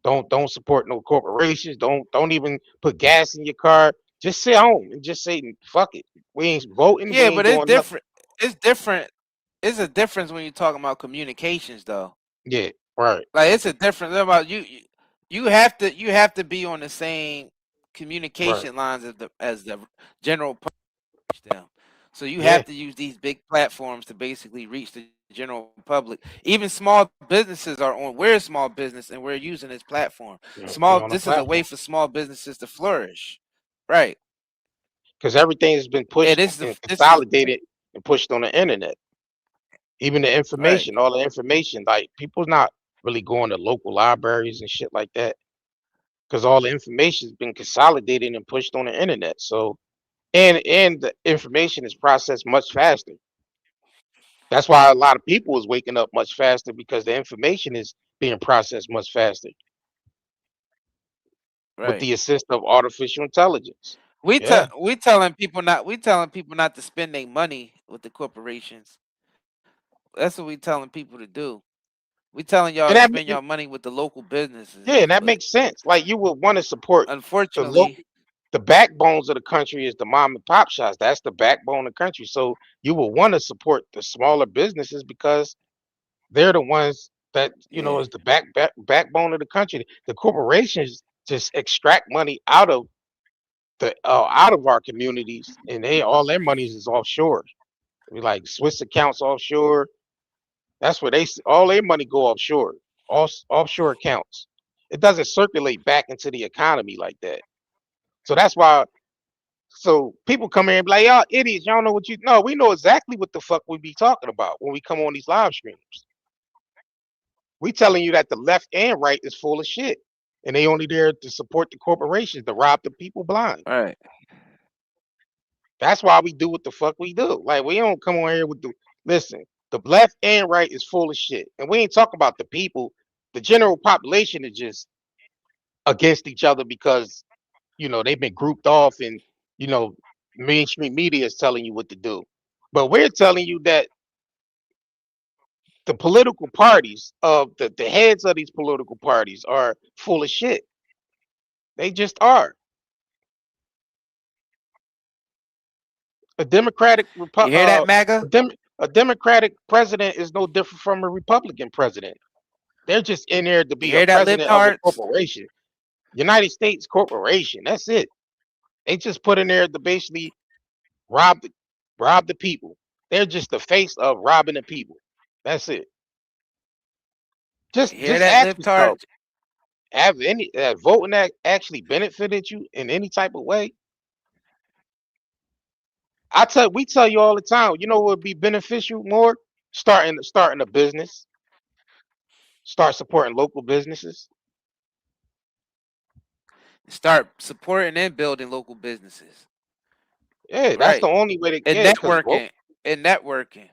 don't support no corporations, don't even put gas in your car. Just sit home and just say fuck it. We ain't voting, we Yeah, ain't but it's doing nothing. different. It's different. It's a difference when you're talking about communications, though. Yeah, right. Like it's a difference about you have to be on the same Right. communication lines as the general public reach them. So you Yeah. have to use these big platforms to basically reach the general public. Even small businesses are on. We're a small business and we're using this platform. Yeah, we on a This is a way platform. for small businesses to flourish. Right. Because everything has been Yeah, pushed and consolidated and pushed on the internet. Even the right. information, all the information, like people's not really going to local libraries and shit like that. Because all the information has been consolidated and pushed on the internet. So and the information is processed much faster. That's why a lot of people is waking up much faster because the information is being processed much faster with Right. the assist of artificial intelligence. Yeah. We telling people not to spend their money with the corporations. That's what we telling people to do. We telling y'all And to that spend y'all money with the local yeah, and businesses, that but makes sense. Like you would want to support the unfortunately, local the backbones of the country is the mom and pop shops. That's the backbone of the country. So you will want to support the smaller businesses because they're the ones that yeah, is the backbone of the country. The corporations just extract money out of our communities, and they all their monies is offshore. Like Swiss accounts offshore. That's where all their money go offshore, offshore accounts. It doesn't circulate back into the economy like that. So that's why. So people come in and be like, y'all idiots, y'all know what you know. We know exactly what the fuck we be talking about when we come on these live streams. We telling you that the left and right is full of shit. And they only there to support the corporations, to rob the people blind. right. That's why we do what the fuck we do. Like we don't come on here with listen, the left and right is full of shit. And we ain't talking about the people. The general population is just against each other because they've been grouped off and you know mainstream media is telling you what to do, but we're telling you that the political parties of the heads of these political parties are full of shit. They just are. A democratic You hear that, MAGA? a democratic president is no different from a republican president. They're just in there to You be a hear that, president of a libtards? corporation. United States corporation, that's it. They just put in there to basically rob the people. They're just the face of robbing the people. That's it. You Just hear just that, ask yourself, libtards? have any voting act actually benefited you in any type of way? we tell you all the time. You know what would be beneficial more? Starting a business. Start supporting local businesses. Start supporting and building local businesses. Yeah, that's the Right. only way to And get it. Because networking.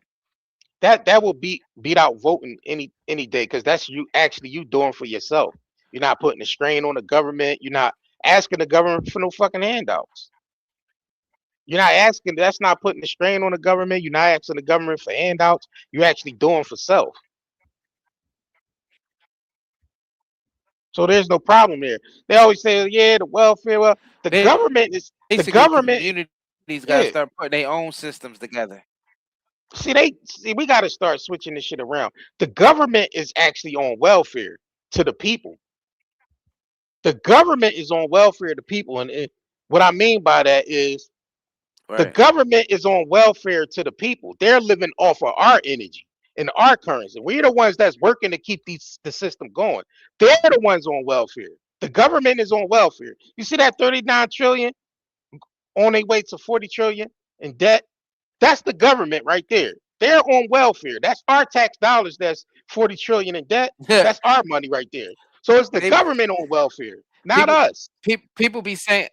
that will beat out voting any day. Because that's you doing for yourself. You're not putting a strain on the government. You're not asking the government for no fucking handouts. You're not asking. That's not putting a strain on the government. You're not asking the government for handouts. You're actually doing for self. So there's no problem there. They always say, yeah, the welfare. Well, the government is the Basically, government. communities gotta Yeah. start putting their own systems together. See, we got to start switching this shit around. The government is actually on welfare to the people. The government is on welfare to the people, and what I mean by that is the Right. government is on welfare to the people. They're living off of our energy and our currency. We're the ones that's working to keep the system going. They're the ones on welfare. The government is on welfare. You see that 39 trillion on their way to 40 trillion in debt? That's the government right there. They're on welfare. That's our tax dollars. That's 40 trillion in debt. That's our money right there. So it's the government on welfare, not us. People be saying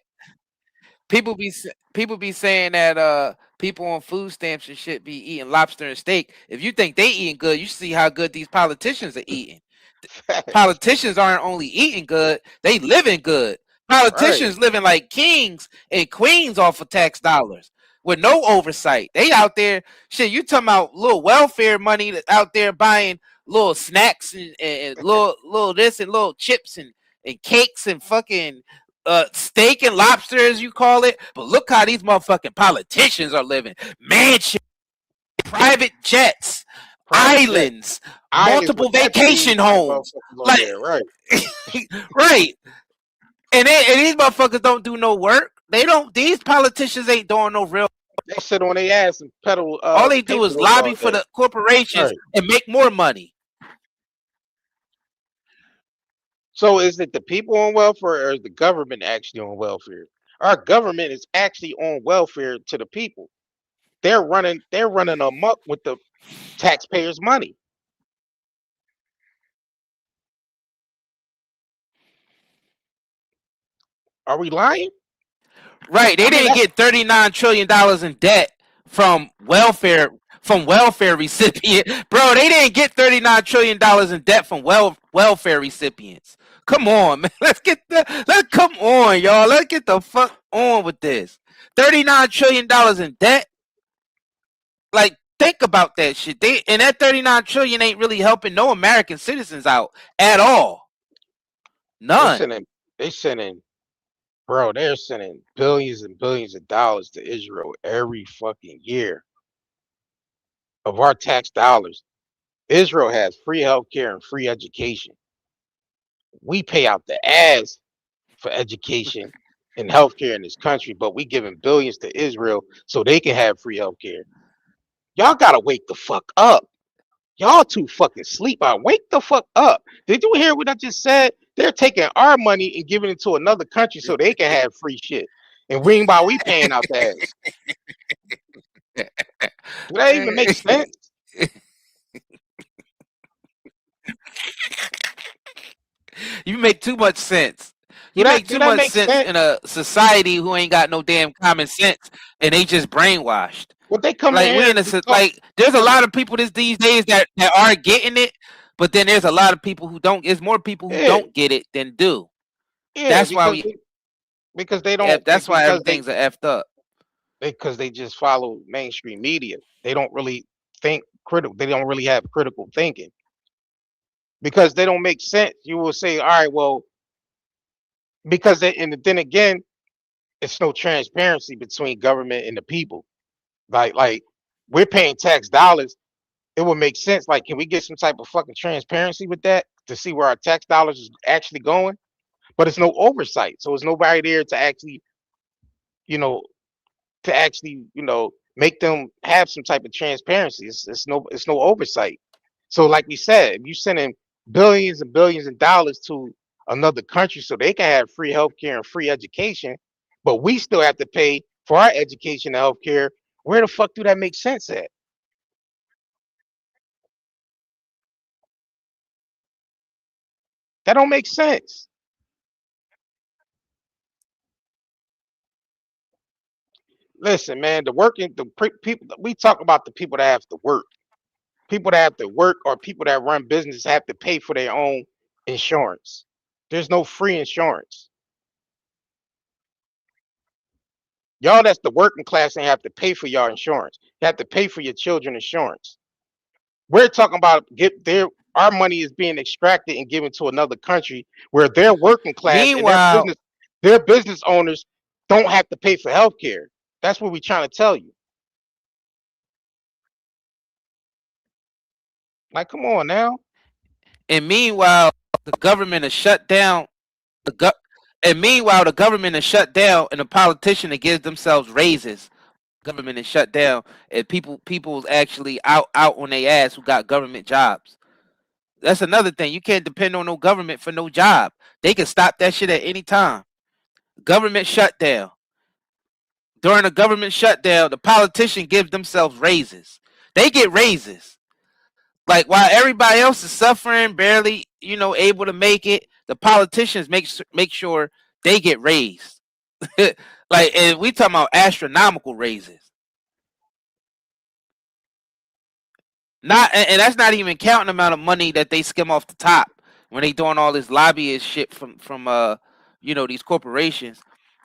people be saying that people on food stamps and shit be eating lobster and steak. If you think they eating good, you see how good these politicians are eating. Politicians aren't only eating good, they living good. Politicians living like kings and queens off of tax dollars with no oversight. They out there, shit, you talking about little welfare money that out there buying little snacks and little this and little chips and cakes and fucking steak and lobster as you call it. But look how these motherfucking politicians are living. Mansions, private jets, islands, multiple vacation homes. Like, right. Right. And these motherfuckers don't do no work. These politicians ain't doing no real. They sit on their ass and peddle. All they do is lobby for the corporations and make more money. So is it the people on welfare or is the government actually on welfare? Our government is actually on welfare to the people. They're running amok with the taxpayers' money. Are we lying? Right. They didn't get $39 trillion in debt from welfare recipient. Bro, they didn't get $39 trillion in debt from welfare recipients. Come on, man. Come on, y'all. Let's get the fuck on with this. $39 trillion in debt. Like, think about that shit. And that 39 trillion ain't really helping no American citizens out at all. None. They're sending billions and billions of dollars to Israel every fucking year of our tax dollars. Israel has free healthcare and free education. We pay out the ass for education and healthcare in this country, but we giving billions to Israel so they can have free healthcare. Y'all gotta wake the fuck up. Y'all too fucking sleep out. Wake the fuck up. Did you hear what I just said? They're taking our money and giving it to another country so they can have free shit. And meanwhile, we paying out the ass. Does that even make sense? You make too much sense. You make too much sense in a society who ain't got no damn common sense and they just brainwashed. Well, they come like we in a there's a lot of people these days that are getting it, but then there's a lot of people who don't. There's more people who don't get it than do. Yeah, that's why because they don't. That's why everything's effed up. Because they just follow mainstream media. They don't really think critical. They don't really have critical thinking. Because they don't make sense. You will say, all right, well, because and then again, it's no transparency between government and the people. Like we're paying tax dollars. It would make sense. Like, can we get some type of fucking transparency with that to see where our tax dollars is actually going? But it's no oversight. So there's nobody there to actually, make them have some type of transparency. It's no oversight. So like we said, if you're sending billions and billions of dollars to another country so they can have free healthcare and free education, but we still have to pay for our education and healthcare Where the fuck do that make sense at? That don't make sense. Listen, man, people. We talk about the people that have to work. People that have to work or people that run business have to pay for their own insurance. There's no free insurance. Y'all that's the working class and have to pay for your insurance. You have to pay for your children's insurance. We're talking about our money is being extracted and given to another country where their working class and Meanwhile, their business owners don't have to pay for health care. That's what we're trying to tell you. Like, come on now. meanwhile, the government is shut down. The government is shut down, and the politician that gives themselves raises. Government is shut down, and people's actually out on their ass who got government jobs. That's another thing. You can't depend on no government for no job. They can stop that shit at any time. Government shutdown. During a government shutdown, the politician gives themselves raises. They get raises. Like while everybody else is suffering, barely, able to make it, the politicians make sure they get raised. Like, and we talking about astronomical raises. And that's not even counting the amount of money that they skim off the top when they doing all this lobbyist shit from these corporations,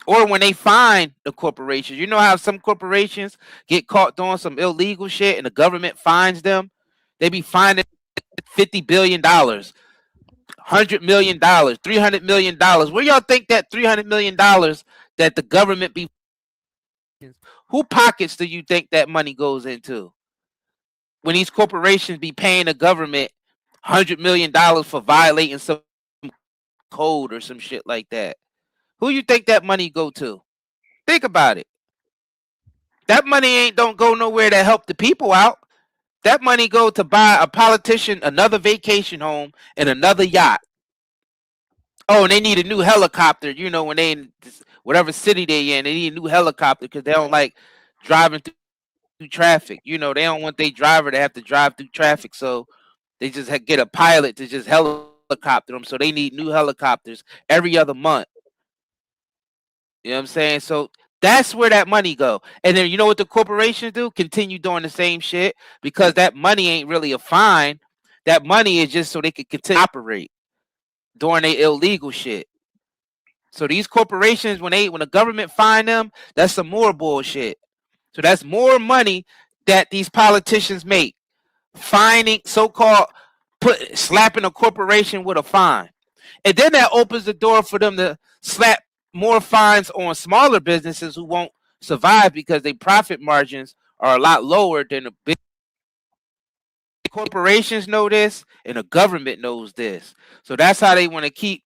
or when they find the corporations. You know how some corporations get caught doing some illegal shit and the government fines them. They be finding $50 billion, $100 million, $300 million. Where y'all think that $300 million that the government be? Who pockets do you think that money goes into? When these corporations be paying the government $100 million for violating some code or some shit like that, who you think that money go to? Think about it. That money don't go nowhere to help the people out. That money go to buy a politician another vacation home and another yacht. Oh, and they need a new helicopter. When they in whatever city they in, they need a new helicopter because they don't like driving through traffic. They don't want their driver to have to drive through traffic, so they just get a pilot to just helicopter them. So they need new helicopters every other month. You know what I'm saying? So that's where that money go. And then you know what the corporations do? Continue doing the same shit because that money ain't really a fine. That money is just so they can continue to operate doing their illegal shit. So these corporations, when the government fine them, that's some more bullshit. So that's more money that these politicians make. Fining, so-called slapping a corporation with a fine. And then that opens the door for them to slap more fines on smaller businesses who won't survive because their profit margins are a lot lower than the big corporations know this, and the government knows this. So that's how they want to keep,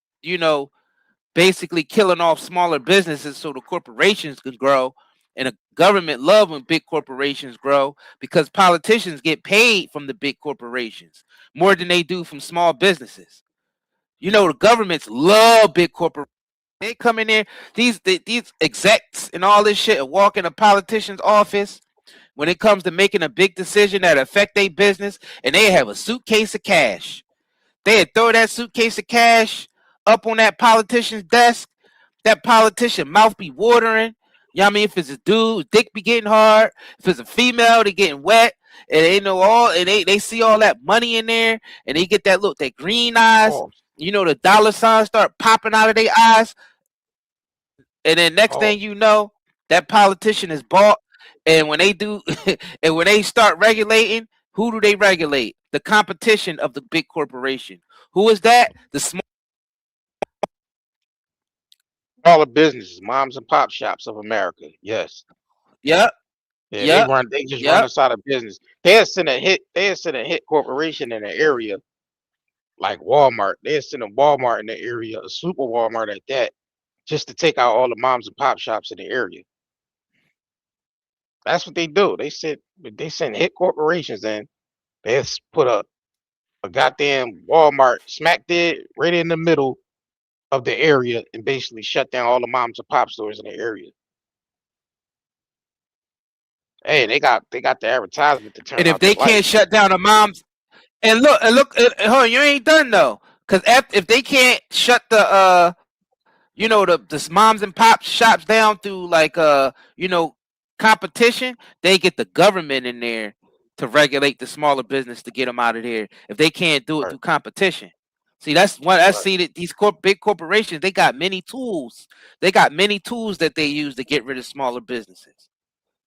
basically killing off smaller businesses so the corporations can grow. And the government love when big corporations grow because politicians get paid from the big corporations more than they do from small businesses. The governments love big corporations. They come in there, these execs and all this shit, and walk in a politician's office when it comes to making a big decision that affect their business, and they have a suitcase of cash. They throw that suitcase of cash up on that politician's desk. That politician mouth be watering. You know what I mean? If it's a dude, dick be getting hard. If it's a female, they getting wet. And they know and they see all that money in there, and they get that look, that green eyes. Oh. The dollar signs start popping out of their eyes. And then next thing you know, that politician is bought. And when they do, and when they start regulating, who do they regulate? The competition of the big corporation. Who is that? The small. All the businesses, moms and pop shops of America. Yes. Yep. Yeah, they just run us out of business. They'll send a hit corporation in an area like Walmart. They'll send a Walmart in the area, a super Walmart at that, just to take out all the moms and pop shops in the area. That's what they do. They send hit corporations in. They put a goddamn Walmart smack dead right in the middle of the area and basically shut down all the moms and pop stores in the area. Hey, they got the advertisement to turn And if out the they can't lights. shut down the moms, and hold on, you ain't done though, because if they can't shut the the moms and pop shops down through like competition, they get the government in there to regulate the smaller business to get them out of there. If they can't do it Right. through competition, see that's what I Right. see that these big corporations, they got many tools. They got many tools that they use to get rid of smaller businesses.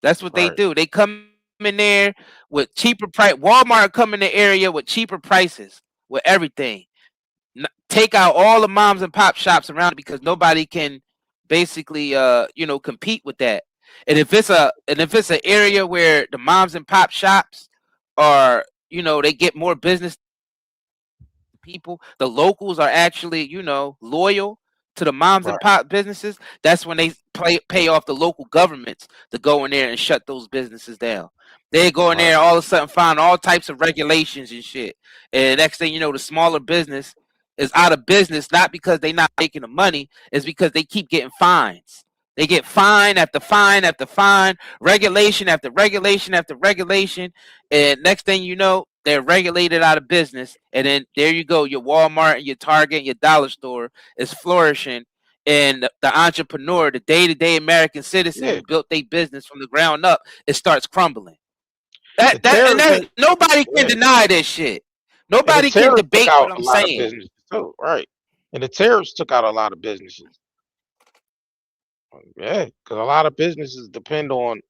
That's what they Right. do. They come in there with cheaper price. Walmart come in the area with cheaper prices with everything. Take out all the moms and pop shops around it because nobody can basically compete with that. And if it's an area where the moms and pop shops are, they get more business people, the locals are actually, loyal to the moms and Right. pop businesses, that's when they pay off the local governments to go in there and shut those businesses down. They go in there Right. and all of a sudden find all types of regulations and shit. And next thing you know, the smaller business is out of business, not because they're not making the money, it's because they keep getting fines. They get fine after fine after fine, regulation after regulation after regulation. And next thing you know, they're regulated out of business. And then there you go, your Walmart and your Target and your dollar store is flourishing. And the entrepreneur, the day-to-day American citizen Yeah. who built their business from the ground up, it starts crumbling. The terrorists, Nobody can deny this shit. and the Nobody can terrorists took debate out what a I'm lot of saying. businesses too. Right. And the terrorists took out a lot of businesses. Yeah, because a lot of businesses depend on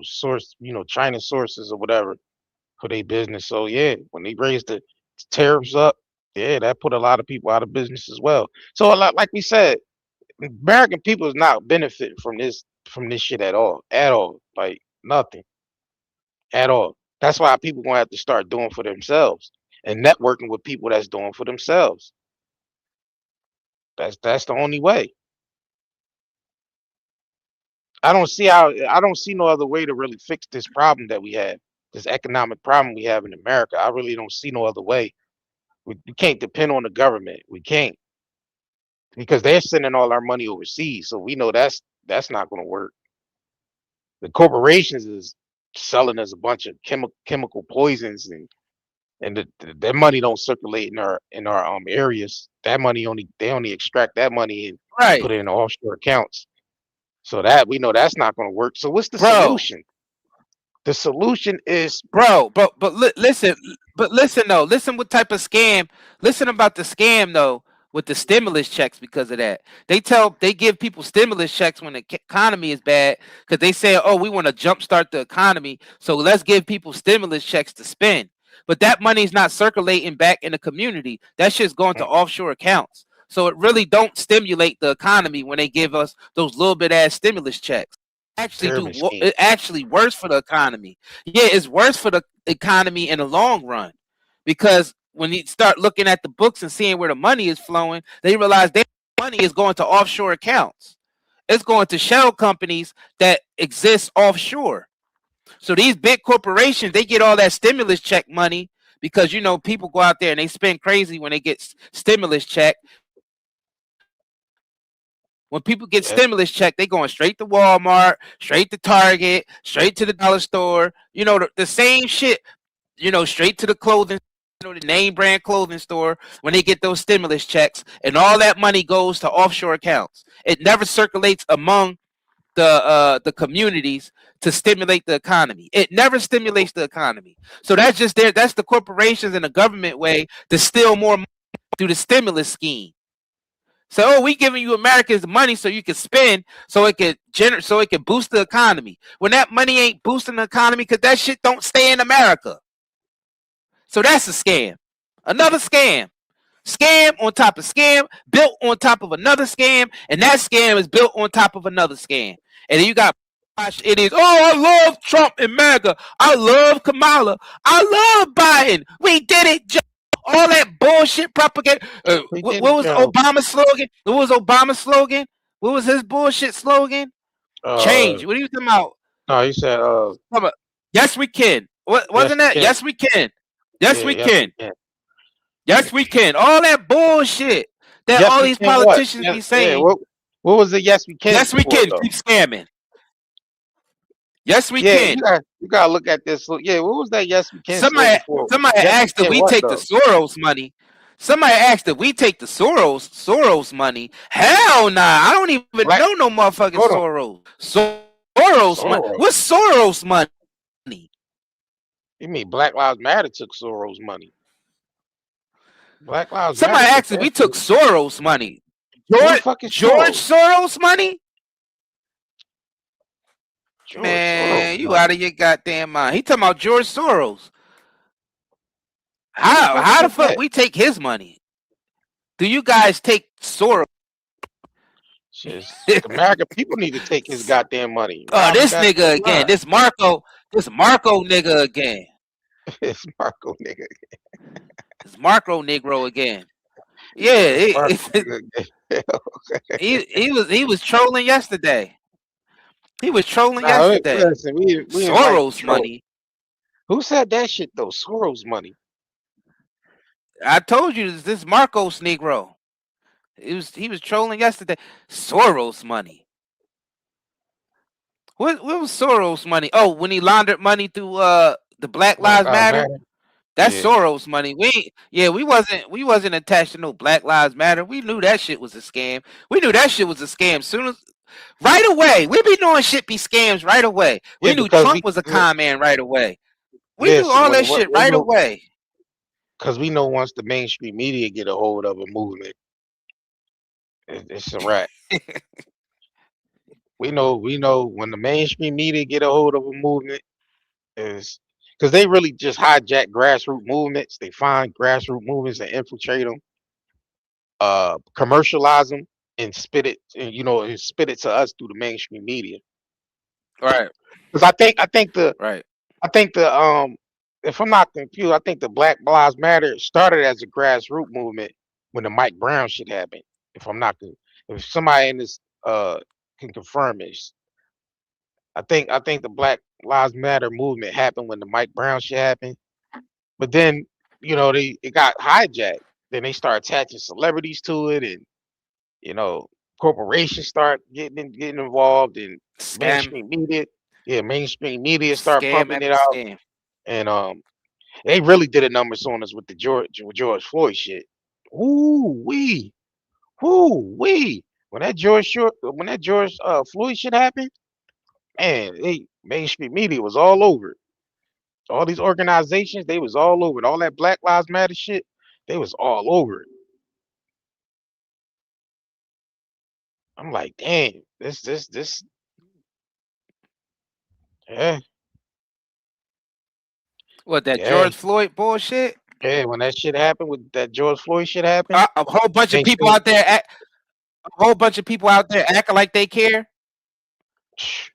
source, China sources or whatever for their business. So yeah, when they raised the tariffs up, yeah, that put a lot of people out of business as well. So a lot, like we said, American people is not benefiting from this shit at all, like nothing at all. That's why people gonna have to start doing for themselves and networking with people that's doing for themselves. That's the only way. I don't see no other way to really fix this problem that we have, this economic problem we have in America. I really don't see no other way. We can't depend on the government. We can't because they're sending all our money overseas. So we know that's not going to work. The corporations is selling us a bunch of chemical poisons and their money don't circulate in our areas. That money they only extract that money and Right. put it in offshore accounts. So that we know that's not going to work. So what's the Bro. solution? The solution is listen though, listen what type of scam, listen about the scam though with the stimulus checks because of that. They give people stimulus checks when the economy is bad because they say, oh, we want to jumpstart the economy, so let's give people stimulus checks to spend. But that money's not circulating back in the community. That shit's going to offshore accounts. So it really don't stimulate the economy when they give us those little bit ass stimulus checks. It actually worse for the economy. Yeah, it's worse for the economy in the long run because when you start looking at the books and seeing where the money is flowing, they realize their money is going to offshore accounts. It's going to shell companies that exist offshore. So these big corporations, they get all that stimulus check money because people go out there and they spend crazy when they get stimulus check. When people get stimulus check, they going straight to Walmart, straight to Target, straight to the dollar store. The same shit. Straight to the clothing, the name brand clothing store when they get those stimulus checks, and all that money goes to offshore accounts. It never circulates among the communities to stimulate the economy. It never stimulates the economy. So that's just there. That's the corporations and the government way to steal more money through the stimulus scheme. So, oh, we giving you Americans money so you can spend, so it can boost the economy. When that money ain't boosting the economy, because that shit don't stay in America. So that's a scam. Another scam. Scam on top of scam, built on top of another scam, and that scam is built on top of another scam. And then you got it is, oh, I love Trump and MAGA. I love Kamala. I love Biden. We did it, Joe. All that bullshit propaganda. What was Obama's slogan? What was Obama's slogan? What was his bullshit slogan? Change. What are you talking about? No, he said yes, we can. What wasn't that? Yes, we can. Yes, we can. Yes, we can. All that bullshit that all these politicians be saying. What was the yes we can? Yes, we can. Keep scamming. Yes, we Yeah, can. you gotta look at this. Yeah, what was that? Yes, we can say Somebody before. somebody Yes, we asked if can we what take the though? Soros money. Somebody asked if we take the Soros money. Hell nah. I don't even Black. know no motherfucking Hold on. Soros. Soros money. Soros. What's Soros money? You mean Black Lives Matter took Soros money? Black Lives Somebody Matter took asked if that we took shit. Soros money. Who the fuck is George Soros? Soros money? George Soros Man, you out money. of your goddamn mind. He talking about George Soros. Who the fuck How the is fuck that? we take his money? Do you guys take Soros? Shit, the American people need to take his goddamn money. Oh, Rob him this goddamn nigga again. blind. This Marco nigga again. It's Marco nigga. This Marco Negro again. It's Yeah, Marco nigga. he was trolling yesterday. He was trolling Nah, yesterday. listen, we didn't like the Soros troll. money. Who said that shit though? Soros money. I told you this Marcos Negro. He was trolling yesterday. Soros money. What was Soros money? Oh, when he laundered money through the Black Black Lives Lives Matter. Matter. That's Yeah. Soros money. We wasn't attached to no Black Lives Matter. We knew that shit was a scam. We knew that shit was a scam soon as right away. We be knowing shit be scams right away. We Yeah, knew because Trump was a con man right away. We yeah, knew all that shit right away. Because we know once the mainstream media get a hold of a movement, it's a wrap. we know when the mainstream media get a hold of a movement is because they really just hijack grassroots movements. They find grassroots movements and infiltrate them, commercialize them, and spit it, and spit it to us through the mainstream media. Right. Because I think the right. if I'm not confused, I think the Black Lives Matter started as a grassroots movement when the Mike Brown shit happened. If I'm not, if somebody in this can confirm this, I think the Black Lives Matter movement happened when the Mike Brown shit happened. But then it got hijacked. Then they start attaching celebrities to it, and corporations start getting involved in mainstream media. Yeah, mainstream media start Scam pumping after it out, scam. and they really did a numbers on us with the George Floyd shit. Ooh wee, ooh wee. When that George Floyd shit happened, man, mainstream media was all over it. All these organizations, they was all over it. All that Black Lives Matter shit, they was all over it. I'm like, damn, this, yeah, What that yeah, George Floyd bullshit? yeah. When that shit happened, with that George Floyd shit happened, A whole bunch of people mainstream, out there acting like they care.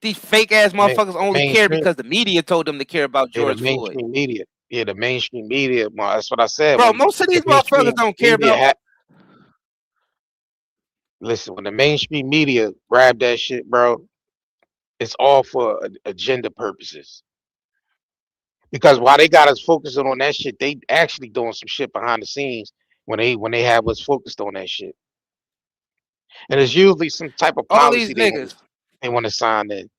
These fake ass motherfuckers only care mainstream, because the media told them to care about yeah, the George Floyd. mainstream media, yeah, the mainstream media. Well, that's what I said. Bro, When most of the these motherfuckers mainstream don't care media about listen, when the mainstream media grab that shit, bro, it's all for agenda purposes. Because while they got us focusing on that shit, they actually doing some shit behind the scenes when they have us focused on that shit. And it's usually some type of all these policy they niggas. want to sign in.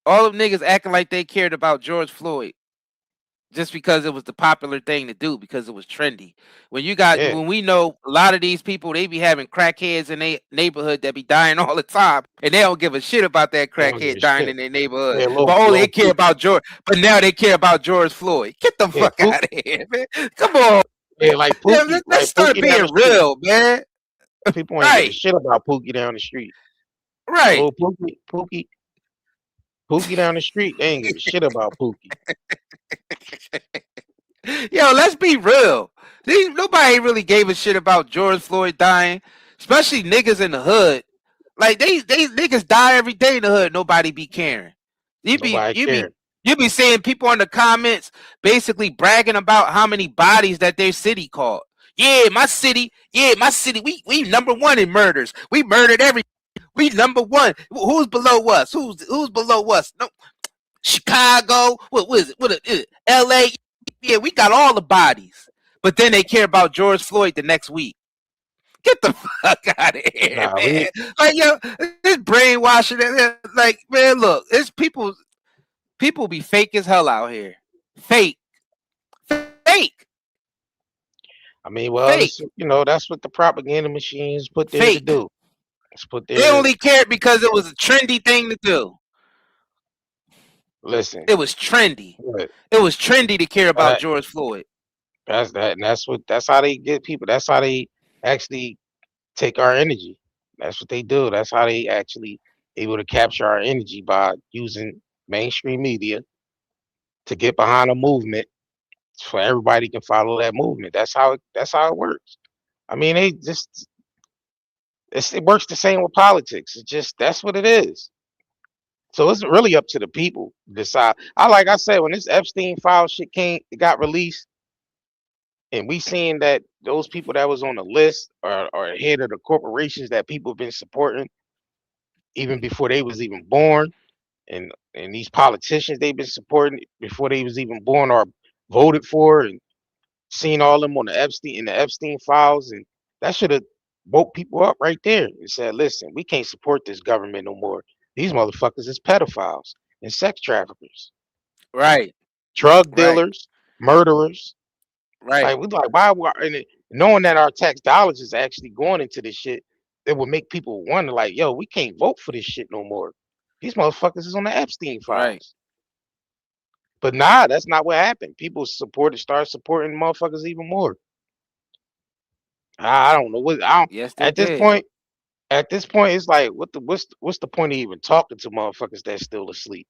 All them niggas acting like they cared about George Floyd just because it was the popular thing to do, because it was trendy. When we know a lot of these people, they be having crackheads in their neighborhood that be dying all the time, and they don't give a shit about that They don't give crackhead a dying shit. in their neighborhood. Yeah, But they care about George. But now they care about George Floyd. Get the Yeah, fuck out of here, man. Come on. yeah, like Yeah, Pookie, let's like start Pookie down being the street. real, man. People ain't give a Right, shit about Pookie down the street. right. Little Pookie down the street, they ain't give a shit about Pookie. Yo, let's be real. Nobody really gave a shit about George Floyd dying, especially niggas in the hood. Like they niggas die every day in the hood. Nobody be caring. Nobody caring. You be seeing people in the comments basically bragging about how many bodies that their city caught. Yeah, my city. We number one in murders. We murdered every. We number one. Who's below us? Who's below us? No, Chicago. What was it? L.A. Yeah, we got all the bodies. But then they care about George Floyd the next week. Get the fuck out of here, Nah, man. Like, yo, this brainwashing. Like, man, look, it's people be fake as hell out here. Fake. Fake. I mean, well, Fake. it's, that's what the propaganda machines put there to Fake. do. It's put there They to only cared because it was a trendy thing to do. listen. It was trendy. Look, It was trendy to care about that, George Floyd. that's that, and that's how they get people. That's how they actually take our energy. That's what they do. That's how they actually able to capture our energy by using mainstream media to get behind a movement so everybody can follow that movement. That's how it works. I mean, they just it works the same with politics. It's just that's what it is. So it's really up to the people to decide. Like I said, when this Epstein file shit it got released, and we seeing that those people that was on the list are head of the corporations that people have been supporting even before they was even born, and these politicians they've been supporting before they was even born or voted for, and seen all them on the Epstein files, and that should have woke people up right there and said, listen, we can't support this government no more. These motherfuckers is pedophiles and sex traffickers, Right. drug Right. dealers, murderers. Right. Like we like why knowing that our tax dollars is actually going into this shit, it would make people wonder like, yo, we can't vote for this shit no more. These motherfuckers is on the Epstein files. Right. But nah, that's not what happened. People start supporting motherfuckers even more. I don't know what I don't, Yes, they at this did. point. At this point, it's like, what's the point of even talking to motherfuckers that's still asleep?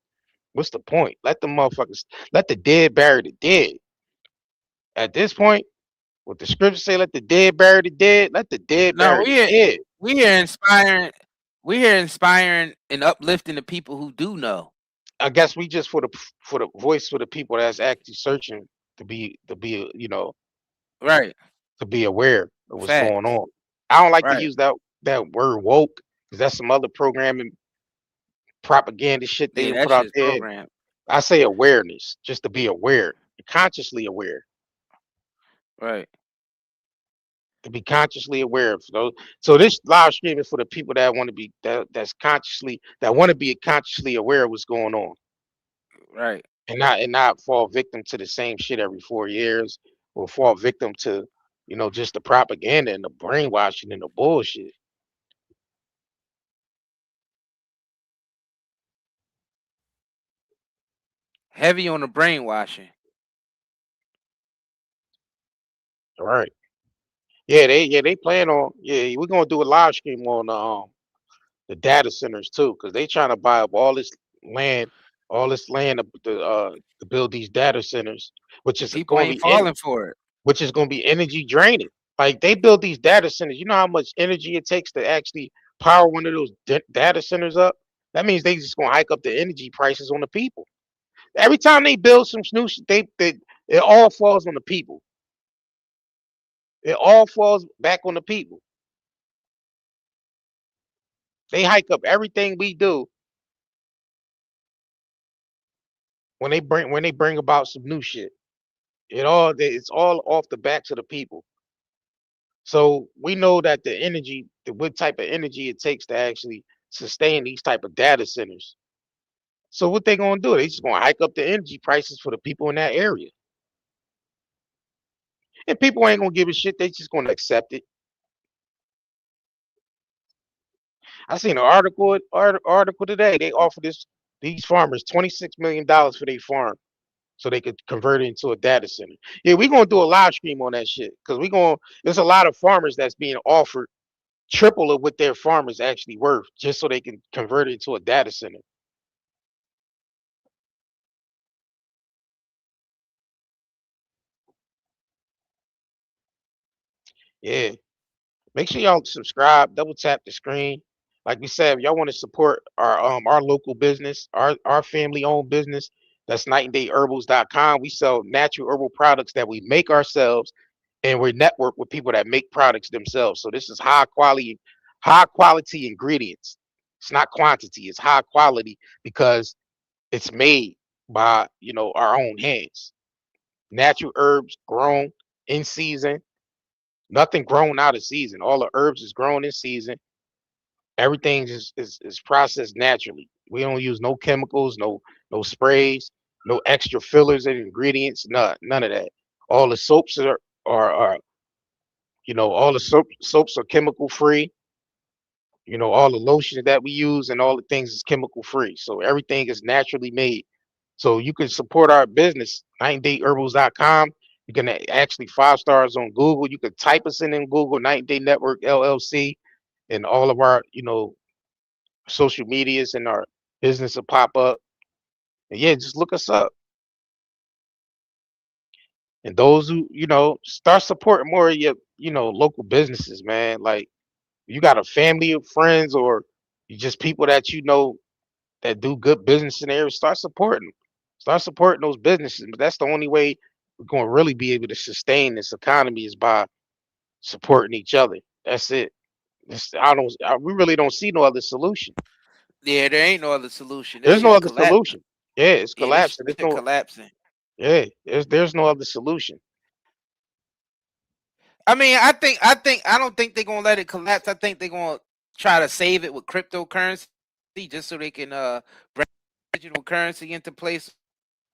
What's the point? Let the dead bury the dead. At this point, what the scriptures say, let the dead bury the dead. Let the dead No, bury the dead. we are inspiring. We are inspiring and uplifting the people who do know. I guess we just for the voice for the people that's actually searching to be Right. to be aware of what's going Facts. on. I don't like to Right. use that word woke because that's some other programming propaganda shit they Yeah, didn't that put out shit's there. programmed. I say awareness, just to be aware, consciously aware, Right. to be consciously aware of those. So this live stream is for the people that want to be that want to be consciously aware of what's going on, Right. and not fall victim to the same shit every 4 years, or fall victim to just the propaganda and the brainwashing and the bullshit. Heavy on the brainwashing. All right. Yeah, they plan on we're gonna do a live stream on the data centers too, because they trying to buy up land, all this land to build these data centers, which is People going to ain't be falling for it. which is going to be energy draining. Like they build these data centers, you know how much energy it takes to actually power one of those data centers up. That means they just gonna hike up the energy prices on the people. Every time they build some new shit, it all falls on the people. It all falls back on the people. They hike up everything we do when they bring about some new shit. It's all off the backs of the people. So we know that what type of energy it takes to actually sustain these type of data centers. So what they gonna do? They just gonna hike up the energy prices for the people in that area, and people ain't gonna give a shit. They just gonna accept it. I seen an article today. They offered these farmers $26 million for their farm so they could convert it into a data center. Yeah, we're gonna do a live stream on that shit because there's a lot of farmers that's being offered triple of what their farm is actually worth just so they can convert it into a data center. Yeah. Make sure y'all subscribe, double tap the screen. Like we said, if y'all want to support our local business, our family owned business, that's nightandayherbals.com. We sell natural herbal products that we make ourselves, and we network with people that make products themselves. So this is high quality ingredients. It's not quantity, it's high quality because it's made by our own hands. Natural herbs grown in season, Nothing grown out of season. All the herbs is grown in season. Everything is processed naturally. We don't use no chemicals, no sprays, no extra fillers and ingredients, none of that. All the soaps are all the soaps are chemical free. All the lotions that we use and all the things is chemical free. So everything is naturally made. So you can support our business, 9dateherbals.com. You can actually 5 stars on Google. You can type us in Google, 9 Day Network LLC, and all of our, social medias and our business will pop up. And yeah, just look us up. And those who, start supporting more of your, local businesses, man. Like you got a family of friends or you just people that that do good business in the area, start supporting them. Start supporting those businesses. But that's the only way we're going to really be able to sustain this economy is by supporting each other. That's it. We really don't see no other solution. Yeah, there ain't no other solution. This There's no shit other collapsing. solution. Yeah, it's Yeah, this collapsing. There's shit no collapsing. yeah, there's no other solution. I mean, I don't think they're gonna let it collapse. I think they're gonna try to save it with cryptocurrency just so they can bring digital currency into place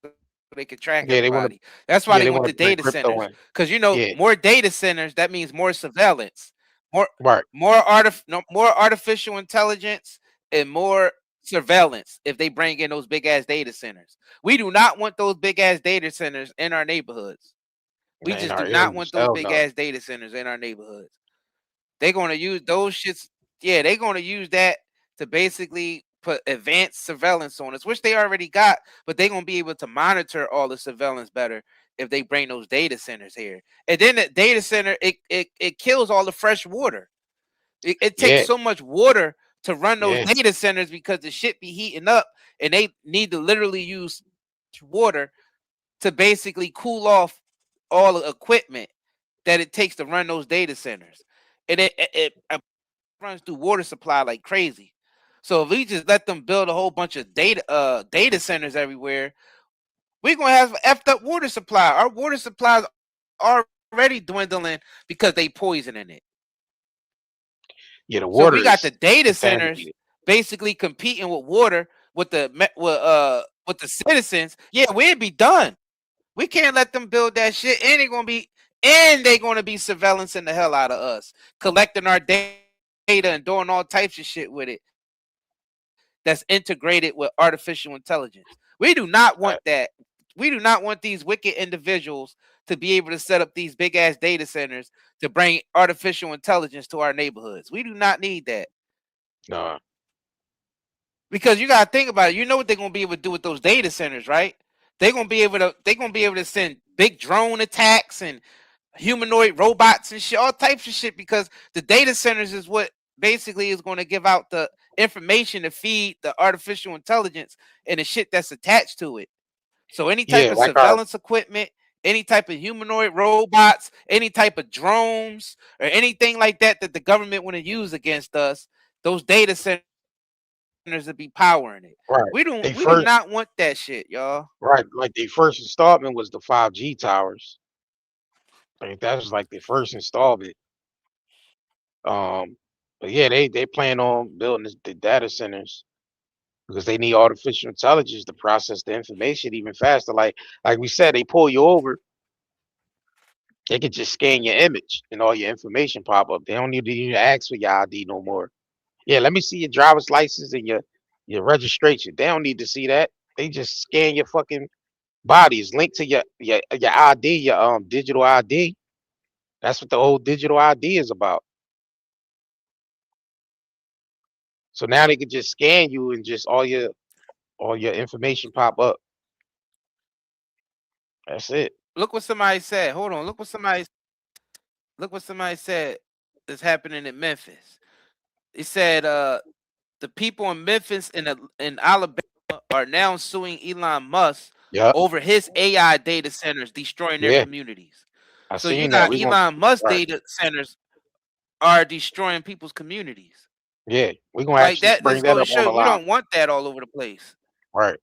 so they can track Yeah, they want to everybody. That's why they they want want the to bring data crypto centers. in. Because Yeah, more data centers, that means more surveillance, more right. more artificial intelligence and more surveillance if they bring in those big ass data centers. We do not want those big ass data centers in our neighborhoods. We In just our do not areas. want those Hell big no. ass data centers in our neighborhoods. They're gonna use those shits. Yeah, they're gonna use that to basically put advanced surveillance on us, which they already got, but they're gonna be able to monitor all the surveillance better if they bring those data centers here. And then the data center, it kills all the fresh water. It takes Yeah, so much water to run those yeah, data centers because the shit be heating up and they need to literally use water to basically cool off all the equipment that it takes to run those data centers. And it runs through water supply like crazy. So if we just let them build a whole bunch of data centers everywhere, we're gonna have effed up water supply. Our water supplies are already dwindling because they poisoning it. yeah. The So if we water got the is data centers contaminated. basically competing with water with the citizens. Yeah, we'd be done. We can't let them build that shit, and they're gonna be surveillancing the hell out of us, collecting our data and doing all types of shit with it. That's integrated with artificial intelligence. We do not want that. We do not want these wicked individuals to be able to set up these big ass data centers to bring artificial intelligence to our neighborhoods. We do not need that. No. Because you gotta think about it. You know what they're gonna be able to do with those data centers, right? They're gonna be able to send big drone attacks and humanoid robots and shit, all types of shit, because the data centers is what basically is going to give out the information to feed the artificial intelligence and the shit that's attached to it. So any type Yeah, of like our surveillance equipment, any type of humanoid robots, any type of drones, or anything like that that the government want to use against us, those data centers will be powering it. right. They We do first not want that shit, y'all. right, like the first installment was the 5G towers. Like that was like the first installment. Um, but yeah, they plan on building the data centers because they need artificial intelligence to process the information even faster. Like we said, they pull you over, they can just scan your image and all your information pop up. They don't need to even ask for your ID no more. Yeah, let me see your driver's license and your registration. They don't need to see that. They just scan your fucking body. It's linked to your ID, your digital ID. That's what the whole digital ID is about. So now they can just scan you and just all your information pop up. That's it. Look what somebody said. Hold on. Look what somebody said is happening in Memphis. He said the people in Memphis and in Alabama are now suing Elon Musk Yep. over his AI data centers destroying their Yeah, communities. I So you seen that. got We going Elon Musk right. data centers are destroying people's communities. Yeah, we gonna Like actually that, bring let's that go to up on show the we line. don't want that all over the place. Right.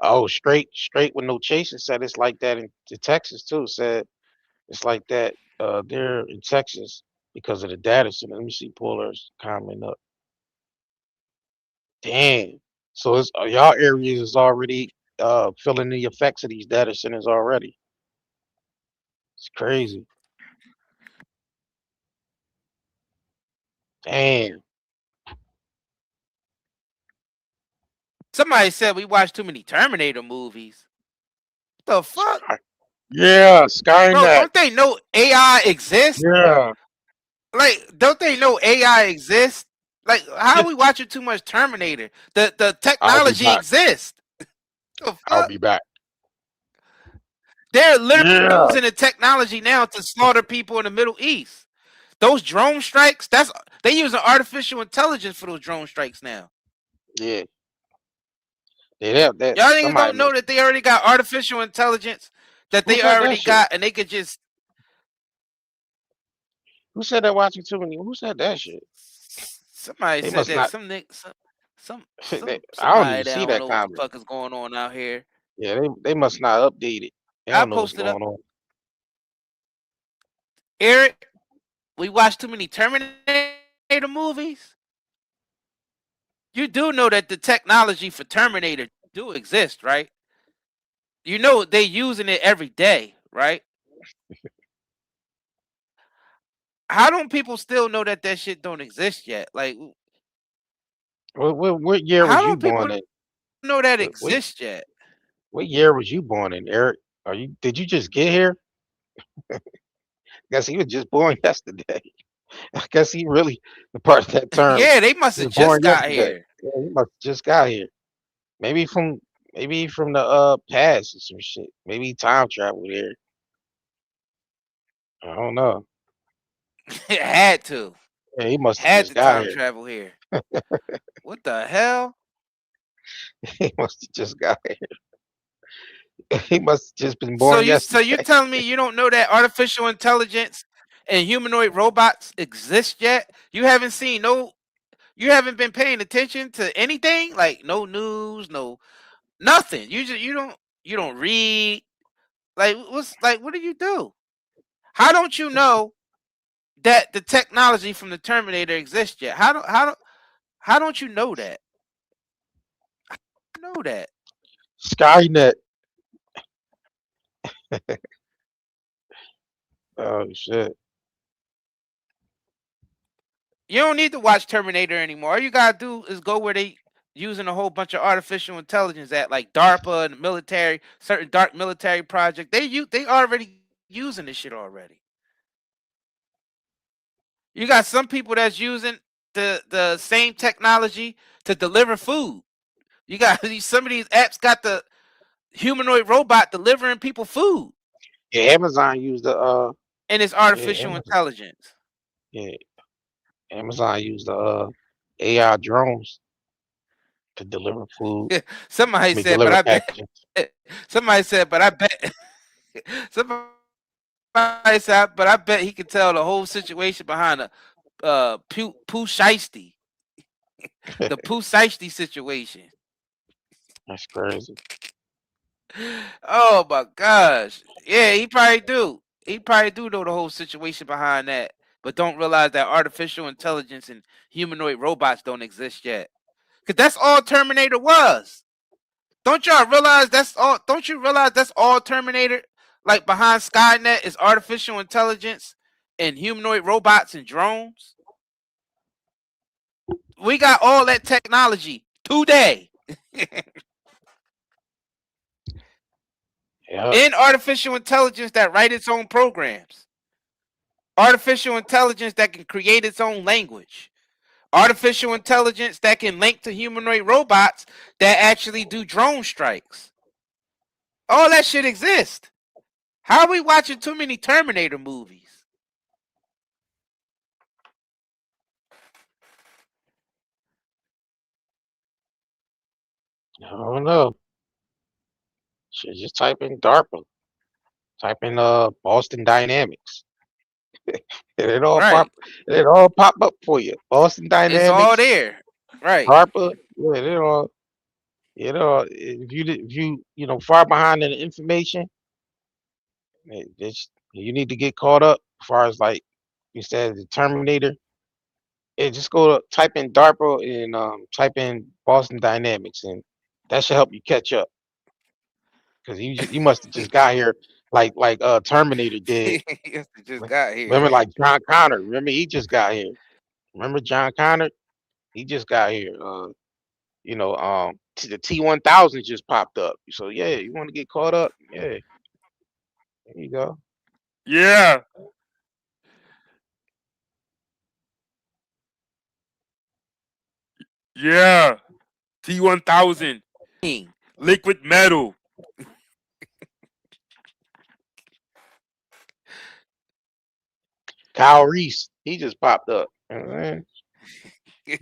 Oh, straight with no chasing said it's like that in Texas too. Said It's like that. They're in Texas because of the data center. Let me see Polar's comment up. Damn. So it's y'all areas is already feeling the effects of these data centers already. It's crazy. Damn. Somebody said we watch too many Terminator movies. The fuck? Yeah, Bro, Skynet. don't they know AI exists? Yeah. Like, don't they know AI exists? Like, how are we watching too much Terminator? The I'll be technology back. exists. The I'll fuck? be back. They're literally Yeah. using the technology now to slaughter people in the Middle East. Those drone strikes, they using artificial intelligence for those drone strikes now. Yeah. Y'all Y'all niggas somebody don't know must. that they already got artificial intelligence that Who they said that already shit? got, and they could just Who said that watching too many? Who said that shit? somebody They said must that not. I don't somebody even that see don't that know what the comment. fuck is going on out here. Yeah, they must not update it. They I don't know what's posted up, going on. Eric, we watch too many Terminator movies. You do know that the technology for Terminator do exist, right? You know they using it every day, right? How don't people still know that that shit don't exist yet? Like, What year how was you don't people born in? know that What exists yet? what year was you born in, Eric? Did you just get here? Guess he was just born yesterday. I guess he really the part of that term. Yeah, they must He have was born just got yesterday. here. Yeah, he must just got here. Maybe from the past or some shit. Maybe he time traveled here. I don't know. It had to. Yeah, he must have Had just to got time here. travel here. What the hell? He must have just got here. He must have just been So born you're yesterday. telling me you don't know that artificial intelligence and humanoid robots exist yet? You haven't seen you haven't been paying attention to anything? Like no news, no nothing. You don't read. Like what do you do? How don't you know that the technology from the Terminator exists yet? How don't you know that? Know that. Skynet. Oh shit. You don't need to watch Terminator anymore. All you gotta do is go where they using a whole bunch of artificial intelligence at, like DARPA and the military, certain dark military project. They already using this shit already. You got some people that's using the same technology to deliver food. You got some of these apps got the humanoid robot delivering people food, Yeah, Amazon used the and it's yeah, artificial Amazon, intelligence. yeah, Amazon used the AI drones to deliver food. Somebody I mean, said, but deliver I bet. packages. Somebody said, but I bet. Somebody said, but I bet he could tell the whole situation behind the Pooh Shiesty, the Pooh Shiesty situation. That's crazy. Oh my gosh. Yeah, he probably do. He probably do know the whole situation behind that, but don't realize that artificial intelligence and humanoid robots don't exist yet. Cause that's all Terminator was. Don't y'all realize that's all? Don't you realize that's all Terminator? Like behind Skynet is artificial intelligence and humanoid robots and drones. We got all that technology today. Yeah, In artificial intelligence that write its own programs. Artificial intelligence that can create its own language. Artificial intelligence that can link to humanoid robots that actually do drone strikes. All that shit exists. How are we watching too many Terminator movies? I don't know. Shit, just type in DARPA. Type in Boston Dynamics. It all Right. pop up for you. Boston It's all Dynamics, there. Right. DARPA. Yeah, it all. If you far behind in the information, it's You need to get caught up as far as like you said, the Terminator. Yeah, just go to type in DARPA and type in Boston Dynamics, and that should help you catch up. Because you must have just got here like Terminator did. Yes, they just got here. Remember like John Connor. Remember he just got here. Remember John Connor? He just got here. The T-1000 just popped up. So yeah, you want to get caught up? Yeah, there you go. Yeah. Yeah. T-1000. Liquid metal. Kyle Reese, he just popped up. You know what I'm saying?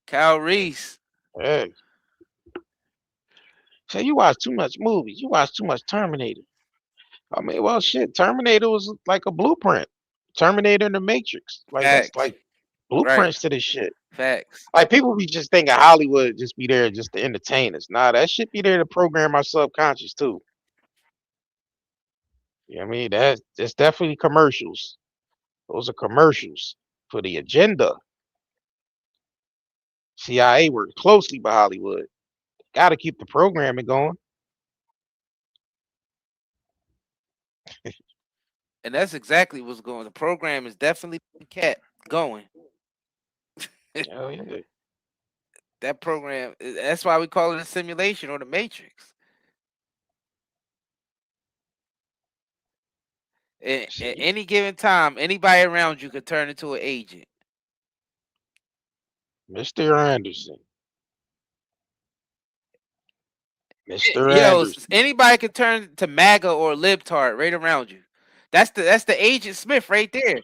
Kyle Reese. Yeah. So you watch too much movies. You watch too much Terminator. I mean, well, shit. Terminator was like a blueprint. Terminator and the Matrix. Like that's Facts. like Right. blueprints to this shit. Facts. Like people be just thinking Hollywood just be there just to entertain us. Nah, that shit be there to program our subconscious too. You know what I mean? That's definitely commercials. Those are commercials for the agenda. CIA works closely with Hollywood. Got to keep the programming going. And that's exactly what's going. The program is definitely kept going. Hell yeah. That program. That's why we call it a simulation or the Matrix. At any given time, anybody around you could turn into an agent. Mr. Anderson. Mr. Yo, Anderson. anybody could turn to MAGA or libtard right around you. That's the Agent Smith right there.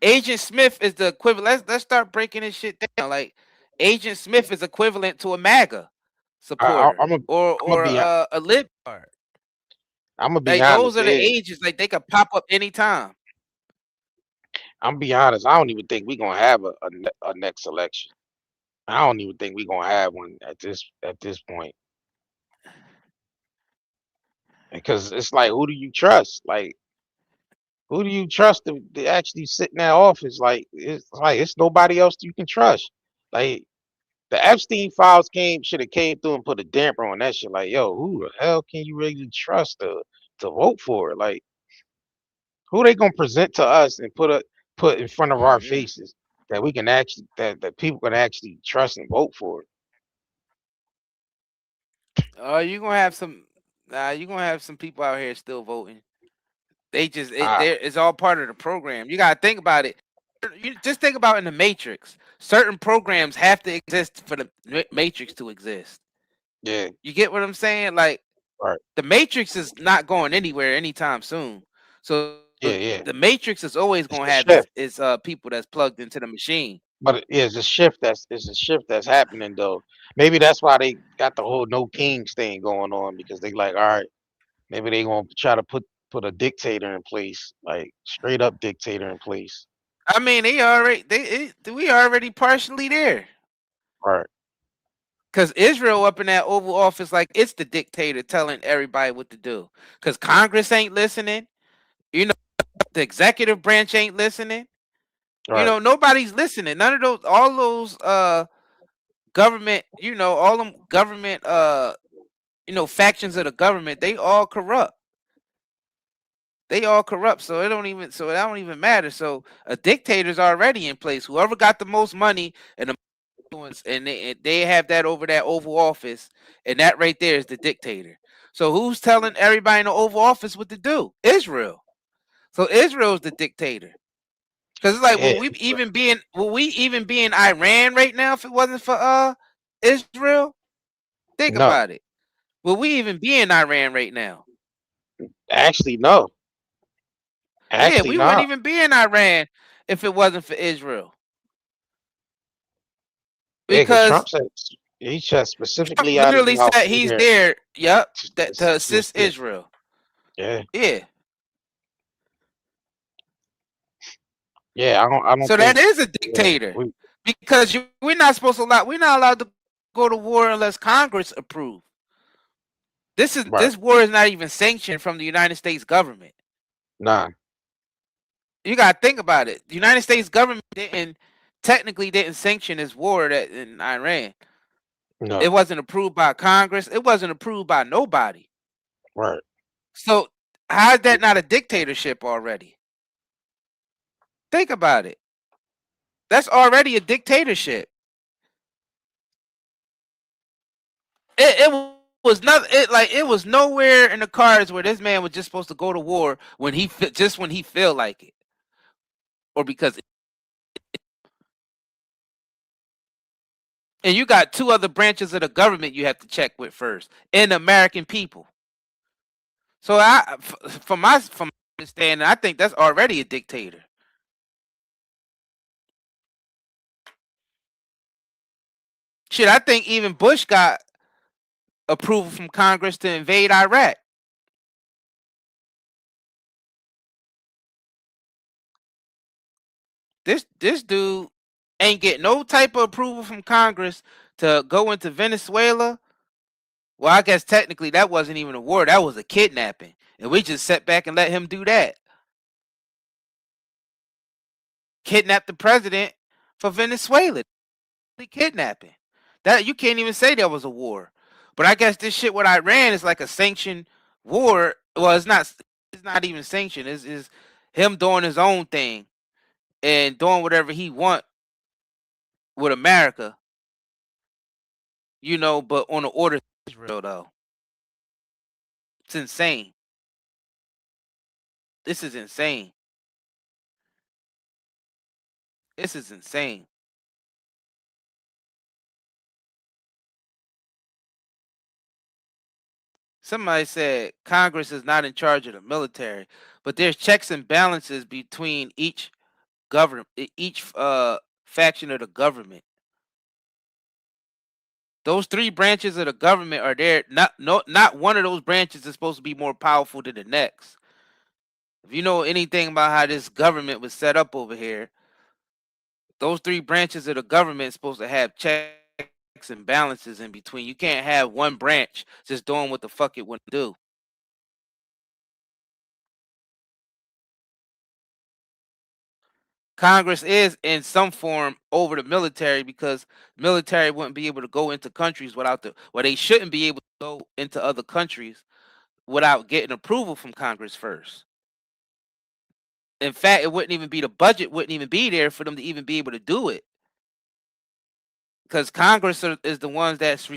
Agent Smith is the equivalent. Let's start breaking this shit down. Like Agent Smith is equivalent to a MAGA supporter or a libtard. I'm gonna be Like honest. those are the agents. Like they could pop up anytime. I'm gonna be honest. I don't even think we're gonna have a next election. I don't even think we're gonna have one at this point. Because it's like, who do you trust? Like, who do you trust to actually sit in that office? Like it's nobody else you can trust. Like the Epstein files should have came through and put a damper on that shit. Like, yo, who the hell can you really trust to vote for? Like, who they gonna present to us and put in front of our faces that we can actually that people can actually trust and vote for? You're gonna have some. You're gonna have some people out here still voting. They just it's all part of the program. You gotta think about it. You just think about in the Matrix. Certain programs have to exist for the Matrix to exist. Yeah. You get what I'm saying? Like, right. The Matrix is not going anywhere anytime soon. So yeah. The Matrix is always gonna have its people that's plugged into the machine. But it's a shift that's happening though. Maybe that's why they got the whole no kings thing going on, because they like, all right, maybe they gonna try to put a dictator in place, like straight up dictator in place. I mean, we already partially there. Right. Because Israel up in that Oval Office, like it's the dictator telling everybody what to do. Because Congress ain't listening. You know, the executive branch ain't listening. Right. You know, nobody's listening. None of all those government, all them government factions of the government, they all corrupt. So that don't even matter. So a dictator's already in place. Whoever got the most money and the and they have that over that Oval Office, and that right there is the dictator. So who's telling everybody in the Oval Office what to do? Israel. So Israel's the dictator. Because it's like, will we even be in Iran right now if it wasn't for Israel? Think about it. Will we even be in Iran right now? Actually, no. We wouldn't even be in Iran if it wasn't for Israel. Because Trump said he said specifically Trump literally said he's there. Yep, to assist Israel. Yeah. Yeah. Yeah, I don't. So that is a dictator, because we're not supposed to allow. We're not allowed to go to war unless Congress approves. This war is not even sanctioned from the United States government. Nah. You gotta think about it. The United States government technically didn't sanction this war in Iran. No. It wasn't approved by Congress. It wasn't approved by nobody. Right. So how is that not a dictatorship already? Think about it. That's already a dictatorship. It was not it was nowhere in the cards where this man was just supposed to go to war when he feel like it, or because. And you got two other branches of the government you have to check with first, and the American people. So from my understanding, I think that's already a dictator. Shit, I think even Bush got approval from Congress to invade Iraq. This dude ain't get no type of approval from Congress to go into Venezuela. Well, I guess technically that wasn't even a war. That was a kidnapping. And we just sat back and let him do that. Kidnap the president for Venezuela. Kidnapping. That you can't even say there was a war. But I guess this shit with Iran is like a sanctioned war. Well, it's not even sanctioned. It's him doing his own thing and doing whatever he want with America. You know, but on the order of Israel though. It's insane. This is insane. This is insane. Somebody said Congress is not in charge of the military, but there's checks and balances between each faction of the government. Those three branches of the government are there. Not one of those branches is supposed to be more powerful than the next. If you know anything about how this government was set up over here, those three branches of the government are supposed to have checks and balances in between. You can't have one branch just doing what the fuck it want to do. Congress is in some form over the military because military wouldn't be able to go into countries they shouldn't be able to go into other countries without getting approval from Congress first. In fact, the budget wouldn't even be there for them to even be able to do it. Because Congress is the ones that's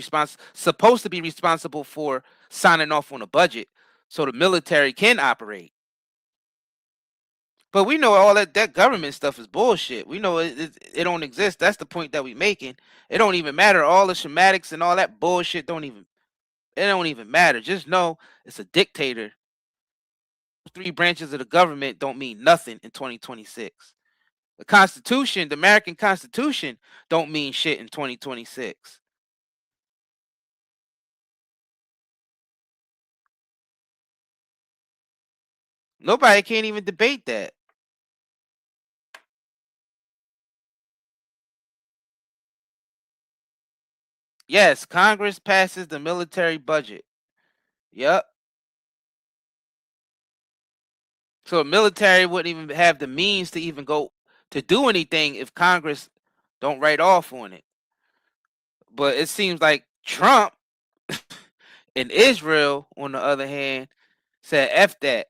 supposed to be responsible for signing off on a budget so the military can operate. But we know all that government stuff is bullshit. We know it don't exist. That's the point that we making. It don't even matter. All the schematics and all that bullshit don't even matter. Just know it's a dictator. Three branches of the government don't mean nothing in 2026. The Constitution, the American Constitution, don't mean shit in 2026. Nobody can't even debate that. Yes, Congress passes the military budget. Yep. So the military wouldn't even have the means to even go to do anything if Congress don't write off on it. But it seems like Trump and Israel, on the other hand, said F that.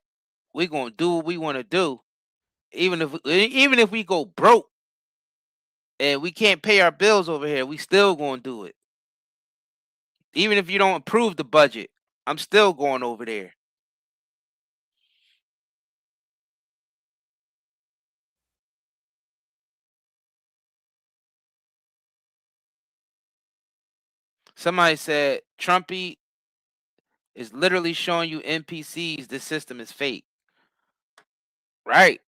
We're gonna do what we want to do. Even if we go broke and we can't pay our bills over here, we still gonna do it. Even if you don't approve the budget, I'm still going over there. Somebody said Trumpy is literally showing you NPCs this system is fake. Right.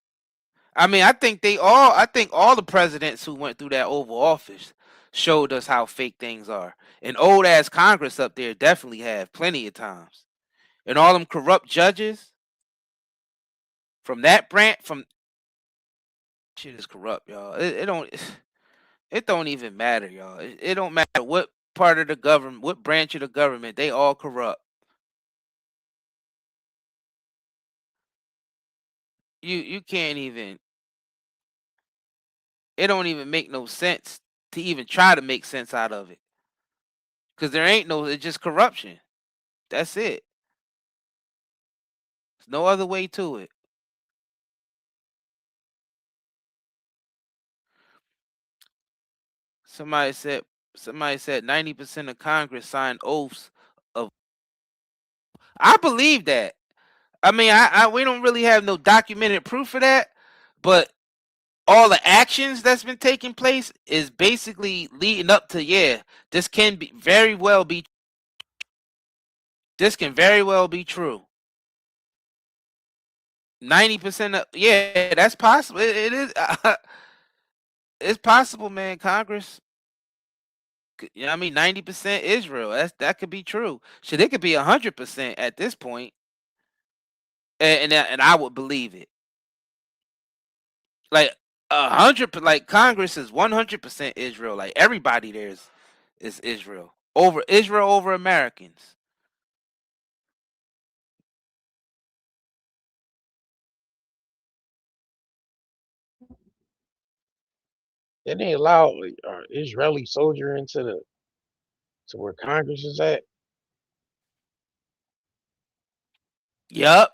I mean, I think all the presidents who went through that Oval Office showed us how fake things are. And old ass Congress up there definitely have plenty of times. And all them corrupt judges from that branch shit is corrupt, y'all. It don't even matter, y'all. It don't matter what part of the government, what branch of the government, they all corrupt. you can't even. It don't even make no sense to even try to make sense out of it, because there ain't no. It's just corruption. That's it. There's no other way to it. Somebody said. Somebody said 90% of Congress signed oaths of. I believe that. I mean, we don't really have no documented proof of that, but all the actions that's been taking place is basically leading up to, yeah, this can be very well be. This can very well be true. 90% of, yeah, that's possible. It is. It's possible, man. Congress. You know what I mean? 90% Israel. That could be true. Shit, it could be 100% at this point, and I would believe it. Like 100, like Congress is 100% Israel. Like everybody there is Israel over Americans. Didn't they allow Israeli soldier into the to where Congress is at? Yup.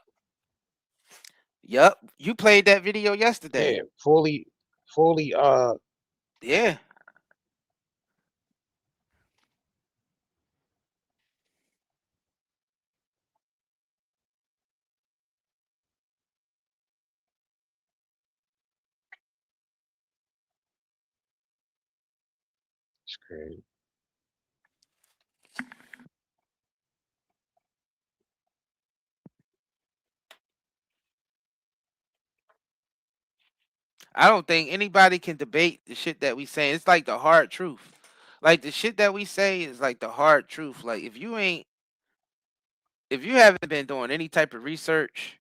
Yup. You played that video yesterday. Yeah, fully. Yeah. It's crazy. I don't think anybody can debate the shit that we say. It's like the hard truth. Like the shit that we say is like the hard truth. Like if you haven't been doing any type of research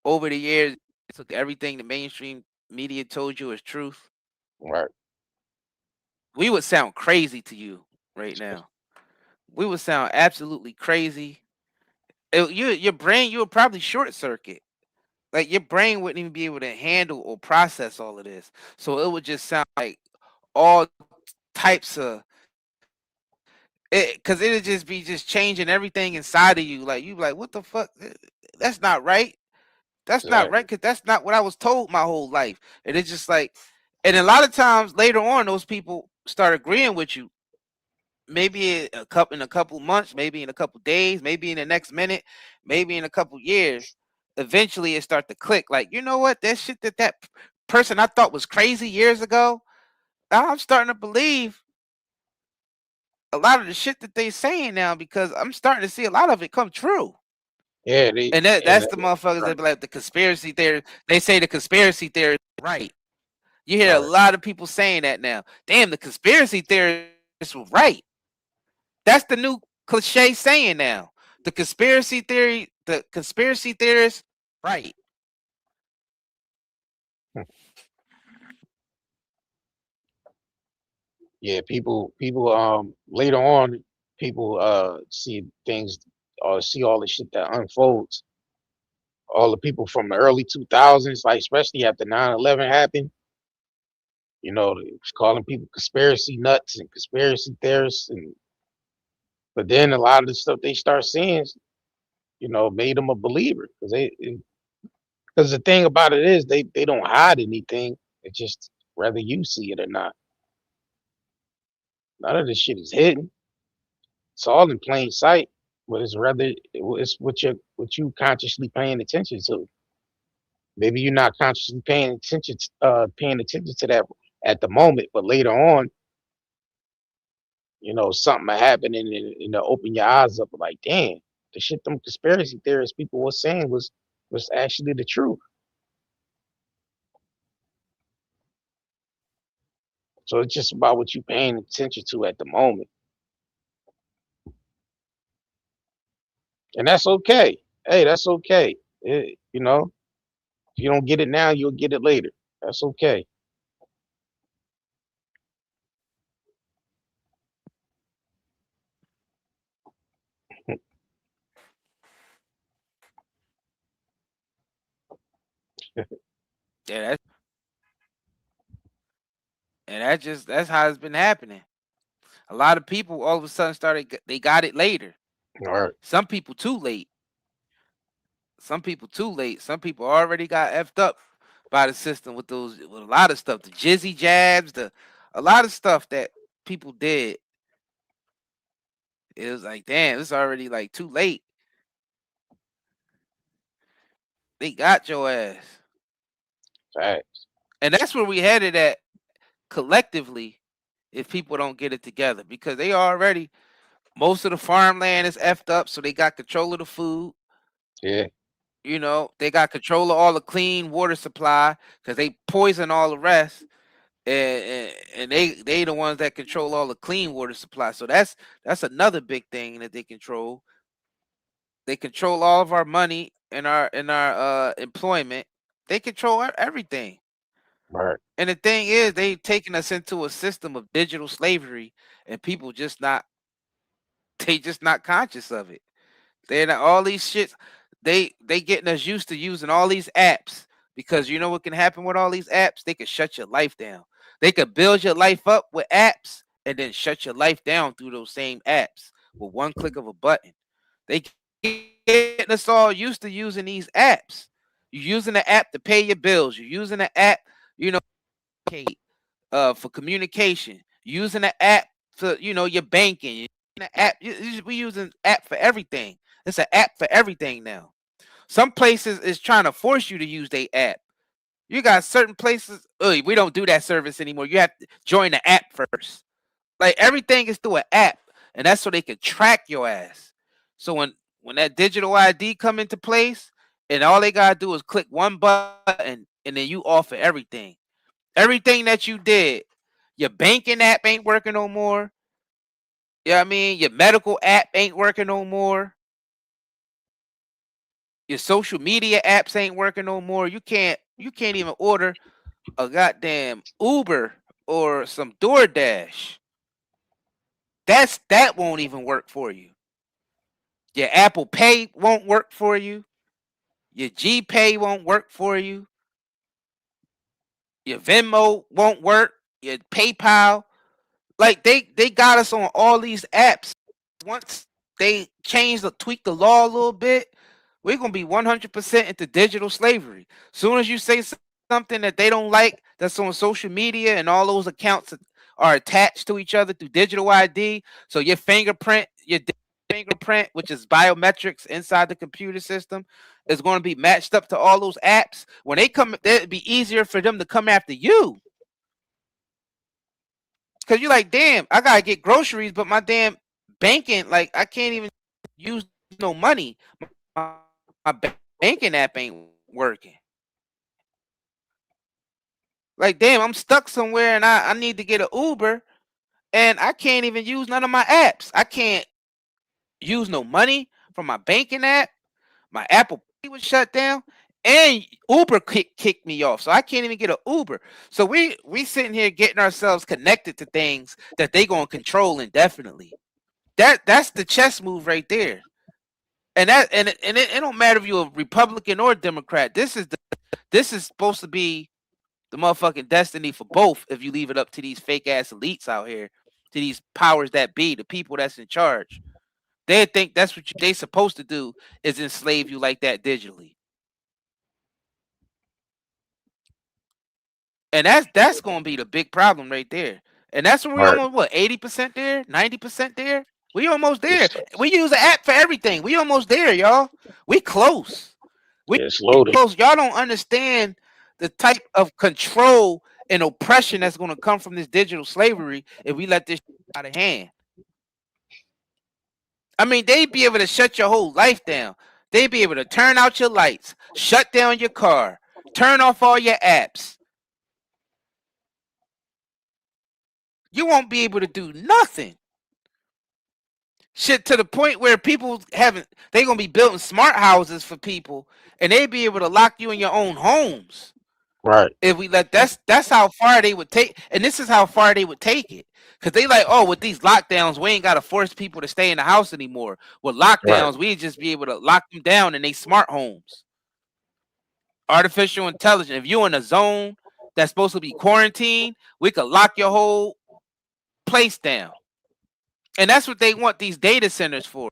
over the years, took everything the mainstream media told you is truth, Right. we would sound crazy to you right now. We would sound absolutely crazy. Your brain, you would probably short circuit. Like your brain wouldn't even be able to handle or process all of this. So it would just sound like all types of it, because it'd just be just changing everything inside of you. Like you be like, what the fuck? That's not right. That's not right, Exactly. because that's not what I was told my whole life. And it's just like, and a lot of times later on, those people start agreeing with you. Maybe in a couple months, maybe in a couple days, maybe in the next minute, maybe in a couple years. Eventually, it start to click. Like, you know what? That shit that person I thought was crazy years ago, now I'm starting to believe a lot of the shit that they saying now, because I'm starting to see a lot of it come true. Yeah, And that's the motherfuckers that be like the conspiracy theory. They say the conspiracy theory is right. You hear a right. lot of people saying that now. Damn, the conspiracy theorists were right. That's the new cliche saying now. The conspiracy theorists, right. Yeah, people later on people see things or see all the shit that unfolds. All the people from the early 2000s, like especially after 9/11 happened, they was calling people conspiracy nuts and conspiracy theorists, and but then a lot of the stuff they start seeing, made them a believer because the thing about it is they don't hide anything. It's just whether you see it or not. None of this shit is hidden. It's all in plain sight, but it's what you consciously paying attention to. Maybe you're not consciously paying attention to that at the moment, but later on, something will happen and it'll open your eyes up like, damn, the shit them conspiracy theorists people were saying was actually the truth. So it's just about what you paying attention to at the moment. And that's okay. Hey, that's okay. If you don't get it now, you'll get it later. That's okay. Yeah, that's how it's been happening. A lot of people all of a sudden they got it later. All right. Some people too late. Some people too late. Some people already got effed up by the system with a lot of stuff, the jizzy jabs, a lot of stuff that people did. It was like, damn, it's already like too late. They got your ass. Facts. And that's where we headed at collectively if people don't get it together, because they already, most of the farmland is effed up, so they got control of the food. Yeah. You know, they got control of all the clean water supply because they poison all the rest. And they the ones that control all the clean water supply. So that's another big thing that they control. They control all of our money and our employment. They control everything. Right. And the thing is, they taking us into a system of digital slavery, and people just not conscious of it. They're not, all these shits. They getting us used to using all these apps, because you know what can happen with all these apps? They can shut your life down. They could build your life up with apps and then shut your life down through those same apps with one click of a button. They getting us all used to using these apps. You're using the app to pay your bills. You're using the app, for communication. You're using the app for your banking. You're using the app. We using app for everything. It's an app for everything now. Some places is trying to force you to use their app. You got certain places, we don't do that service anymore. You have to join the app first. Like, everything is through an app, and that's so they can track your ass. So when that digital ID come into place, and all they gotta do is click one button, and then you offer everything. Everything that you did. Your banking app ain't working no more. You know what I mean? Your medical app ain't working no more. Your social media apps ain't working no more. You can't even order a goddamn Uber or some DoorDash. That won't even work for you. Your Apple Pay won't work for you. Your GPay won't work for you. Your Venmo won't work. Your PayPal. Like, they got us on all these apps. Once they tweak the law a little bit, we're gonna be 100% into digital slavery. Soon as you say something that they don't like that's on social media, and all those accounts are attached to each other through digital ID, so your fingerprint, which is biometrics inside the computer system, is going to be matched up to all those apps. When they come, it'd be easier for them to come after you. Because you're like, damn, I gotta get groceries, but my damn banking, like, I can't even use no money. My banking app ain't working. Like, damn, I'm stuck somewhere and I need to get an Uber, and I can't even use none of my apps. I can't use no money from my banking app. My Apple Pay was shut down, and Uber kicked me off, so I can't even get an Uber. So we sitting here getting ourselves connected to things that they gonna control indefinitely. That's the chess move right there. And it don't matter if you're a Republican or Democrat. This is supposed to be the motherfucking destiny for both, if you leave it up to these fake ass elites out here, to these powers that be, the people that's in charge. They think that's what they supposed to do, is enslave you like that digitally. And that's going to be the big problem right there. And that's when we almost 80% there, 90% there. We almost there. We use an app for everything. We almost there, y'all. We close. We close. Y'all don't understand the type of control and oppression that's going to come from this digital slavery if we let this out of hand. I mean, they'd be able to shut your whole life down. They'd be able to turn out your lights, shut down your car, turn off all your apps. You won't be able to do nothing. Shit, to the point where people they're going to be building smart houses for people, and they'd be able to lock you in your own homes. Right. If we let, that's how far they would take, and this is how far they would take it. Because they like, oh, with these lockdowns, we ain't got to force people to stay in the house anymore. With lockdowns, we just be able to lock them down in their smart homes. Artificial intelligence. If you're in a zone that's supposed to be quarantined, we could lock your whole place down. And that's what they want these data centers for.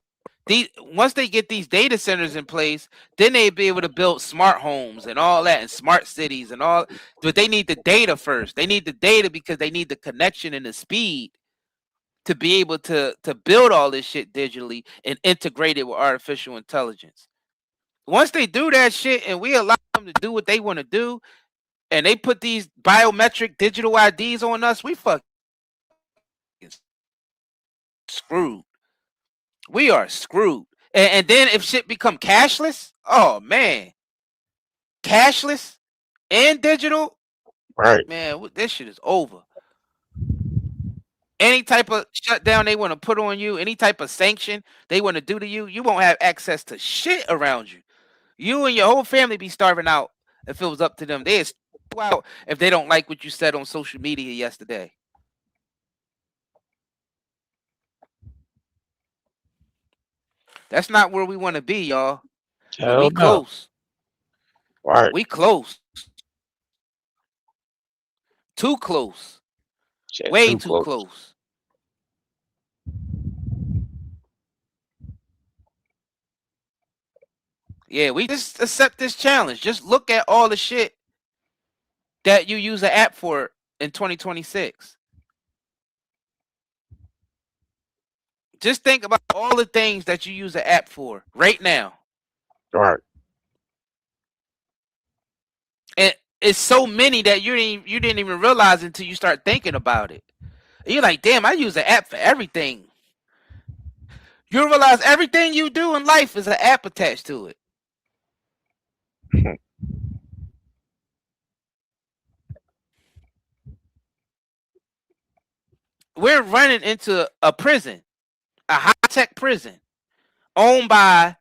Once they get these data centers in place, then they'd be able to build smart homes and all that and smart cities and all. But they need the data first. They need the data because they need the connection and the speed to be able to build all this shit digitally and integrate it with artificial intelligence. Once they do that shit and we allow them to do what they want to do, and they put these biometric digital IDs on us, we fucking screwed. We are screwed. And then if shit become cashless, oh man, cashless and digital, Right. man, this shit is over. Any type of shutdown they want to put on you, any type of sanction they want to do to you, you won't have access to shit around you. You and your whole family be starving out if it was up to them. They'd starve out if they don't like what you said on social media yesterday. That's not where we want to be, y'all. But Hell we no. close. Right. We close. Too close. Shit, Way too too close. close. Yeah, we just accept this challenge. Just look at all the shit that you use an app for in 2026. Just think about all the things that you use an app for right now. Right. And it's so many that you didn't even realize until you start thinking about it. And you're like, damn, I use an app for everything. You realize everything you do in life is an app attached to it. We're running into a prison, a high-tech prison, owned by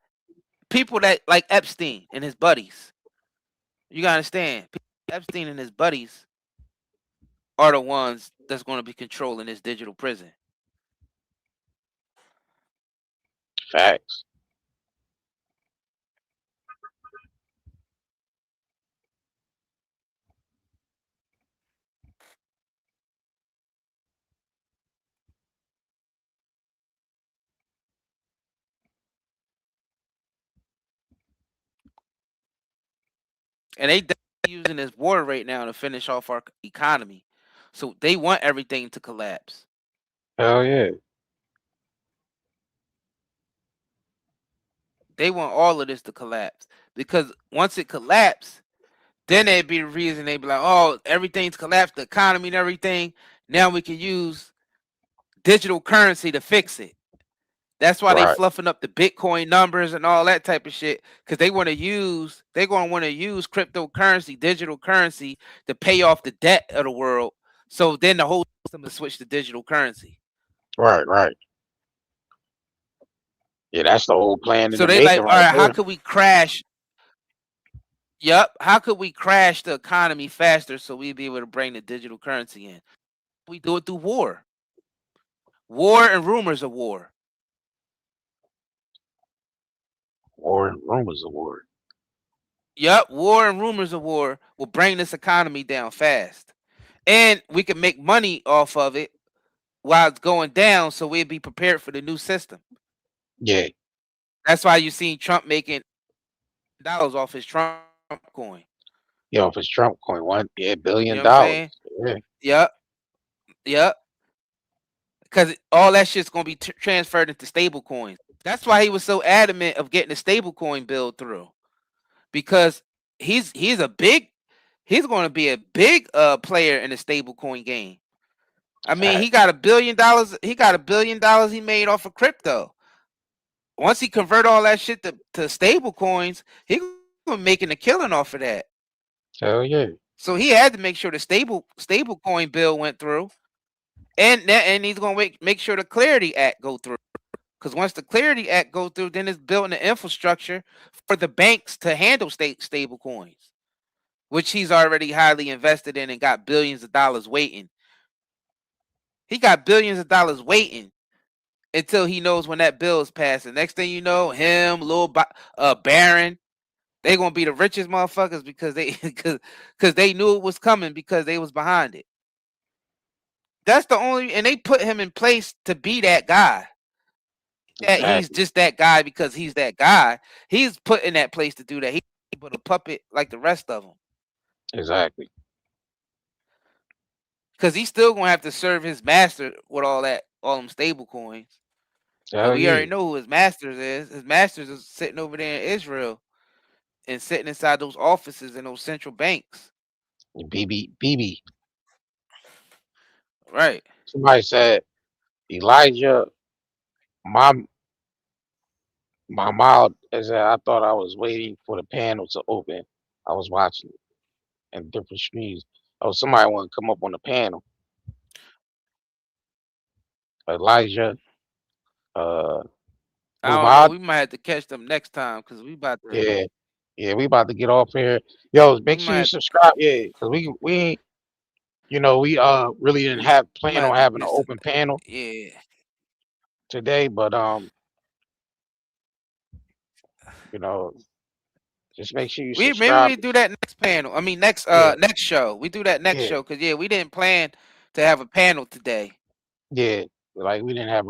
people that like Epstein and his buddies. You gotta understand, Epstein and his buddies are the ones that's going to be controlling this digital prison. Facts. And they using this war right now to finish off our economy. So they want everything to collapse. Hell yeah. They want all of this to collapse. Because once it collapses, then that'd be the reason they'd be like, oh, everything's collapsed, the economy and everything. Now we can use digital currency to fix it. That's why they Right. fluffing up the Bitcoin numbers and all that type of shit. Because they're going to use cryptocurrency, digital currency to pay off the debt of the world. So then the whole system will switch to digital currency. Right. Right. Yeah, that's the whole plan in So the they making like, all right right, how there. could we crash? Yep. How could we crash the economy faster so we'd be able to bring the digital currency in? We do it through war. War and rumors of war. War and rumors of war. Yep. War and rumors of war will bring this economy down fast. And we can make money off of it while it's going down so we'd be prepared for the new system. Yeah. That's why you seen Trump making dollars off his Trump coin. Yeah, if it's Trump coin, $1 billion. You know what I'm saying? Yeah. Yep. Yep. Because all that shit's going to be transferred into stable coins. That's why he was so adamant of getting the stable coin bill through. Because he's going to be a big player in the stable coin game. I mean, he got $1 billion. He got $1 billion he made off of crypto. Once he convert all that shit to stable coins, he was making a killing off of that. Hell yeah. So he had to make sure the stable coin bill went through, and he's gonna make sure the Clarity Act go through. Because once the Clarity Act go through, then it's building the infrastructure for the banks to handle stable coins, which he's already highly invested in and got billions of dollars waiting. He got billions of dollars waiting until he knows when that bill is passed. The next thing you know, him, Lil Baron, They gonna be the richest motherfuckers because they because they knew it was coming because they was behind it. That's the only, and they put him in place to be that guy. That he's Exactly. just that guy because he's that guy. He's put in that place to do that. He put a puppet like the rest of them. Exactly. Because he's still gonna have to serve his master with all them stable coins. And Hell we yeah. already know who his masters is. His masters is sitting over there in Israel and sitting inside those offices in those central banks. BB. Right. Somebody said, Elijah, my mouth is I thought I was waiting for the panel to open. I was watching it in different streams. Oh, somebody want to come up on the panel. Elijah, I don't know. Mubad. We might have to catch them next time because we about to. Yeah, we about to get off here. Yo, We make sure might you have to, subscribe. Yeah, because we ain't, we really didn't we might plan on have to having an get open panel yeah. today, but just make sure you Maybe subscribe. we do that next panel. I mean next Yeah, next show. We do that next yeah, show because we didn't plan to have a panel today. yeah. Like we didn't have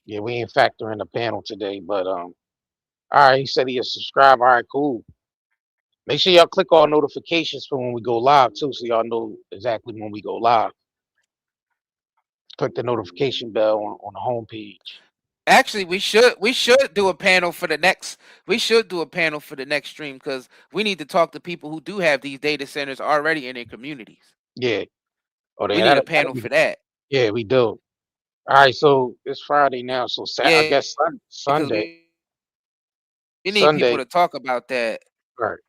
we ain't factor in the panel today, but all right, he said he'll subscribe. All right, cool. Make sure y'all click on notifications for when we go live too, so y'all know exactly when we go live. Click the notification bell on the homepage. Actually, we should do a panel for the next. We should do a panel for the next stream because we need to talk to people who do have these data centers already in their communities. Yeah. Oh, We need a panel for that. Yeah, we do. All right, so it's Friday now, so I Yeah, guess because Sunday. we need people Sunday. to talk about that. Right.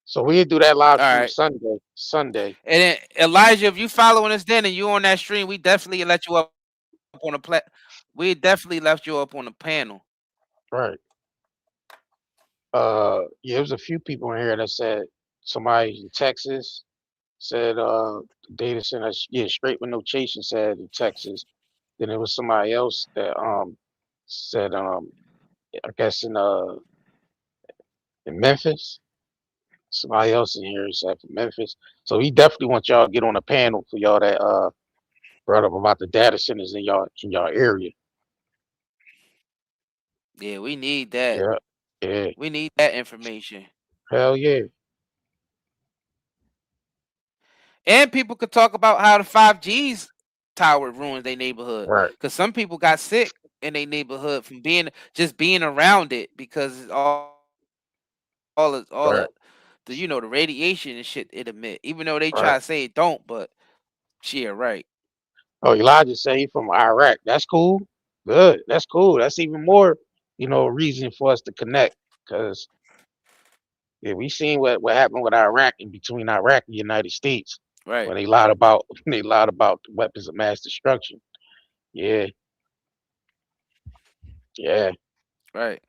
So we'll do that live All stream right. Sunday. And then Elijah, if you following us then and you on that stream, we definitely let you up on a we definitely left you up on the panel. Right. Yeah, there's a few people in here that said somebody in Texas said data center, straight with no chasing said in Texas. Then there was somebody else that said I guess in Memphis. Somebody else in here said from Memphis. So he definitely wants y'all to get on a panel for y'all that brought up about the data centers in y'all area. Yeah, we need that. Yeah. Yeah. We need that information. Hell yeah. And people could talk about how the 5G's tower ruins their neighborhood. Right. Because some people got sick in their neighborhood from being around it because it's all Right. the the radiation and shit it emit. Even though they Right. try to say it don't, but yeah, right. Oh, Elijah say he from Iraq. That's cool. Good. That's cool. That's even more, reason for us to connect. Cause we seen what happened with Iraq and between Iraq and the United States. Right. When they lied about weapons of mass destruction. Yeah. Yeah. Right.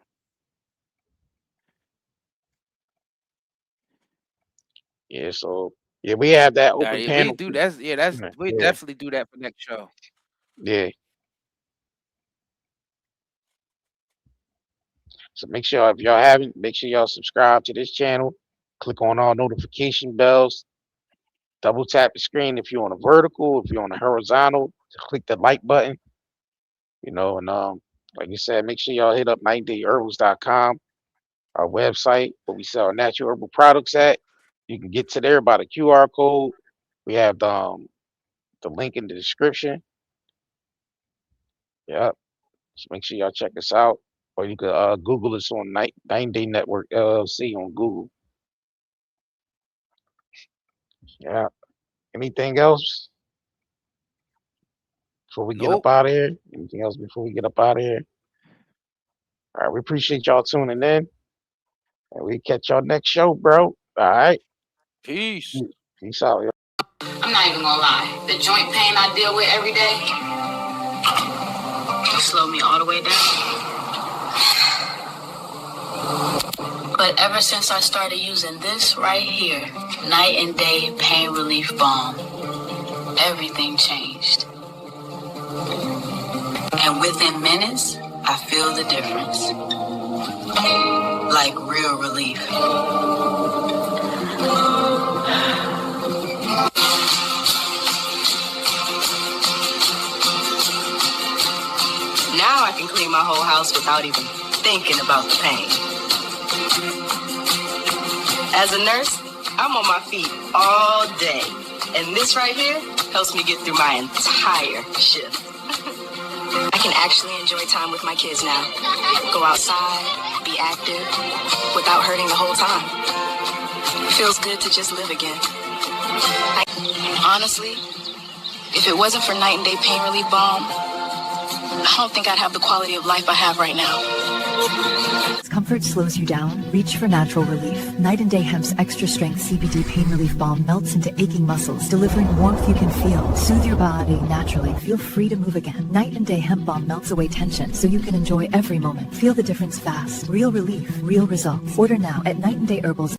Yeah. So we have that open Yeah, panel. we do we definitely do that for next show. Yeah. So make sure if y'all haven't, make sure y'all subscribe to this channel. Click on all notification bells. Double tap the screen if you're on a vertical, if you're on a horizontal, click the like button. And like you said, make sure y'all hit up 90dayherbals.com, our website where we sell our natural herbal products at. You can get to there by the QR code. We have the link in the description. Yep. So make sure y'all check us out. Or you can Google us on 9 Day Network LLC on Google. Yeah. Anything else before we get up out of here? Anything else before we get up out of here? All right, we appreciate y'all tuning in. And we catch y'all next show, bro. All right. Peace. Peace out, yo. I'm not even gonna lie. The joint pain I deal with every day will slow me all the way down. But ever since I started using this right here, night and day pain relief balm, everything changed. And within minutes, I feel the difference. Like real relief. Now I can clean my whole house without even thinking about the pain. As a nurse, I'm on my feet all day. And this right here helps me get through my entire shift. I can actually enjoy time with my kids now. Go outside, be active, without hurting the whole time. It feels good to just live again. Honestly, if it wasn't for night and day pain relief balm, I don't think I'd have the quality of life I have right now. As comfort slows you down, reach for natural relief. Night and Day Hemp's extra strength CBD pain relief balm melts into aching muscles, delivering warmth you can feel. Soothe your body naturally. Feel free to move again. Night and Day Hemp balm melts away tension so you can enjoy every moment. Feel the difference fast. Real relief, real results. Order now at Night and Day Herbals.